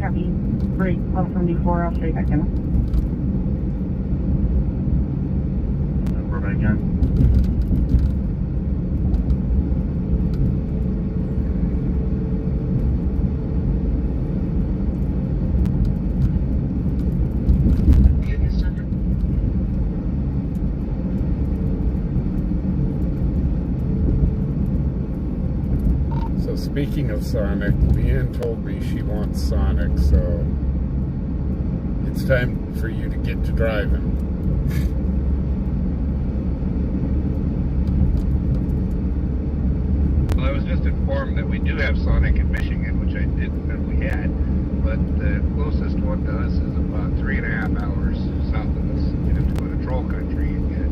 Speaker 6: Copy, break, Pulse 74, I'll stay back in.
Speaker 10: We're back in.
Speaker 1: Speaking of Sonic, Leanne told me she wants Sonic, so it's time for you to get to driving.
Speaker 7: Well, I was just informed that we do have Sonic in Michigan, which I didn't know we had, but the closest one to us is about 3.5 hours south of us. You'd have to go to Troll Country and get it.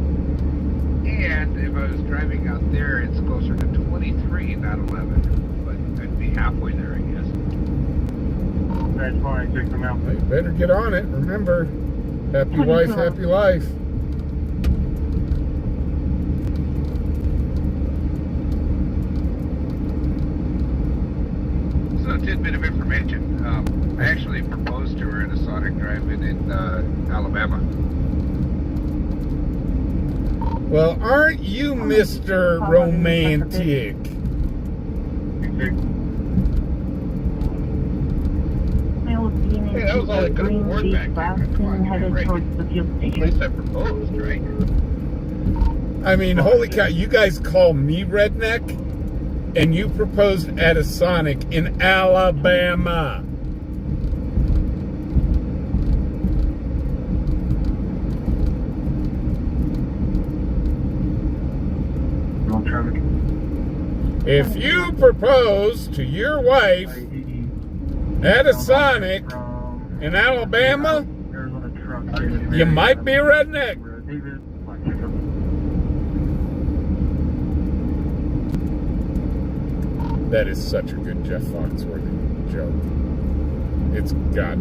Speaker 7: And if I was driving out there, it's closer to 23, not 11. I'd be halfway there, I guess.
Speaker 10: That's fine, check them out.
Speaker 1: You better get on it. Remember, happy wife, happy life.
Speaker 7: So, a tidbit of information. I actually proposed to her at a Sonic drive-in in Alabama.
Speaker 1: Well, aren't you Mr. Romantic?
Speaker 7: Hey, that was all I could afford back then. Come on, get it right. At least I proposed, right?
Speaker 1: I mean, holy cow, you guys call me redneck? and you proposed at a Sonic in Alabama.
Speaker 2: No traffic.
Speaker 1: If you propose to your wife at a Sonic in Alabama, you might be a redneck. That is such a good Jeff Foxworthy joke. It's got.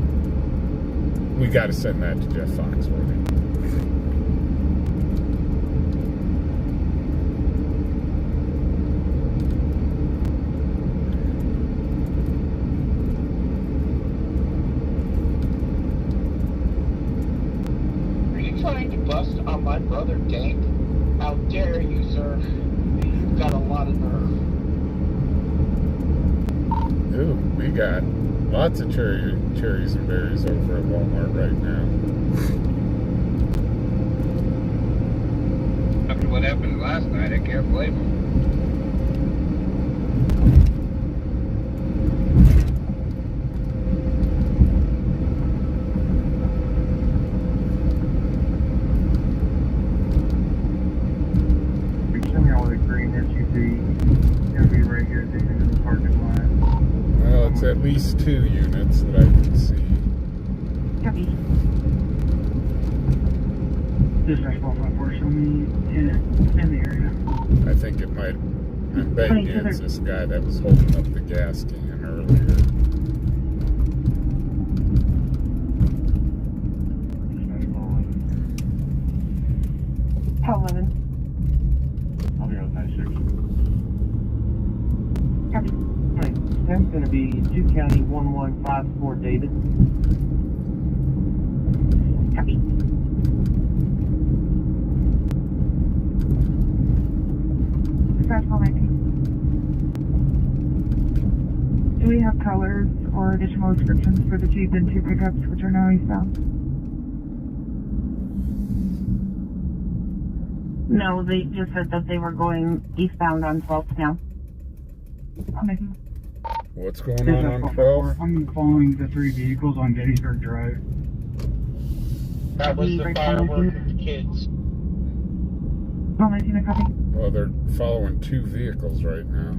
Speaker 1: We got to send that to Jeff Foxworthy.
Speaker 11: Are you trying to bust on my brother, Dank? How dare you, sir? You've got a lot of nerve.
Speaker 1: Ooh, we got lots of cherries and berries over at Walmart right now.
Speaker 7: After what happened last night, I can't blame him.
Speaker 2: We come here with a green SUV. Gonna be right here taking in the parking lot.
Speaker 1: Well, it's at least 2 units that I can see.
Speaker 6: Copy.
Speaker 2: Dispatch 154, show me in the area.
Speaker 1: I think it might. I'm betting it's this guy that was holding up the gas can earlier.
Speaker 6: Call 11.
Speaker 2: I'll be on 96.
Speaker 6: Copy.
Speaker 2: Right, that's going to be 2 County 1154 David.
Speaker 6: Copy. Dispatch call 19. Do we have colors or additional descriptions for the Jeep and 2 pickups which are now eastbound? No, they just said that they were going eastbound on 12th now.
Speaker 1: What's going on 12?
Speaker 2: I'm following the 3 vehicles on Gettysburg Drive.
Speaker 11: That was the firework with the kids.
Speaker 6: Oh, 19, a copy.
Speaker 1: Well, they're following 2 vehicles right now.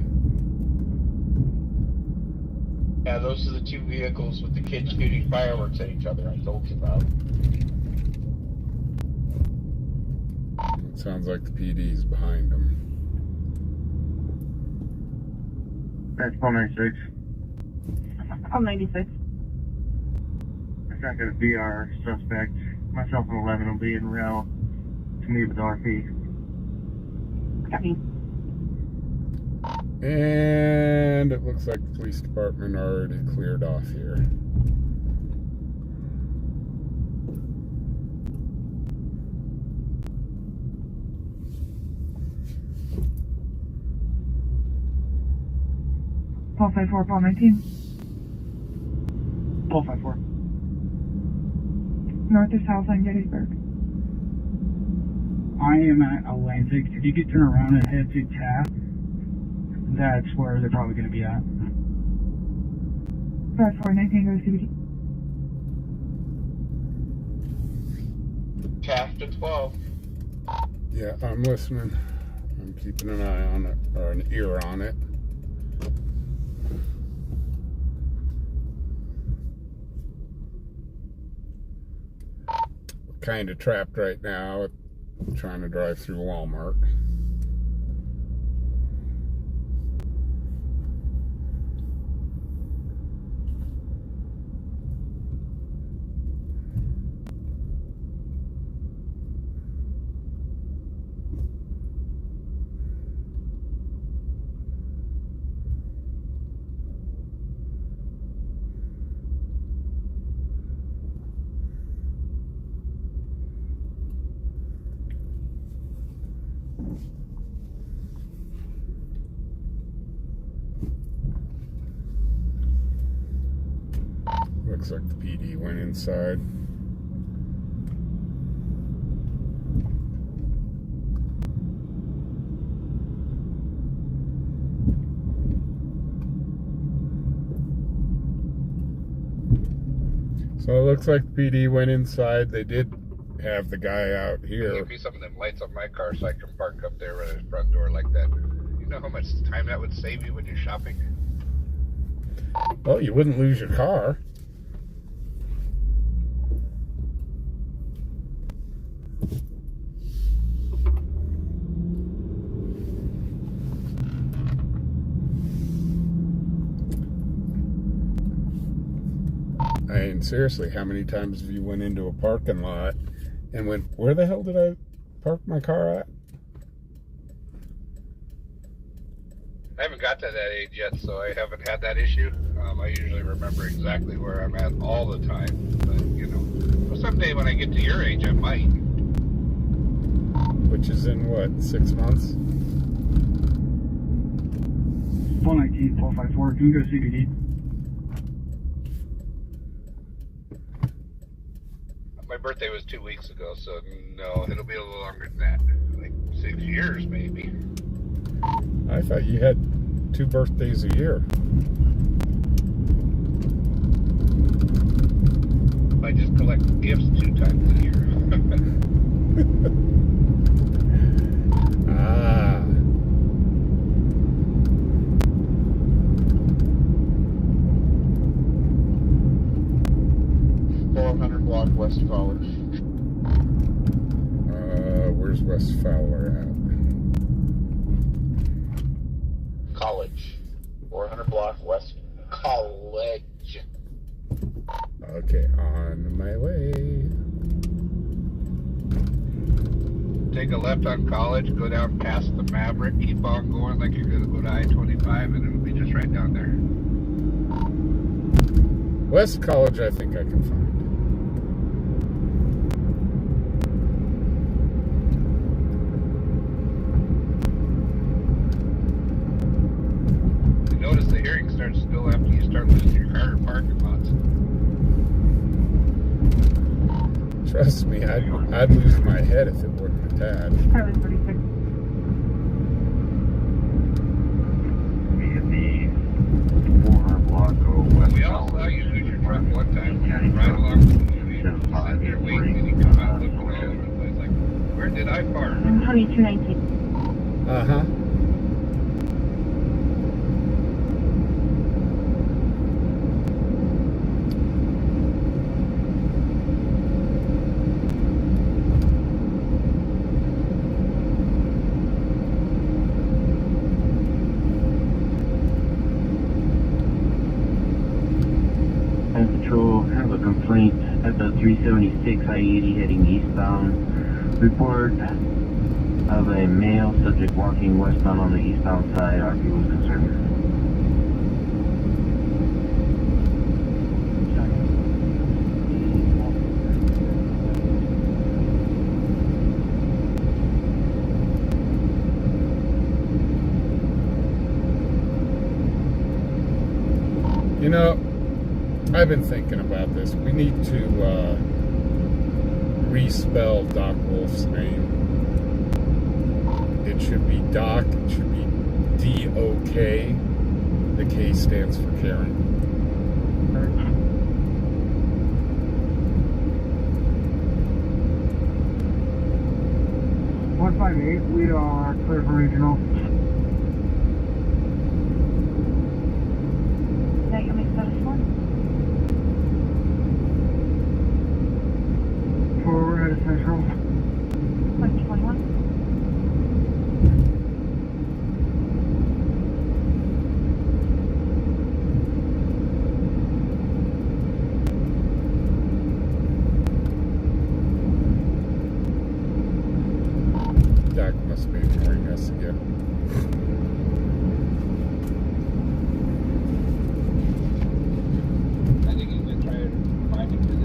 Speaker 11: Yeah, those are the 2 vehicles with the kids shooting fireworks at each other I told you about.
Speaker 1: It sounds like the PD's behind them.
Speaker 2: That's 496.
Speaker 6: Oh, 96.
Speaker 2: It's not going to be our suspect. Myself and 11 will be en route to meet with RP.
Speaker 6: Copy.
Speaker 1: And it looks like the police department already cleared off here.
Speaker 6: Paul 54, Paul 19.
Speaker 2: Paul 54.
Speaker 6: North or south on Gettysburg.
Speaker 2: I am at Atlantic. If you could turn around and head to Taft, that's where they're probably going to be at.
Speaker 6: 5419 goes CBD.
Speaker 11: Taft to 12.
Speaker 1: Yeah, I'm listening. I'm keeping an eye on it, or an ear on it. We're kind of trapped right now, trying to drive through Walmart. Looks like the PD went inside. So it looks like PD went inside. They did have the guy out here.
Speaker 7: Give me some of them lights on my car so I can park up there at the front door like that. You know how much time that would save you when you're shopping?
Speaker 1: Well, you wouldn't lose your car. I mean, seriously, how many times have you went into a parking lot and went, where the hell did I park my car at?
Speaker 7: I haven't got to that age yet, so I haven't had that issue. I usually remember exactly where I'm at all the time. But, you know, well, someday when I get to your age, I might.
Speaker 1: Which is in what, 6 months?
Speaker 2: 419-454, can you go CBD?
Speaker 7: My birthday was 2 weeks ago, so no, it'll be a little longer than that. Like 6 years, maybe.
Speaker 1: I thought you had 2 birthdays a year.
Speaker 7: I just collect gifts 2 times a year.
Speaker 1: Ah.
Speaker 11: Block West Fowler.
Speaker 1: Where's West Fowler at?
Speaker 11: College. 400 block West College.
Speaker 1: Okay, on my way.
Speaker 7: Take a left on College, go down past the Maverick, keep on going like you're going to go to I-25, and it'll be just right down there.
Speaker 1: West College, I think I can find.
Speaker 7: Notice the hearing starts still after you start losing your car in parking lots.
Speaker 1: Trust me, I'd lose my head if it wasn't attached.
Speaker 6: Highway 46.
Speaker 3: Me at the 400 block go west.
Speaker 7: We all saw you lose your truck one time. Right along the movie. You sat there waiting and you come out looking all over the place like, where did I park?
Speaker 6: 2219.
Speaker 1: Uh-huh.
Speaker 3: Patrol, have a complaint at the 376 I-80 heading eastbound. Report of a male subject walking westbound on the eastbound side. RP was concerned.
Speaker 1: You know, I've been thinking about this. We need to respell Doc Wolf's name. It should be Doc. It should be D-O-K. The K stands for Karen.
Speaker 2: 158, we are clear for regional.
Speaker 6: That you make status 1?
Speaker 2: Forward at Central.
Speaker 6: 21.
Speaker 1: Doc must be ignoring us again.
Speaker 7: I think he's going to try to remind him that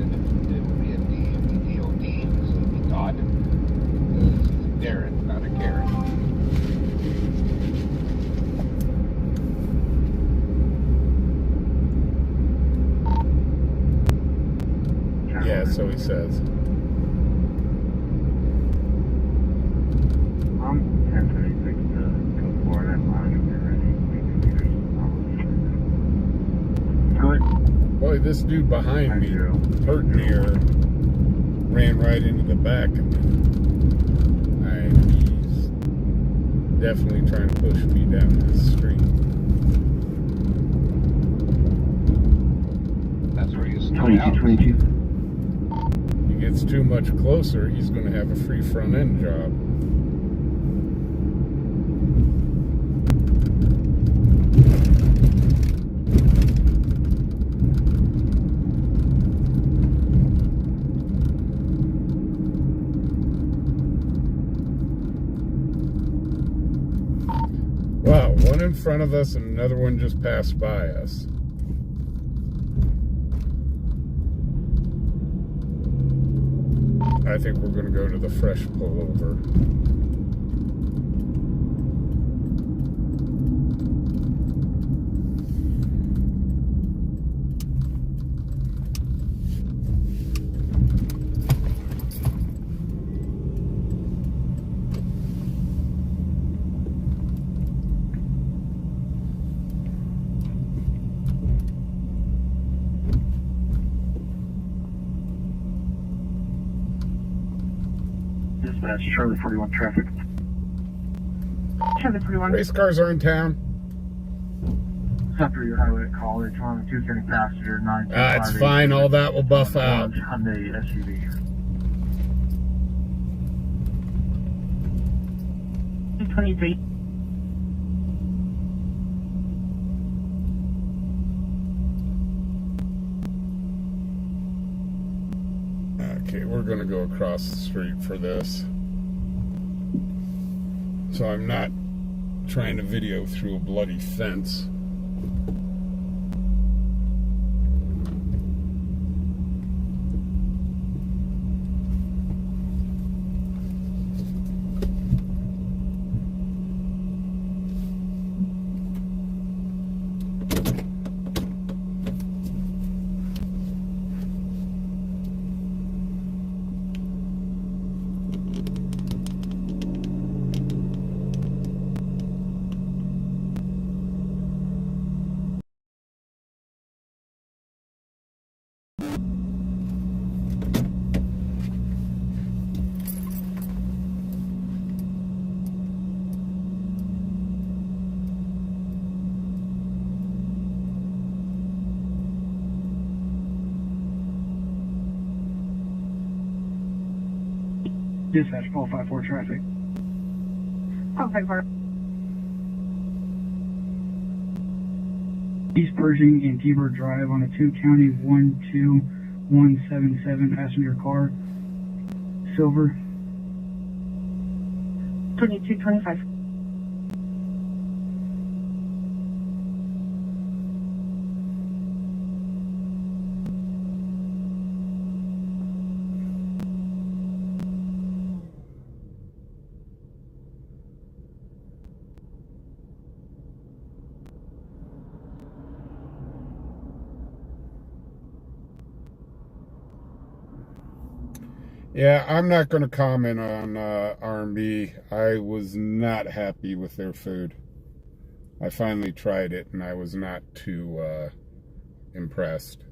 Speaker 7: it would be a D-O-D, so it'd be Dodd. He's a Darren, not a Karen.
Speaker 1: Yeah, so he says.
Speaker 3: I'm 1036 to go forward at line if you're ready. Go ahead.
Speaker 1: Well, Probably this dude behind me, hurt me or ran right into the back of me. He's definitely trying to push me down this street.
Speaker 7: That's where you start
Speaker 2: 2222.
Speaker 1: He gets too much closer, he's going to have a free front end job. Wow, one in front of us and another one just passed by us. I think we're going to go to the fresh pullover.
Speaker 2: Dispatch, Charlie 41 traffic.
Speaker 6: Charlie 41.
Speaker 1: Race cars are in town.
Speaker 2: After your highway at College, on the 230 passenger, 9.
Speaker 1: It's fine, all that will buff out.
Speaker 2: Hyundai SUV.
Speaker 6: 223.
Speaker 1: Okay, we're going to go across the street for this. So I'm not trying to video through a bloody fence.
Speaker 2: Dispatch, Paul 54 traffic.
Speaker 6: Oh, 54.
Speaker 2: East Pershing and T-Bird Drive on a 2 County 12177 passenger car. Silver.
Speaker 6: 2225.
Speaker 1: Yeah, I'm not going to comment on R&B. I was not happy with their food. I finally tried it, and I was not too impressed.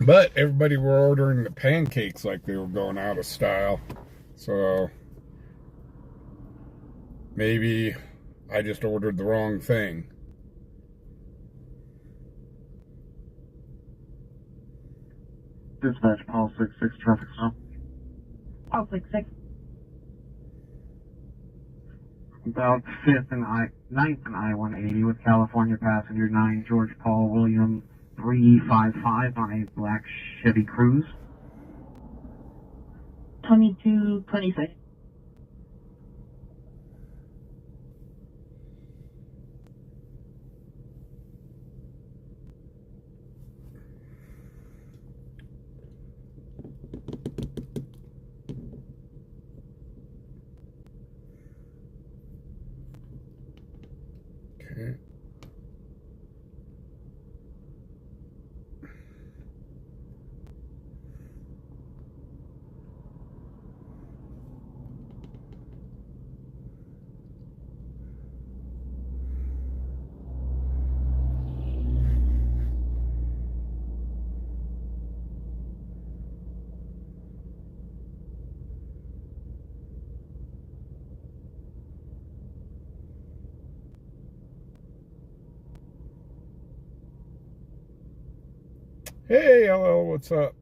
Speaker 1: But everybody were ordering the pancakes like they were going out of style. So maybe I just ordered the wrong thing.
Speaker 2: Dispatch, Paul 66 traffic stop.
Speaker 6: Oh, 66.
Speaker 2: About 9th and I-180 with California passenger 9 George Paul William 355 on a black Chevy Cruze.
Speaker 6: 2226.
Speaker 1: Okay. Hey, hello, what's up?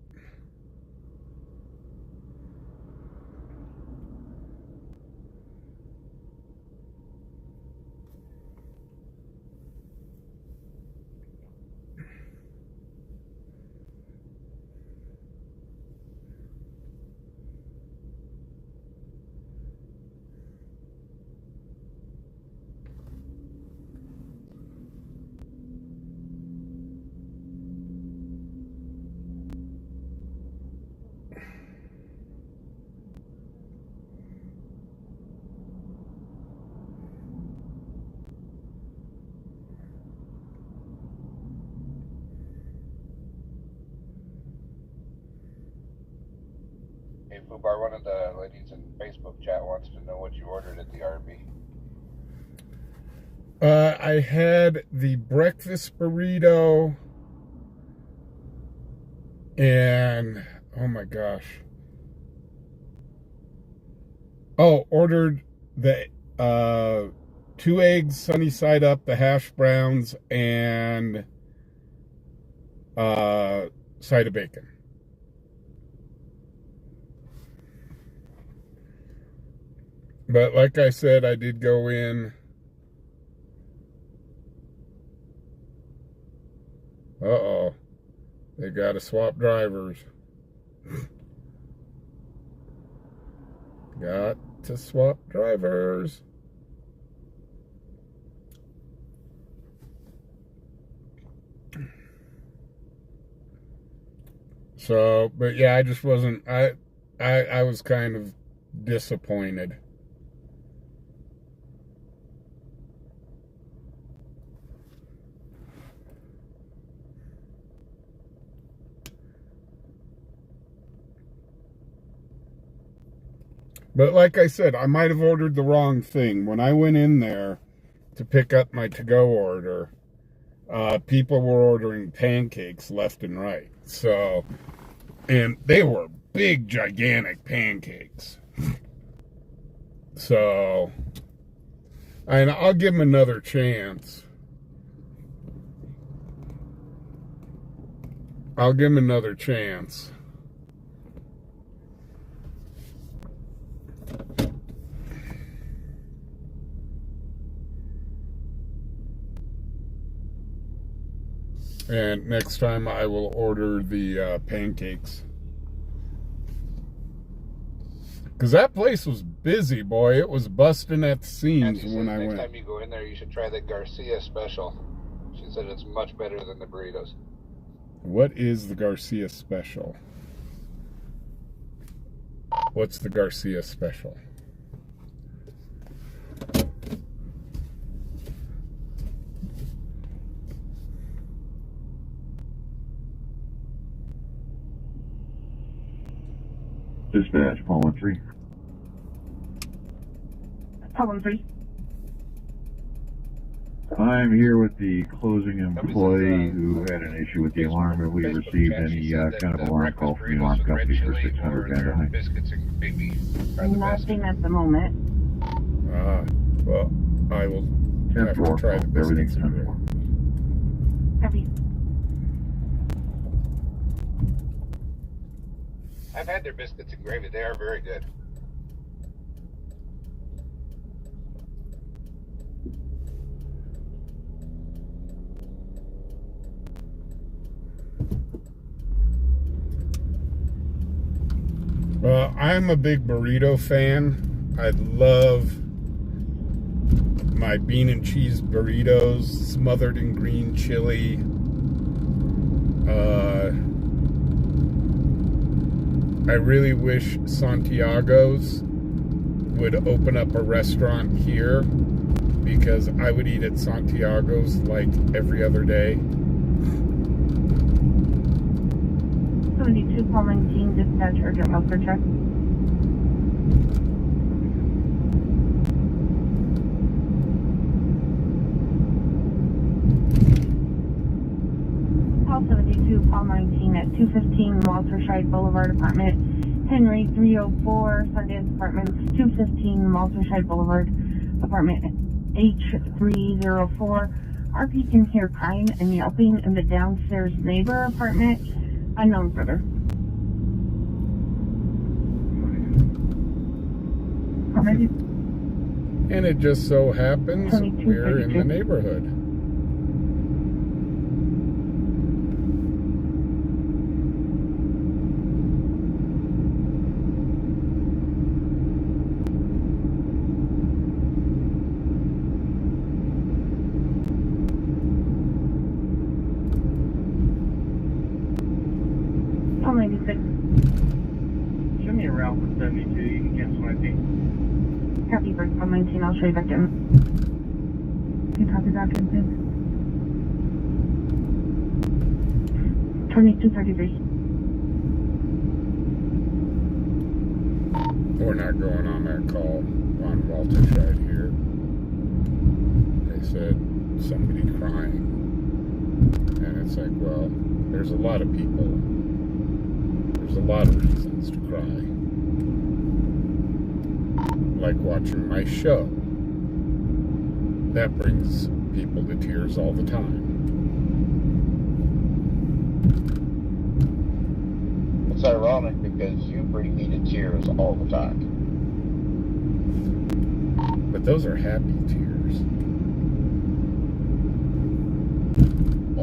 Speaker 7: Hey, Fubar, one of the ladies in Facebook chat wants to know what you ordered at the RV.
Speaker 1: I had the breakfast burrito and, oh my gosh. Oh, ordered the 2 eggs sunny side up, the hash browns, and side of bacon. But like I said, I did go in. Uh-oh. They got to swap drivers. Got to swap drivers. So, but yeah, I just wasn't, I was kind of disappointed. But like I said, I might have ordered the wrong thing. When I went in there to pick up my to-go order, people were ordering pancakes left and right. So, and they were big, gigantic pancakes. So, and I'll give them another chance. I'll give them another chance. And next time I will order the pancakes. Because that place was busy, boy. It was busting at the seams when I went.
Speaker 7: Next time you go in there, you should try the Garcia special. She said it's much better than the burritos.
Speaker 1: What is the Garcia special? What's the Garcia special?
Speaker 10: Dispatch, Paul 1-3.
Speaker 6: Paul 1-3.
Speaker 10: I'm here with the closing employee who had an issue with the alarm. Have we received any kind of alarm call from the alarm company for 600 Vanderheim?
Speaker 6: Nothing at the moment.
Speaker 1: Well, I will have to try the
Speaker 10: everything's
Speaker 1: biscuits.
Speaker 10: 10-4.
Speaker 6: Copy.
Speaker 7: I've had their biscuits and gravy. They are very good.
Speaker 1: Well, I'm a big burrito fan. I love my bean and cheese burritos smothered in green chili. I really wish Santiago's would open up a restaurant here, because I would eat at Santiago's like every other day.
Speaker 6: 72 Paul 19, dispatch urgent welfare check. Paul 72 Paul 19 at 215 Walter Scheid Boulevard, apartment Henry 304, Sundance Apartments, 215 Walter Scheid Boulevard, apartment H304. RP can hear crying and yelping in the downstairs neighbor apartment. Unknown further. How many?
Speaker 1: And it just so happens
Speaker 6: 22,
Speaker 1: we're in
Speaker 6: 32.
Speaker 1: the neighborhood.
Speaker 6: Oh, 96.
Speaker 2: Show me a route for 72. You can cancel my fee.
Speaker 6: Copy, break 119. I'll show you back in. You copy that, Vincent? 2233.
Speaker 1: We're not going on that call on Walter's right here. They said somebody crying. And it's like, well, there's a lot of people. There's a lot of reasons to cry. Like watching my show. That brings people to tears all the time.
Speaker 11: It's ironic because you bring me to tears all the time.
Speaker 1: But those are happy tears.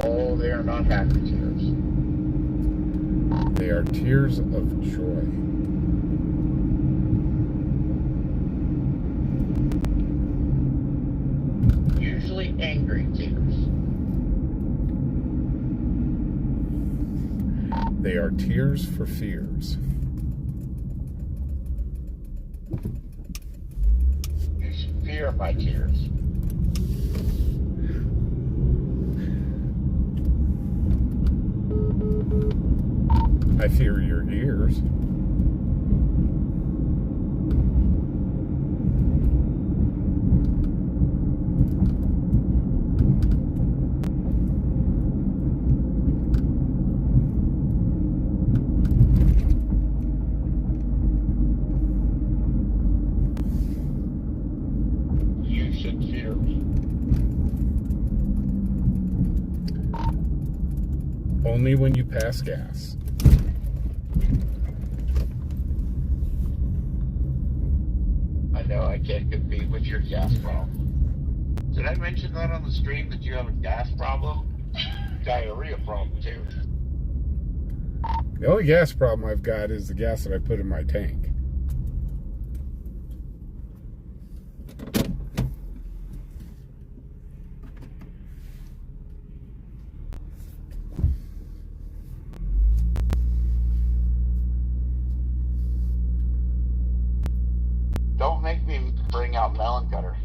Speaker 11: Oh, they are not happy tears.
Speaker 1: They are tears of joy.
Speaker 11: Usually angry tears.
Speaker 1: They are tears for fears.
Speaker 11: You should fear my tears.
Speaker 1: I fear your ears.
Speaker 11: You should fear me.
Speaker 1: Only when you pass gas.
Speaker 11: I know I can't compete with your gas problem. Did I mention that on the stream that you have a gas problem? Diarrhea problem too.
Speaker 1: The only gas problem I've got is the gas that I put in my tank.
Speaker 11: Don't make me bring out melon cutter.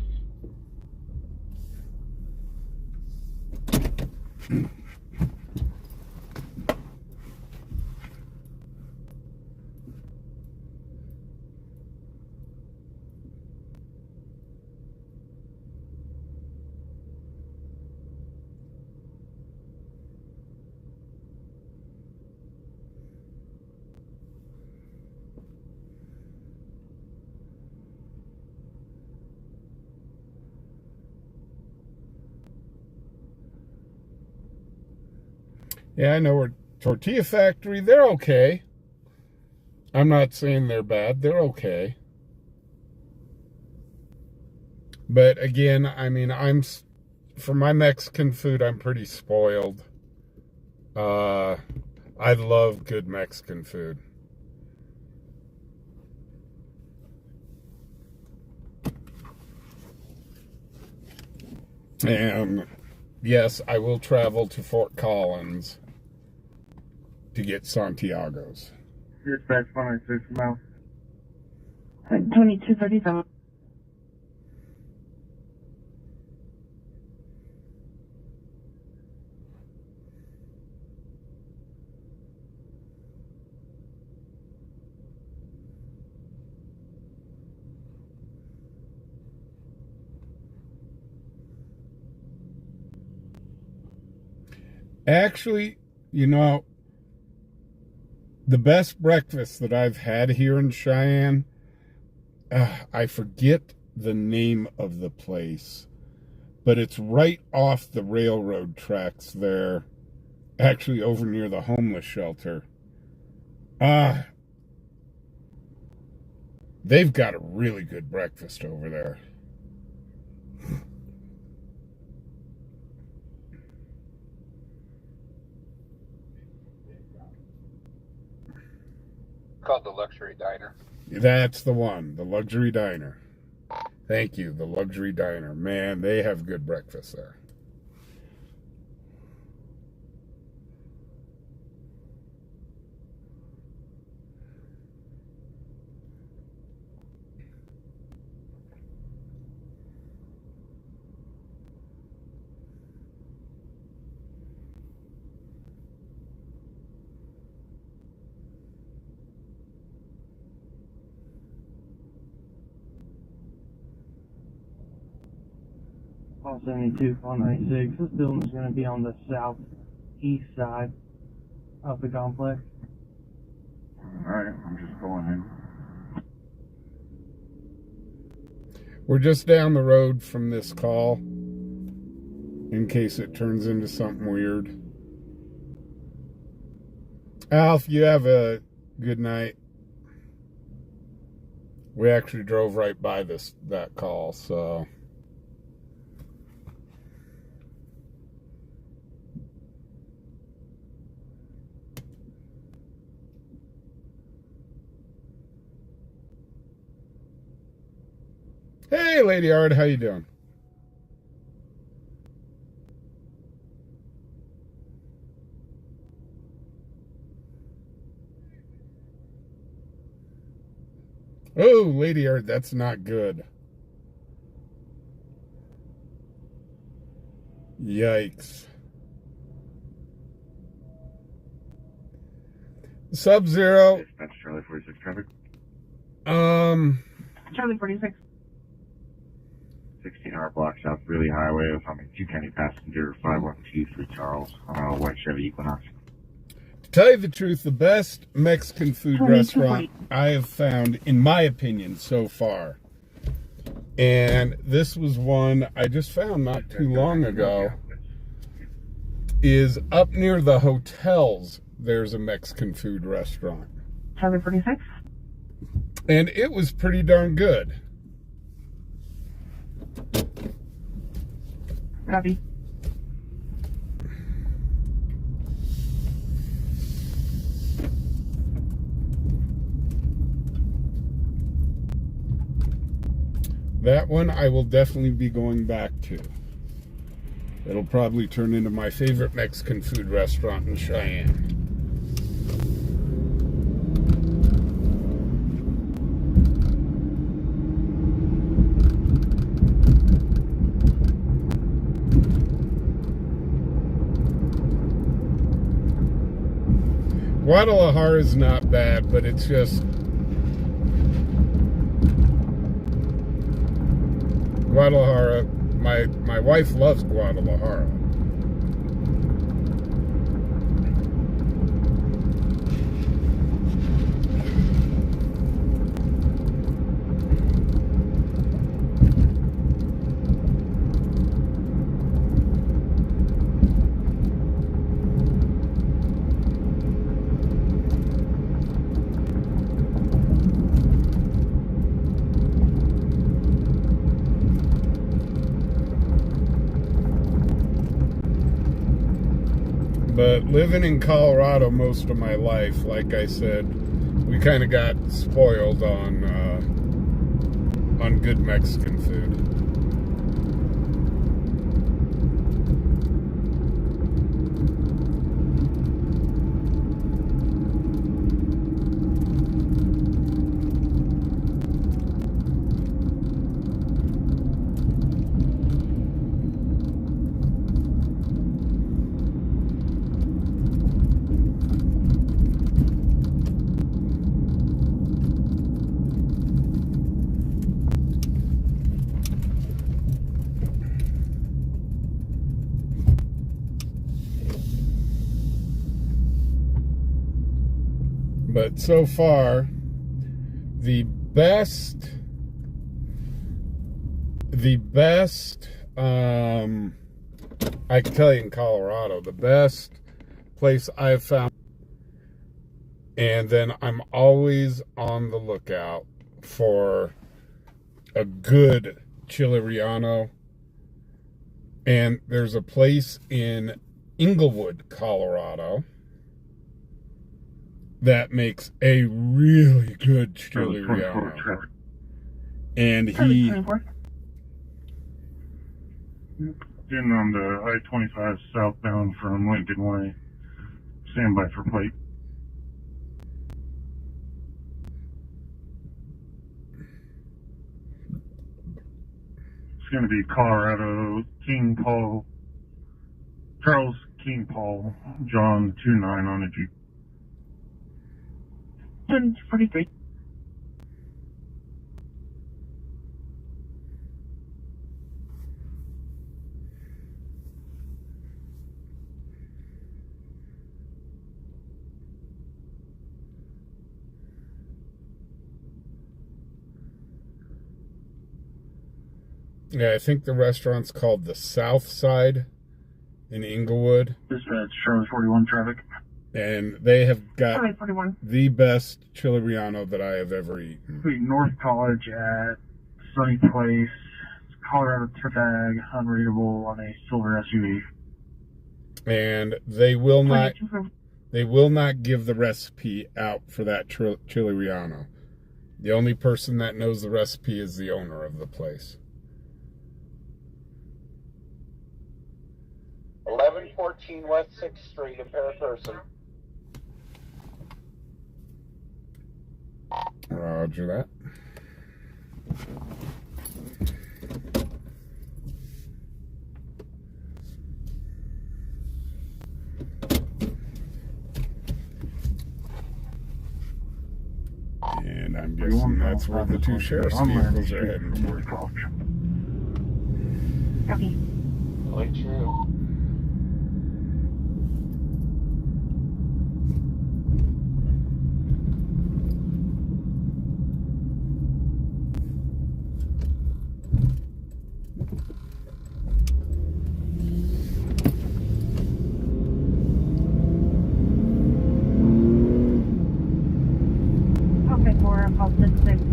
Speaker 1: Yeah, I know we're Tortilla Factory. They're okay. I'm not saying they're bad. They're okay. But again, I mean, for my Mexican food, I'm pretty spoiled. I love good Mexican food. And yes, I will travel to Fort Collins to get Santiago's.
Speaker 2: Dispatch 196 mile.
Speaker 6: 2237.
Speaker 1: Actually, you know, the best breakfast that I've had here in Cheyenne, I forget the name of the place, but it's right off the railroad tracks there, actually over near the homeless shelter. They've got a really good breakfast over there.
Speaker 7: Called the Luxury Diner.
Speaker 1: That's the one, the Luxury Diner. Thank you, the Luxury Diner. Man, they have good breakfast there.
Speaker 2: Call 72, call 96. This building's going to be on the southeast side of the complex.
Speaker 10: Alright, I'm just going in.
Speaker 1: We're just down the road from this call, in case it turns into something weird. Alf, you have a good night. We actually drove right by that call, so... Hey, Lady Ard, how you doing? Oh, Lady Ard, that's not good. Yikes. Sub-Zero.
Speaker 10: That's Charlie 46 traffic.
Speaker 6: Charlie 46.
Speaker 10: 16-hour block South Greeley Highway with on 2 County passenger 5123 Charles on a white Chevy Equinox.
Speaker 1: To tell you the truth, the best Mexican food restaurant I have found, in my opinion, so far, and this was one I just found not too long ago, is up near the hotels. There's a Mexican food restaurant.
Speaker 6: Charlie 46.
Speaker 1: And it was pretty darn good.
Speaker 6: Copy.
Speaker 1: That one I will definitely be going back to. It'll probably turn into my favorite Mexican food restaurant in Cheyenne. Guadalajara is not bad, but it's just Guadalajara. My wife loves Guadalajara. But living in Colorado most of my life, like I said, we kind of got spoiled on good Mexican food. But so far, the best I can tell you in Colorado, the best place I've found, and then I'm always on the lookout for a good chili relleno. And there's a place in Inglewood, Colorado that makes a really good chili relleno. And he...
Speaker 10: In on the I-25 southbound from Lincoln Way. Stand by for plate. It's going to be Colorado, King Paul, Charles King Paul, John 29 on a Jeep.
Speaker 6: 43.
Speaker 1: Yeah, I think the restaurant's called the South Side in Inglewood.
Speaker 10: Dispatch, Charlie 41 traffic.
Speaker 1: And they have got
Speaker 6: Charlie 41.
Speaker 1: the best chili relleno that I have ever eaten.
Speaker 10: North College at Sunny Place, Colorado trip tag, unreadable on a silver SUV.
Speaker 1: And they will not give the recipe out for that chili relleno. The only person that knows the recipe is the owner of the place.
Speaker 4: 1114 West 6th Street in Paraperson.
Speaker 1: Roger that. And I'm guessing that's where the two sheriff's vehicles are heading for.
Speaker 6: Copy.
Speaker 4: Really true.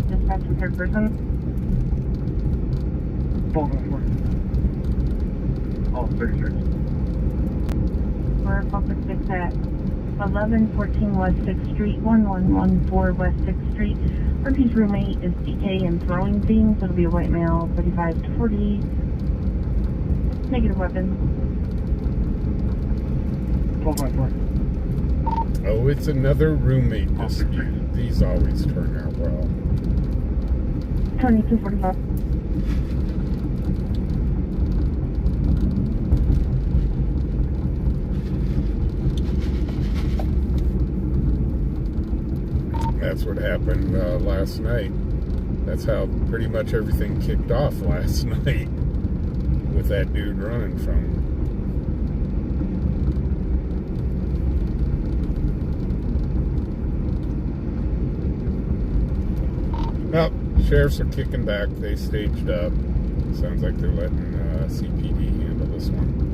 Speaker 6: Dispatch from third person.
Speaker 10: Oh, 36.
Speaker 6: We're call 66 at 1114 West 6th Street, 1114 West 6th Street. Ruby's roommate is DK and throwing things. It'll be a white male, 35 to 40. Negative weapon.
Speaker 10: 1294.
Speaker 1: Oh, it's another roommate dispute. These always turn out well.
Speaker 6: 2245.
Speaker 1: That's what happened last night. That's how pretty much everything kicked off last night with that dude running from him. Well, sheriffs are kicking back. They staged up. Sounds like they're letting CPD handle this one.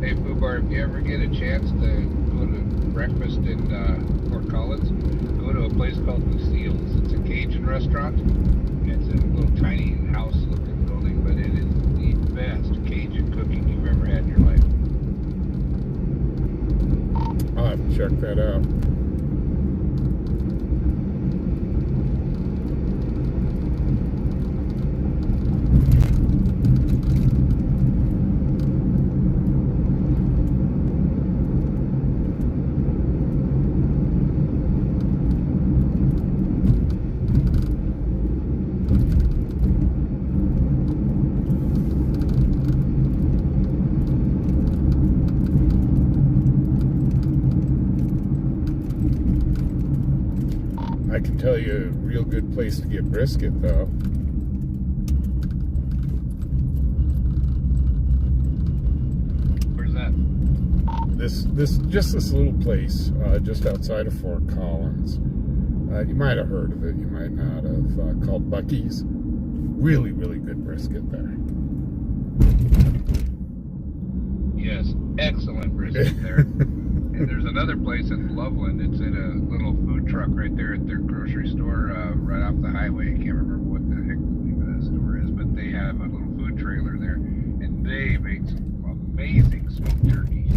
Speaker 7: Hey, Fubar, if you ever get a chance to go to breakfast in Fort Collins, go to a place called Lucille's. It's a Cajun restaurant. It's a little tiny house-looking building, but it is the best Cajun cooking you've ever had in your life.
Speaker 1: I'll have to check that out. I can tell you a real good place to get brisket, though. this little place just outside of Fort Collins. You might have heard of it, you might not have. Called Ducky's. Really, really good brisket there.
Speaker 7: Yes, excellent brisket there. And there's another place in Loveland. It's in a little food truck right there at their grocery store, right off the highway. I can't remember what the heck the name of that store is, but they have a little food trailer there, and they make some amazing smoked turkey.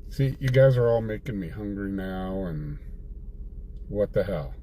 Speaker 1: See, you guys are all making me hungry now, and what the hell?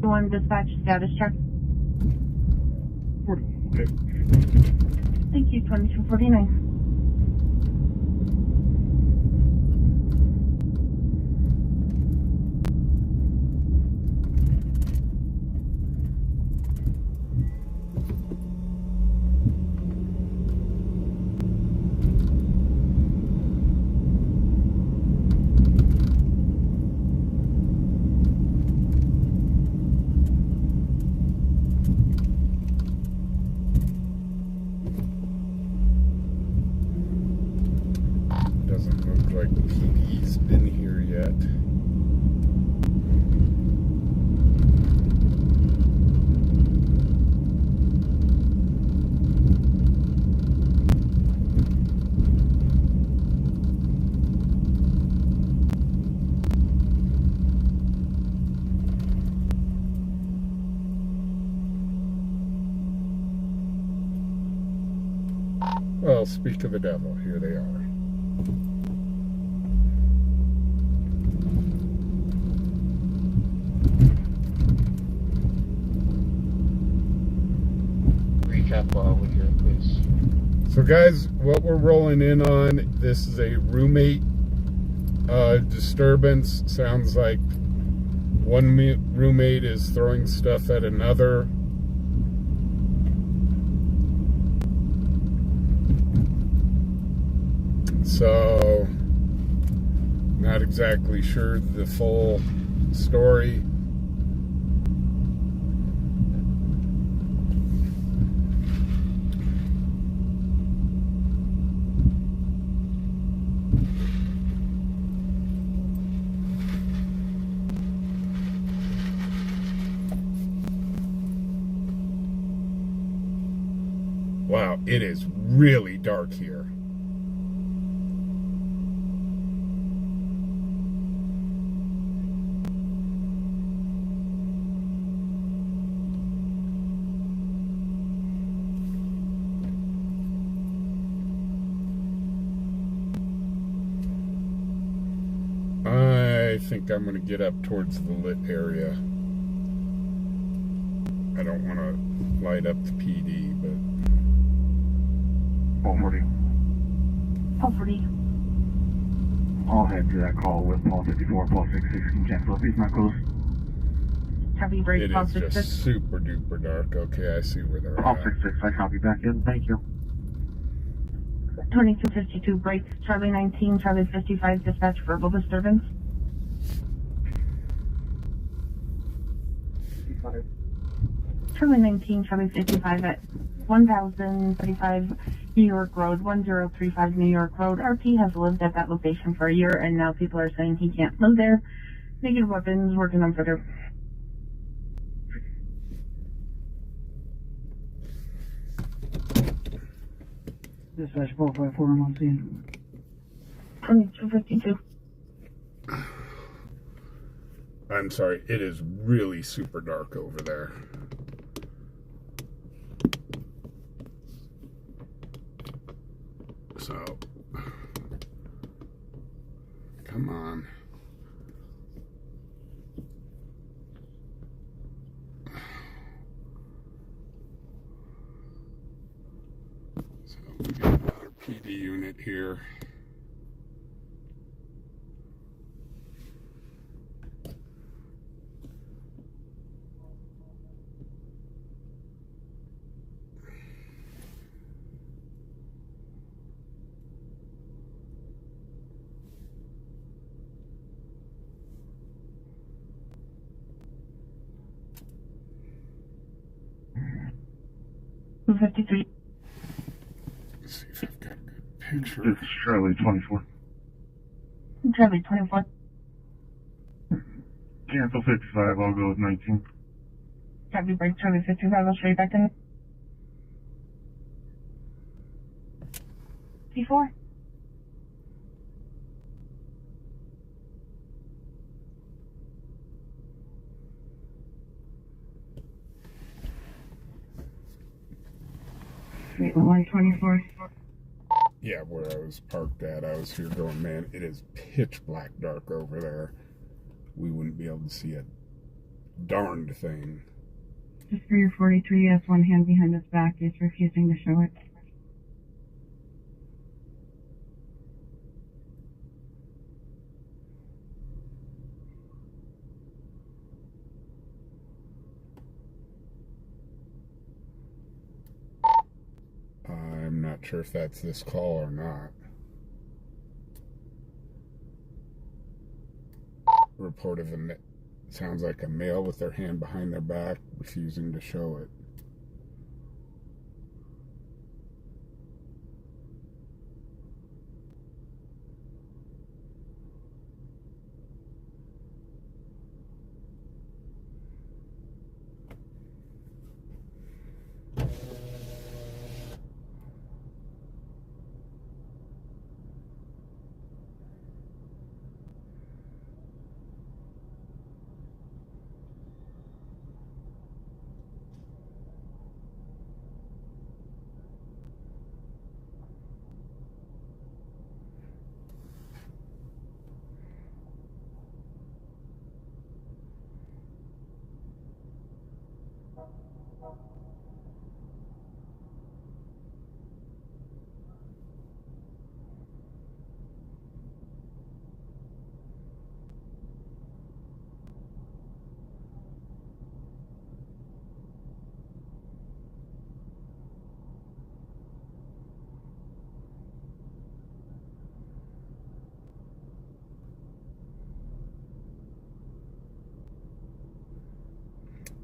Speaker 6: One dispatch status check.
Speaker 2: 41, okay.
Speaker 6: Thank you, 2249.
Speaker 1: Doesn't look like PD's been here yet. Well, speak of the devil, here they are.
Speaker 11: Recap with your please.
Speaker 1: So guys, what we're rolling in on, this is a roommate disturbance. Sounds like one roommate is throwing stuff at another. So, not exactly sure the full story. Wow, it is really dark here. I think I'm going to get up towards the lit area. I don't want to light up the PD, but...
Speaker 2: 1240.
Speaker 6: 1240.
Speaker 2: I'll head to that call with Paul 54, Paul 66, can cancel these knuckles.
Speaker 6: Heavy brake,
Speaker 1: it
Speaker 6: Paul
Speaker 1: is
Speaker 6: 66.
Speaker 1: just super duper dark. Okay, I see where they're
Speaker 2: Paul
Speaker 1: at.
Speaker 2: 66, I copy back in, thank you.
Speaker 6: 2252 brakes, Charlie 19, Charlie 55, dispatch verbal disturbance. Charlie 19, Charlie 55 at 1035 New York Road, 1035 New York Road. RP has lived at that location for a year, and now people are saying he can't live there. Negative weapons, working on further.
Speaker 2: Dispatch 454, I'm on scene.
Speaker 6: 2252.
Speaker 1: I'm sorry, it is really super dark over there. So, come on. So, we got another PD unit here.
Speaker 6: Two 53.
Speaker 1: Let's see if I've got a good picture.
Speaker 10: This is Charlie 24.
Speaker 6: Charlie 24.
Speaker 10: Cancel 55, I'll go with 19.
Speaker 6: Copy break Charlie 55, I'll straight back in. P4. Wait, 124.
Speaker 1: Yeah, where I was parked at, I was here going, man, it is pitch black dark over there. We wouldn't be able to see a darned thing.
Speaker 6: Just for your 43, has one hand behind his back. He's refusing to show it.
Speaker 1: I'm not sure if that's this call or not. Report of a sounds like a male with their hand behind their back, refusing to show it.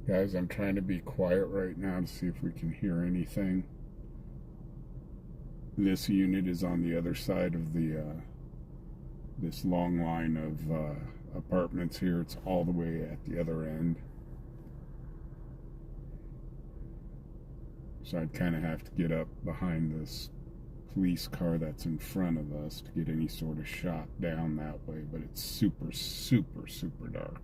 Speaker 1: Guys, I'm trying to be quiet right now to see if we can hear anything. This unit is on the other side of the this long line of apartments here. It's all the way at the other end. So I'd kind of have to get up behind this police car that's in front of us to get any sort of shot down that way, but it's super, super, super dark.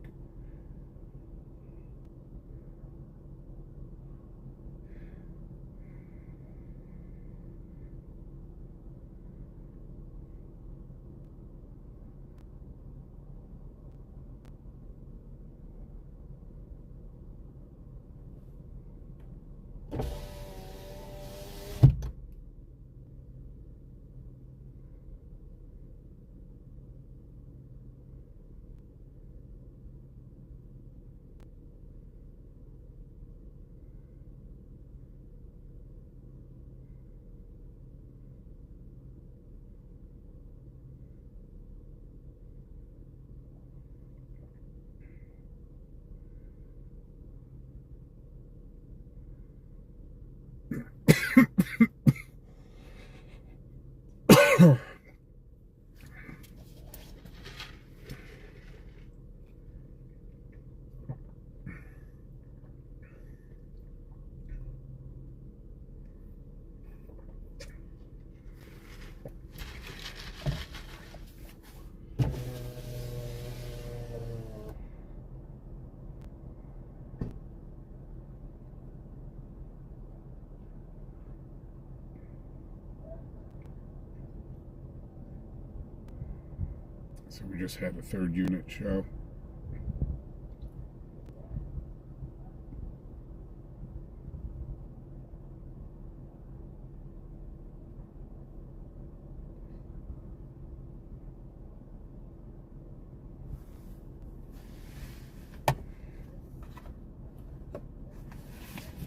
Speaker 1: So we just had a 3rd unit show.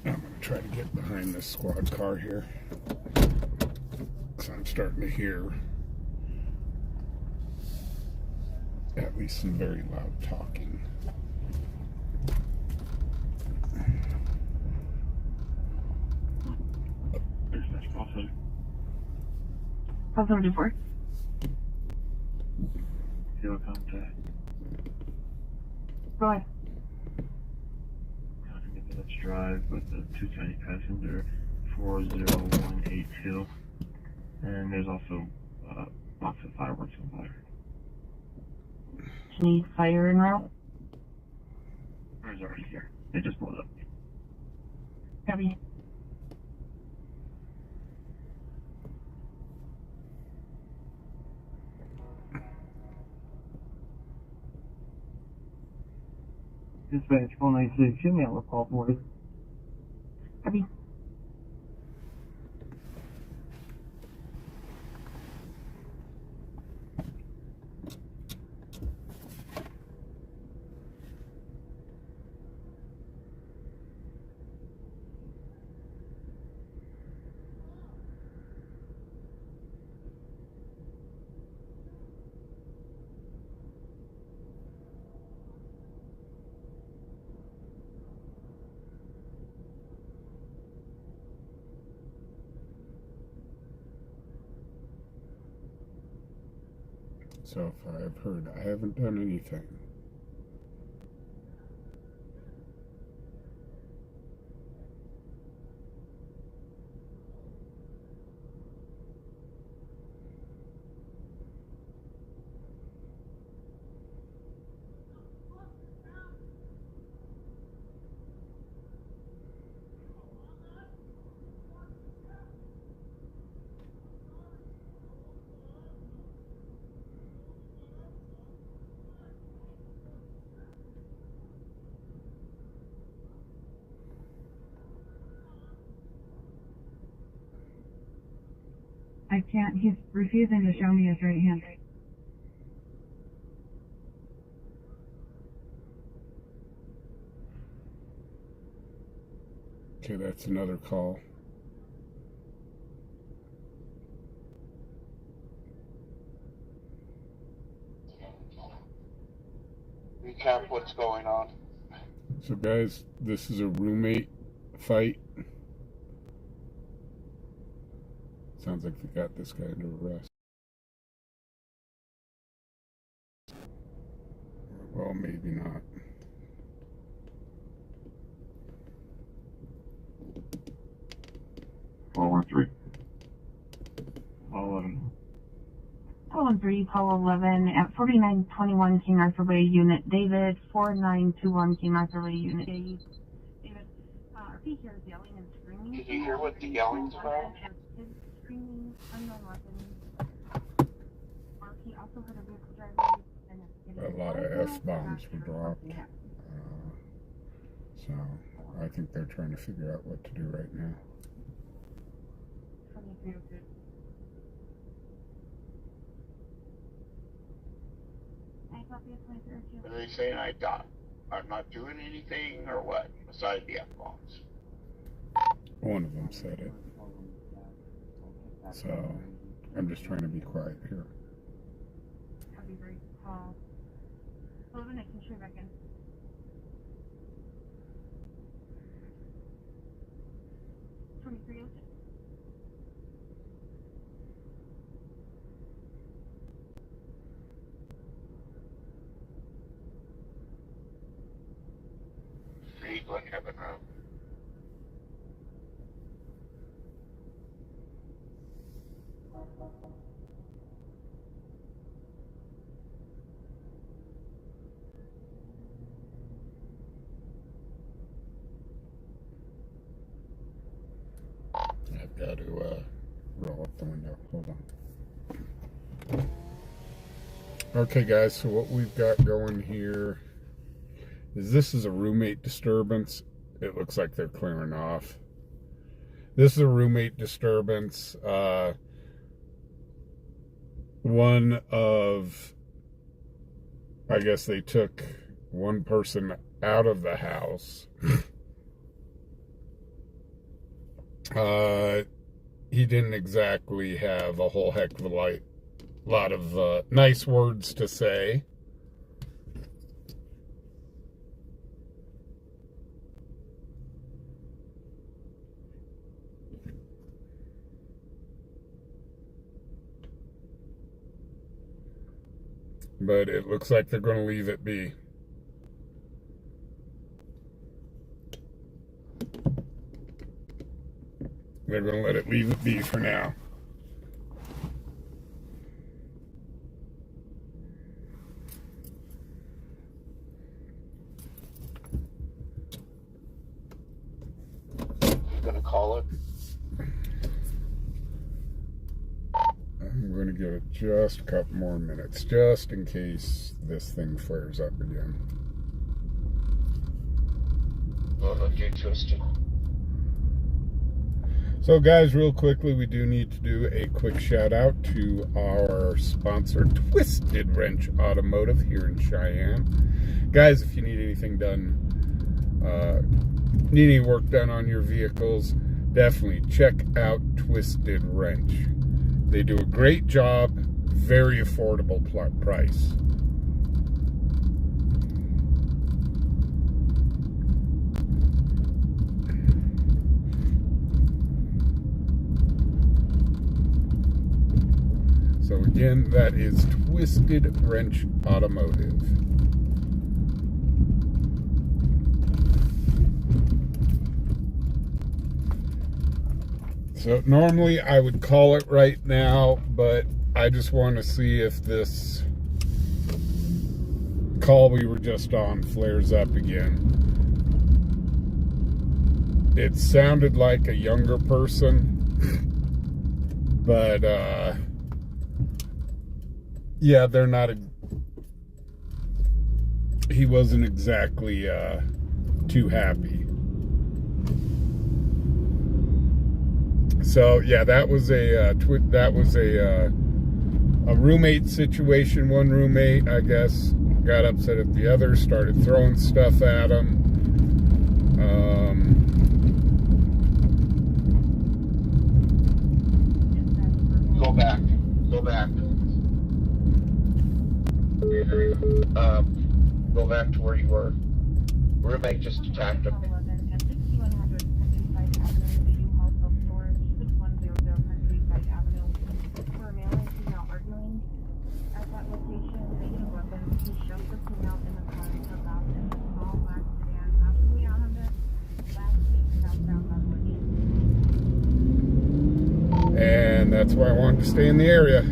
Speaker 1: I'm going to try to get behind this squad car here. So I'm starting to hear at least some very loud talking.
Speaker 6: Call 74.
Speaker 2: Zero contact.
Speaker 6: Go ahead.
Speaker 2: Let's drive with the 220 passenger 40182. And there's also a box of fireworks on fire.
Speaker 6: Need fire en route?
Speaker 2: Fire's already here. They just blew it up.
Speaker 6: Copy.
Speaker 2: Dispatch 496, give me a call for you.
Speaker 6: Copy.
Speaker 1: So far I've heard I haven't done anything.
Speaker 6: I can't. He's refusing to show me his right hand.
Speaker 1: Okay, that's another call.
Speaker 4: Recap what's going on.
Speaker 1: So guys, this is a roommate fight. Sounds like they got this guy under arrest. Well, maybe not.
Speaker 10: Paul 13.
Speaker 2: Paul 11.
Speaker 6: Paul 3, Paul 11 at 4921 King Arthur Way, Unit David, 4921 King Arthur Way, Unit David. RP here is yelling and screaming.
Speaker 4: Did you hear what the yelling's about?
Speaker 6: Screaming, unknown weapons. RP also heard a vehicle driving and
Speaker 1: A lot of F-bombs were dropped. So I think they're trying to figure out what to do right now.
Speaker 11: Are they saying I'm not doing anything or what? Besides the F-bombs.
Speaker 1: One of them said it. So I'm just trying to be quiet here.
Speaker 6: I'll be very tall. 11, I can show you back in.
Speaker 11: Read what happened now.
Speaker 1: I've got to roll up the window. Hold on. Okay, guys, so what we've got going here is this is a roommate disturbance. It looks like they're clearing off. This is a roommate disturbance. One of, I guess they took one person out of the house. He didn't exactly have a whole heck of a lot of nice words to say. But it looks like they're going to leave it be. They're going to let it leave it be for now.
Speaker 11: Gonna call it.
Speaker 1: I'm going to give it just a couple more minutes, just in case this thing flares up again.
Speaker 11: Well, don't get twisted.
Speaker 1: So guys, real quickly, we do need to do a quick shout out to our sponsor, Twisted Wrench Automotive here in Cheyenne. Guys, if you need anything done, need any work done on your vehicles, definitely check out Twisted Wrench. They do a great job, very affordable price. So again, that is Twisted Wrench Automotive. So normally I would call it right now, but I just want to see if this call we were just on flares up again. It sounded like a younger person, but yeah, they're not, he wasn't exactly too happy. So yeah, that was a roommate situation. One roommate, I guess, got upset at the other, started throwing stuff at him.
Speaker 11: Go back. Go back. Go back to where you were. Roommate just attacked him.
Speaker 1: And that's why I wanted to stay in the area.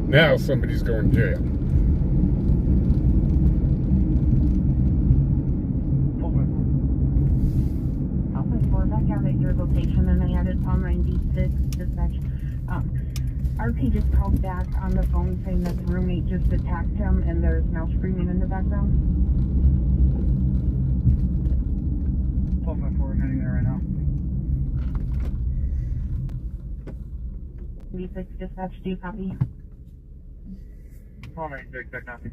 Speaker 1: Now somebody's going to jail.
Speaker 6: Back out at your location, and I had it on 96 dispatch. RP just called back on the phone saying that the roommate just attacked him and there's now screaming in the background.
Speaker 2: 12-4, heading there right now.
Speaker 6: 96 dispatch, do you copy?
Speaker 2: 96, I copy.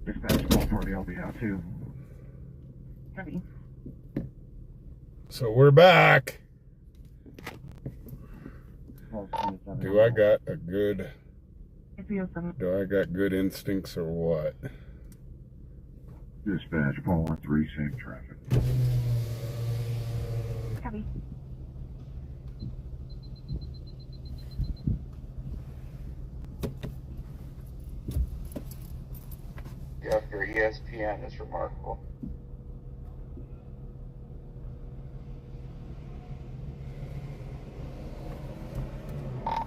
Speaker 2: Dispatch, 1240, I'll be out too.
Speaker 6: Copy.
Speaker 1: So we're back. Do I got good instincts or what?
Speaker 10: Dispatch, Paul 13, same traffic.
Speaker 6: Copy.
Speaker 11: After ESPN is remarkable.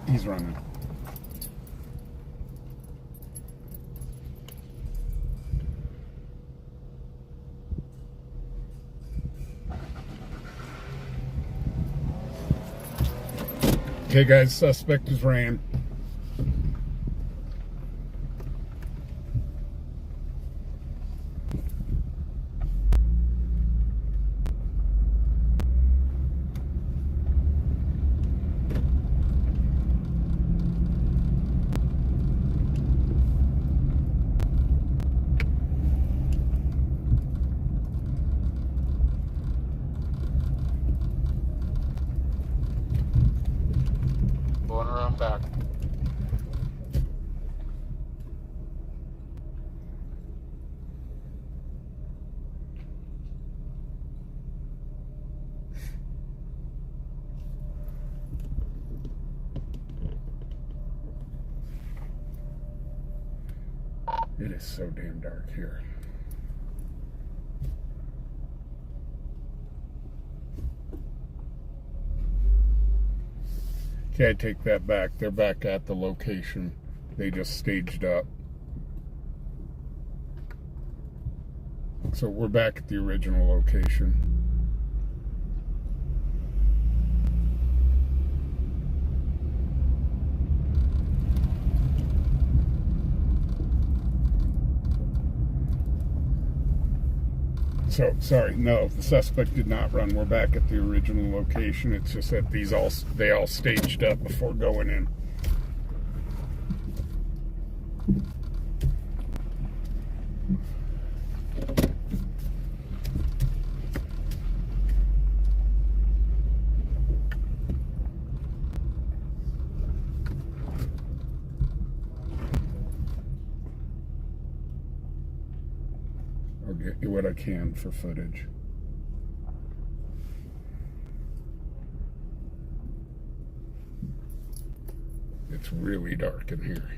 Speaker 1: He's running. Okay, guys, suspect is ran.
Speaker 7: Going around back.
Speaker 1: It is so damn dark here. Okay, I take that back. They're back at the location. They just staged up. So we're back at the original location. So, sorry, no, the suspect did not run. We're back at the original location. It's just that they all staged up before going in. I'll get you what I can for footage. It's really dark in here.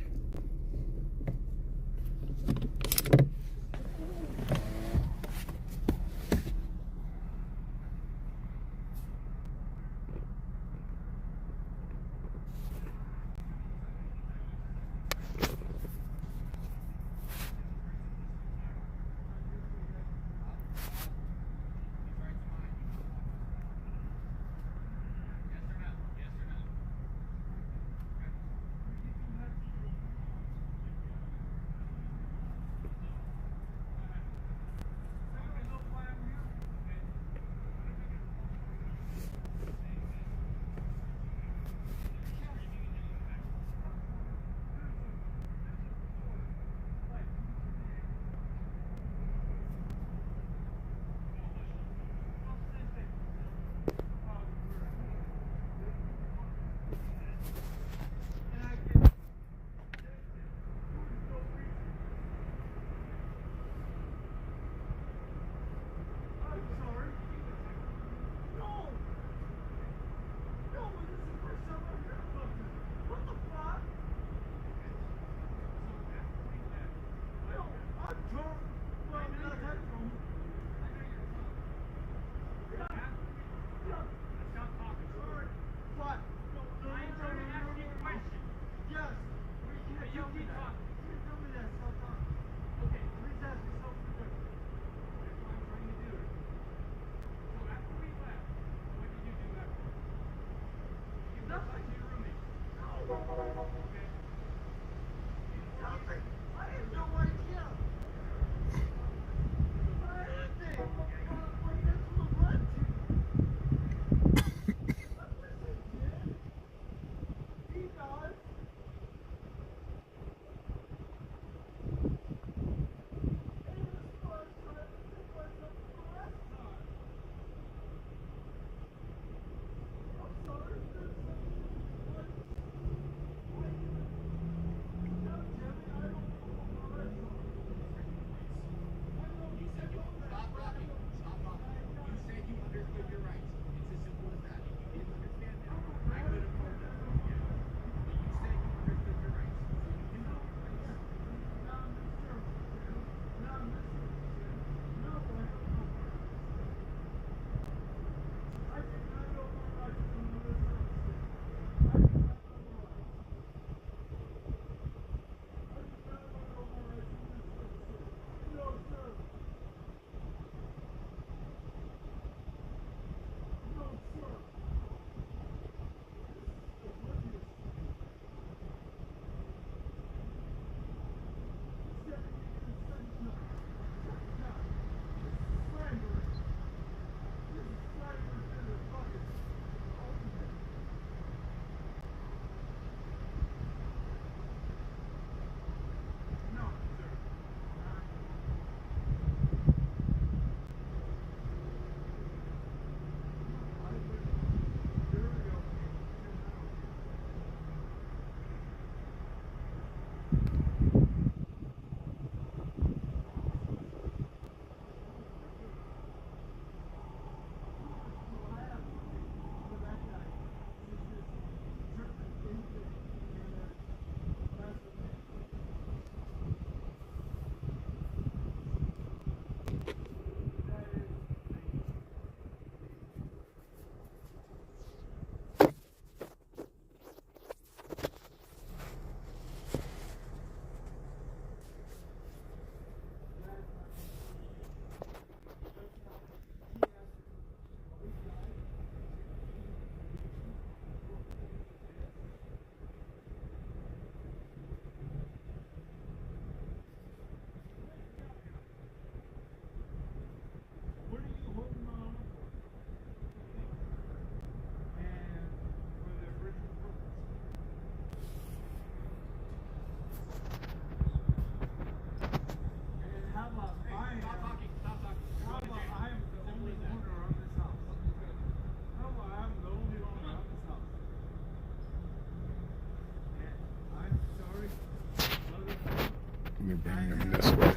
Speaker 1: They're bringing them this way.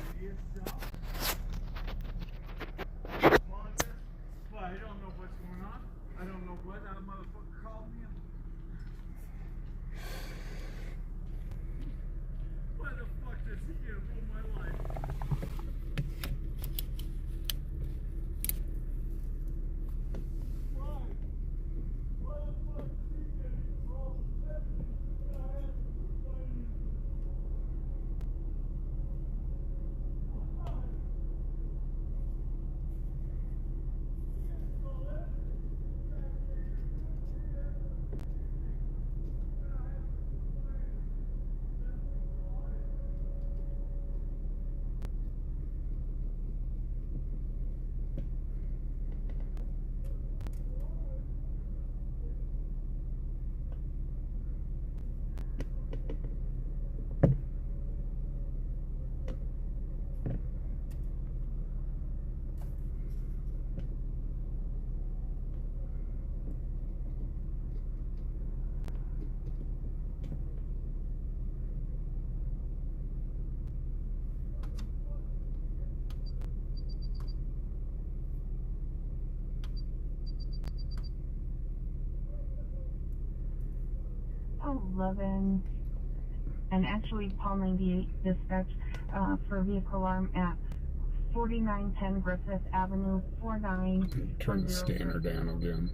Speaker 12: I don't know what's going on. I don't know what that motherfucker called me. Why the fuck does he get to rule my life? Why? Why the fuck does he get to rule my life?
Speaker 6: Oh, 11, and actually Paul 98 dispatch for vehicle alarm at 4910 Griffith Avenue, 49.
Speaker 1: Turn the scanner down again.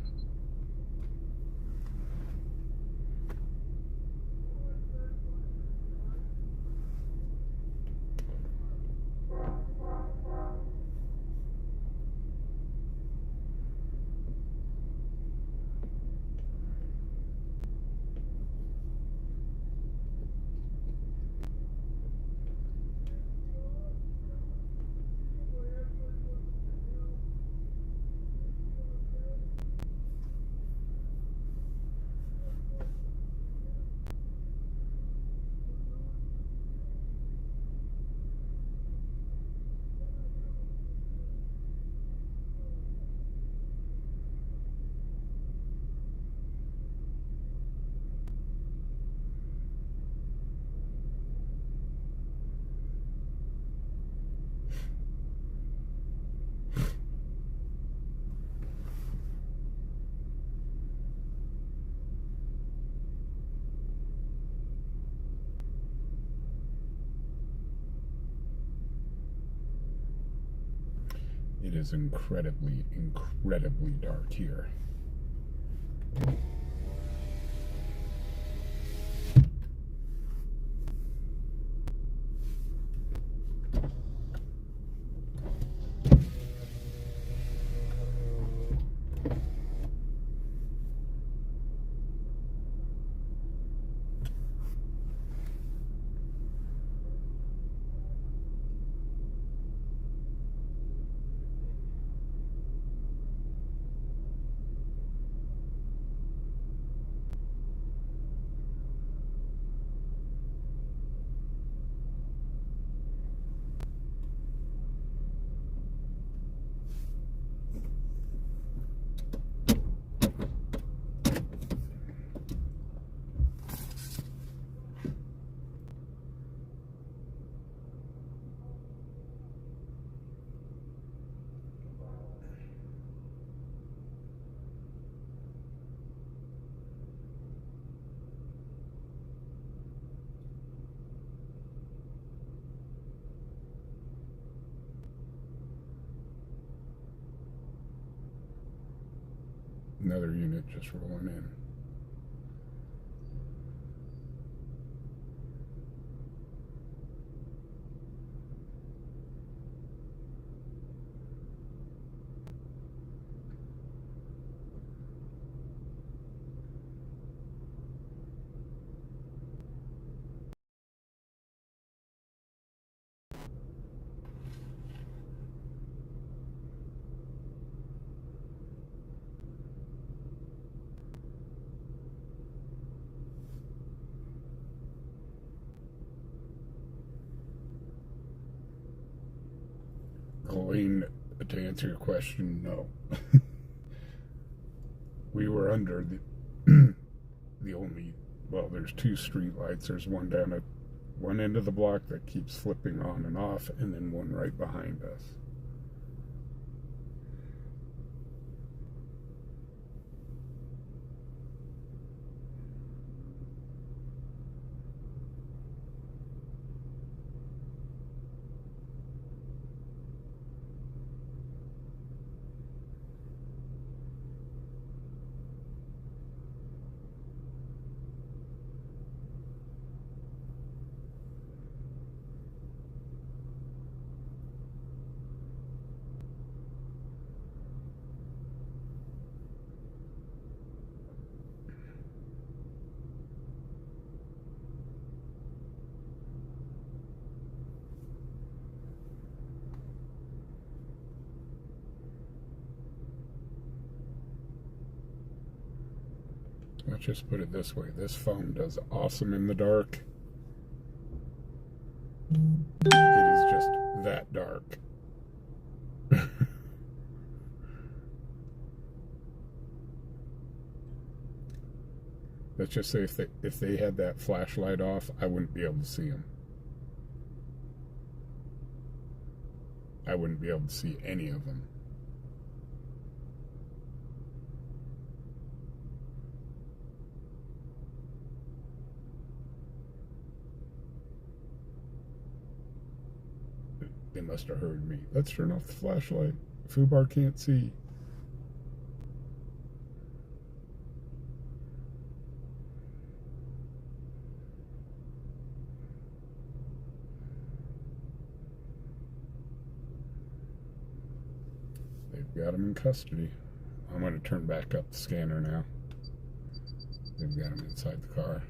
Speaker 1: It is incredibly, incredibly dark here. Another unit just rolling in. Elaine, to answer your question, no. We were under the only, well, there's two street lights. There's one down at one end of the block that keeps flipping on and off, and then one right behind us. Let's just put it this way. This phone does awesome in the dark. It is just that dark. Let's just say if they had that flashlight off, I wouldn't be able to see them. I wouldn't be able to see any of them. They must have heard me. Let's turn off the flashlight. Fubar can't see. They've got him in custody. I'm going to turn back up the scanner now. They've got him inside the car.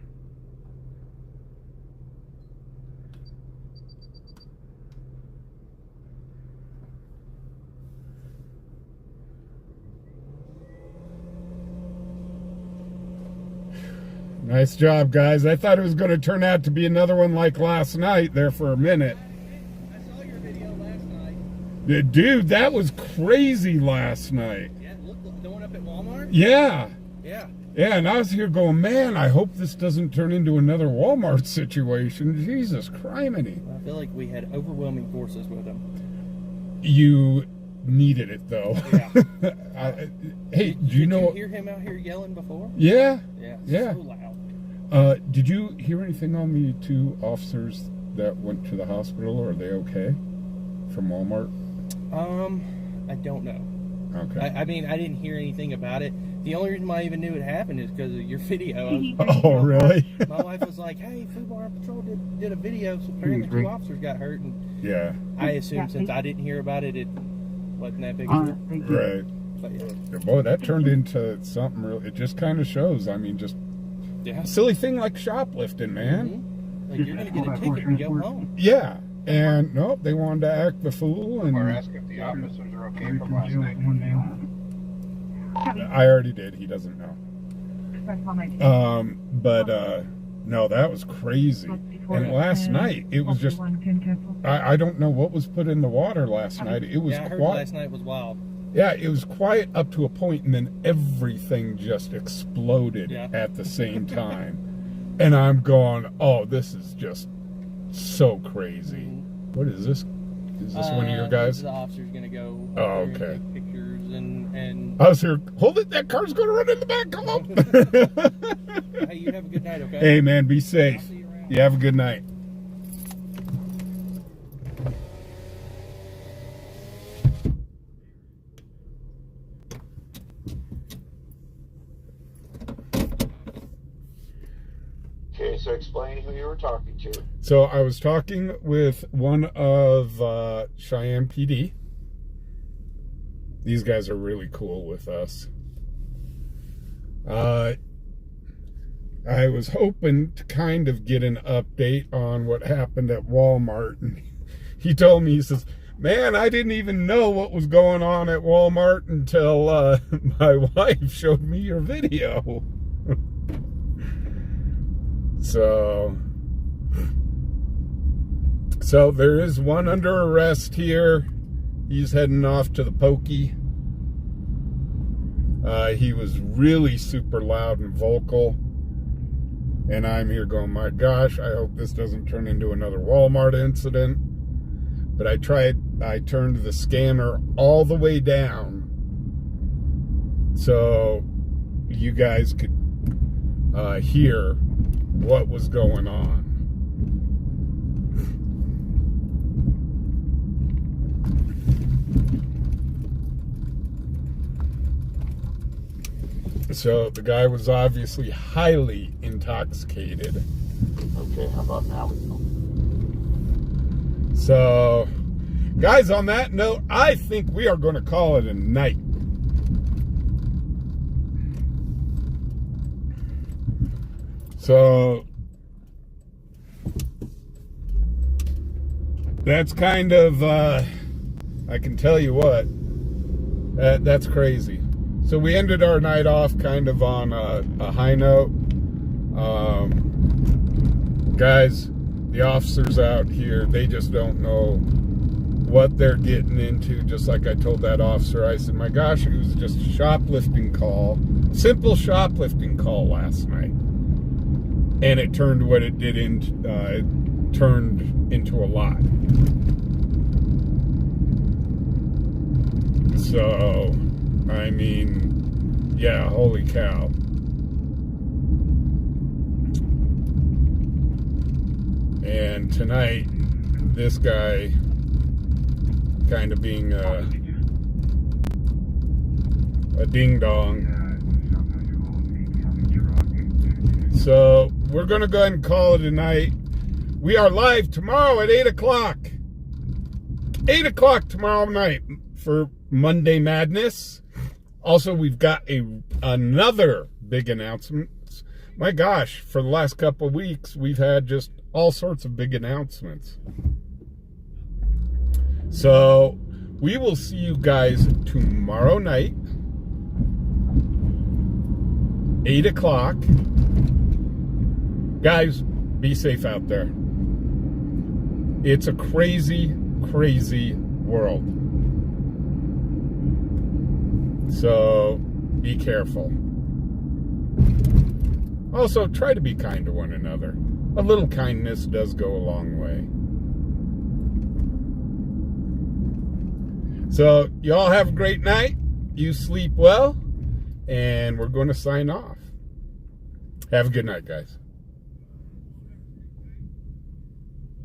Speaker 1: Nice job, guys. I thought it was going to turn out to be another one like last night there for a minute.
Speaker 13: I saw your video last night.
Speaker 1: Dude, that was crazy last night.
Speaker 13: Yeah, look, the one up at Walmart?
Speaker 1: Yeah.
Speaker 13: Yeah.
Speaker 1: Yeah, and I was here going, man, I hope this doesn't turn into another Walmart situation. Jesus criminy.
Speaker 13: I feel like we had overwhelming forces with them.
Speaker 1: You needed it, though.
Speaker 13: Yeah.
Speaker 1: Hey, do you know...
Speaker 13: Did you hear him out here yelling before?
Speaker 1: Yeah.
Speaker 13: Yeah.
Speaker 1: Yeah.
Speaker 13: So loud.
Speaker 1: Did you hear anything on the two officers that went to the hospital? Are they okay? From Walmart?
Speaker 13: I don't know.
Speaker 1: Okay.
Speaker 13: I mean, I didn't hear anything about it. The only reason why I even knew it happened is because of your video.
Speaker 1: Oh, really?
Speaker 13: My wife was like, hey, Fubar Patrol did a video, so apparently two officers got hurt. And
Speaker 1: yeah.
Speaker 13: I assumed since I didn't hear about it, it wasn't that big of a deal.
Speaker 1: Right.
Speaker 13: But yeah.
Speaker 1: Boy, that turned into something real. It just kind of shows. I mean, just a silly thing like shoplifting, man.
Speaker 13: Mm-hmm. Like, you're going to get a ticket and go home.
Speaker 1: Yeah. And, nope, they wanted to act the fool. And
Speaker 7: Or ask if the officers are okay from last night.
Speaker 1: I already did. He doesn't know. No, that was crazy. And last night, it was just, I don't know what was put in the water last night. It was
Speaker 13: I heard
Speaker 1: quiet.
Speaker 13: last night was wild.
Speaker 1: Yeah, it was quiet up to a point, and then everything just exploded at the same time. And I'm going, oh, this is just so crazy. What is this? Is this one of your guys?
Speaker 13: The officer's going to go
Speaker 1: oh, okay.
Speaker 13: and take pictures and...
Speaker 1: I was here, hold it, that car's going to run in the back, come on.
Speaker 13: Hey, you have a good night, okay?
Speaker 1: Hey, man, be safe. You have a good night.
Speaker 4: Okay, so explain who you were talking to.
Speaker 1: So I was talking with one of Cheyenne PD. These guys are really cool with us. I was hoping to kind of get an update on what happened at Walmart. And he told me, he says, man, I didn't even know what was going on at Walmart until my wife showed me your video. So there is one under arrest here. He's heading off to the pokey. He was really super loud and vocal. And I'm here going, my gosh, I hope this doesn't turn into another Walmart incident. But I turned the scanner all the way down so you guys could hear what was going on. So the guy was obviously highly intoxicated.
Speaker 4: Okay, how about now?
Speaker 1: So, guys, on that note, I think we are going to call it a night. So, that's kind of, I can tell you what, that's crazy. So we ended our night off kind of on a high note. Guys, the officers out here, they just don't know what they're getting into. Just like I told that officer, I said, my gosh, it was just a shoplifting call. Simple shoplifting call last night. And it turned what it did into, it turned into a lot. So, I mean, yeah, holy cow. And tonight, this guy kind of being a ding-dong. So, we're going to go ahead and call it a night. We are live tomorrow at 8 o'clock. 8 o'clock tomorrow night for Monday Madness. Also, we've got another big announcement. My gosh, for the last couple of weeks, we've had just all sorts of big announcements. So, we will see you guys tomorrow night, 8 o'clock. Guys, be safe out there. It's a crazy, crazy world. So, be careful. Also, try to be kind to one another. A little kindness does go a long way. So, you all have a great night. You sleep well. And we're going to sign off. Have a good night, guys.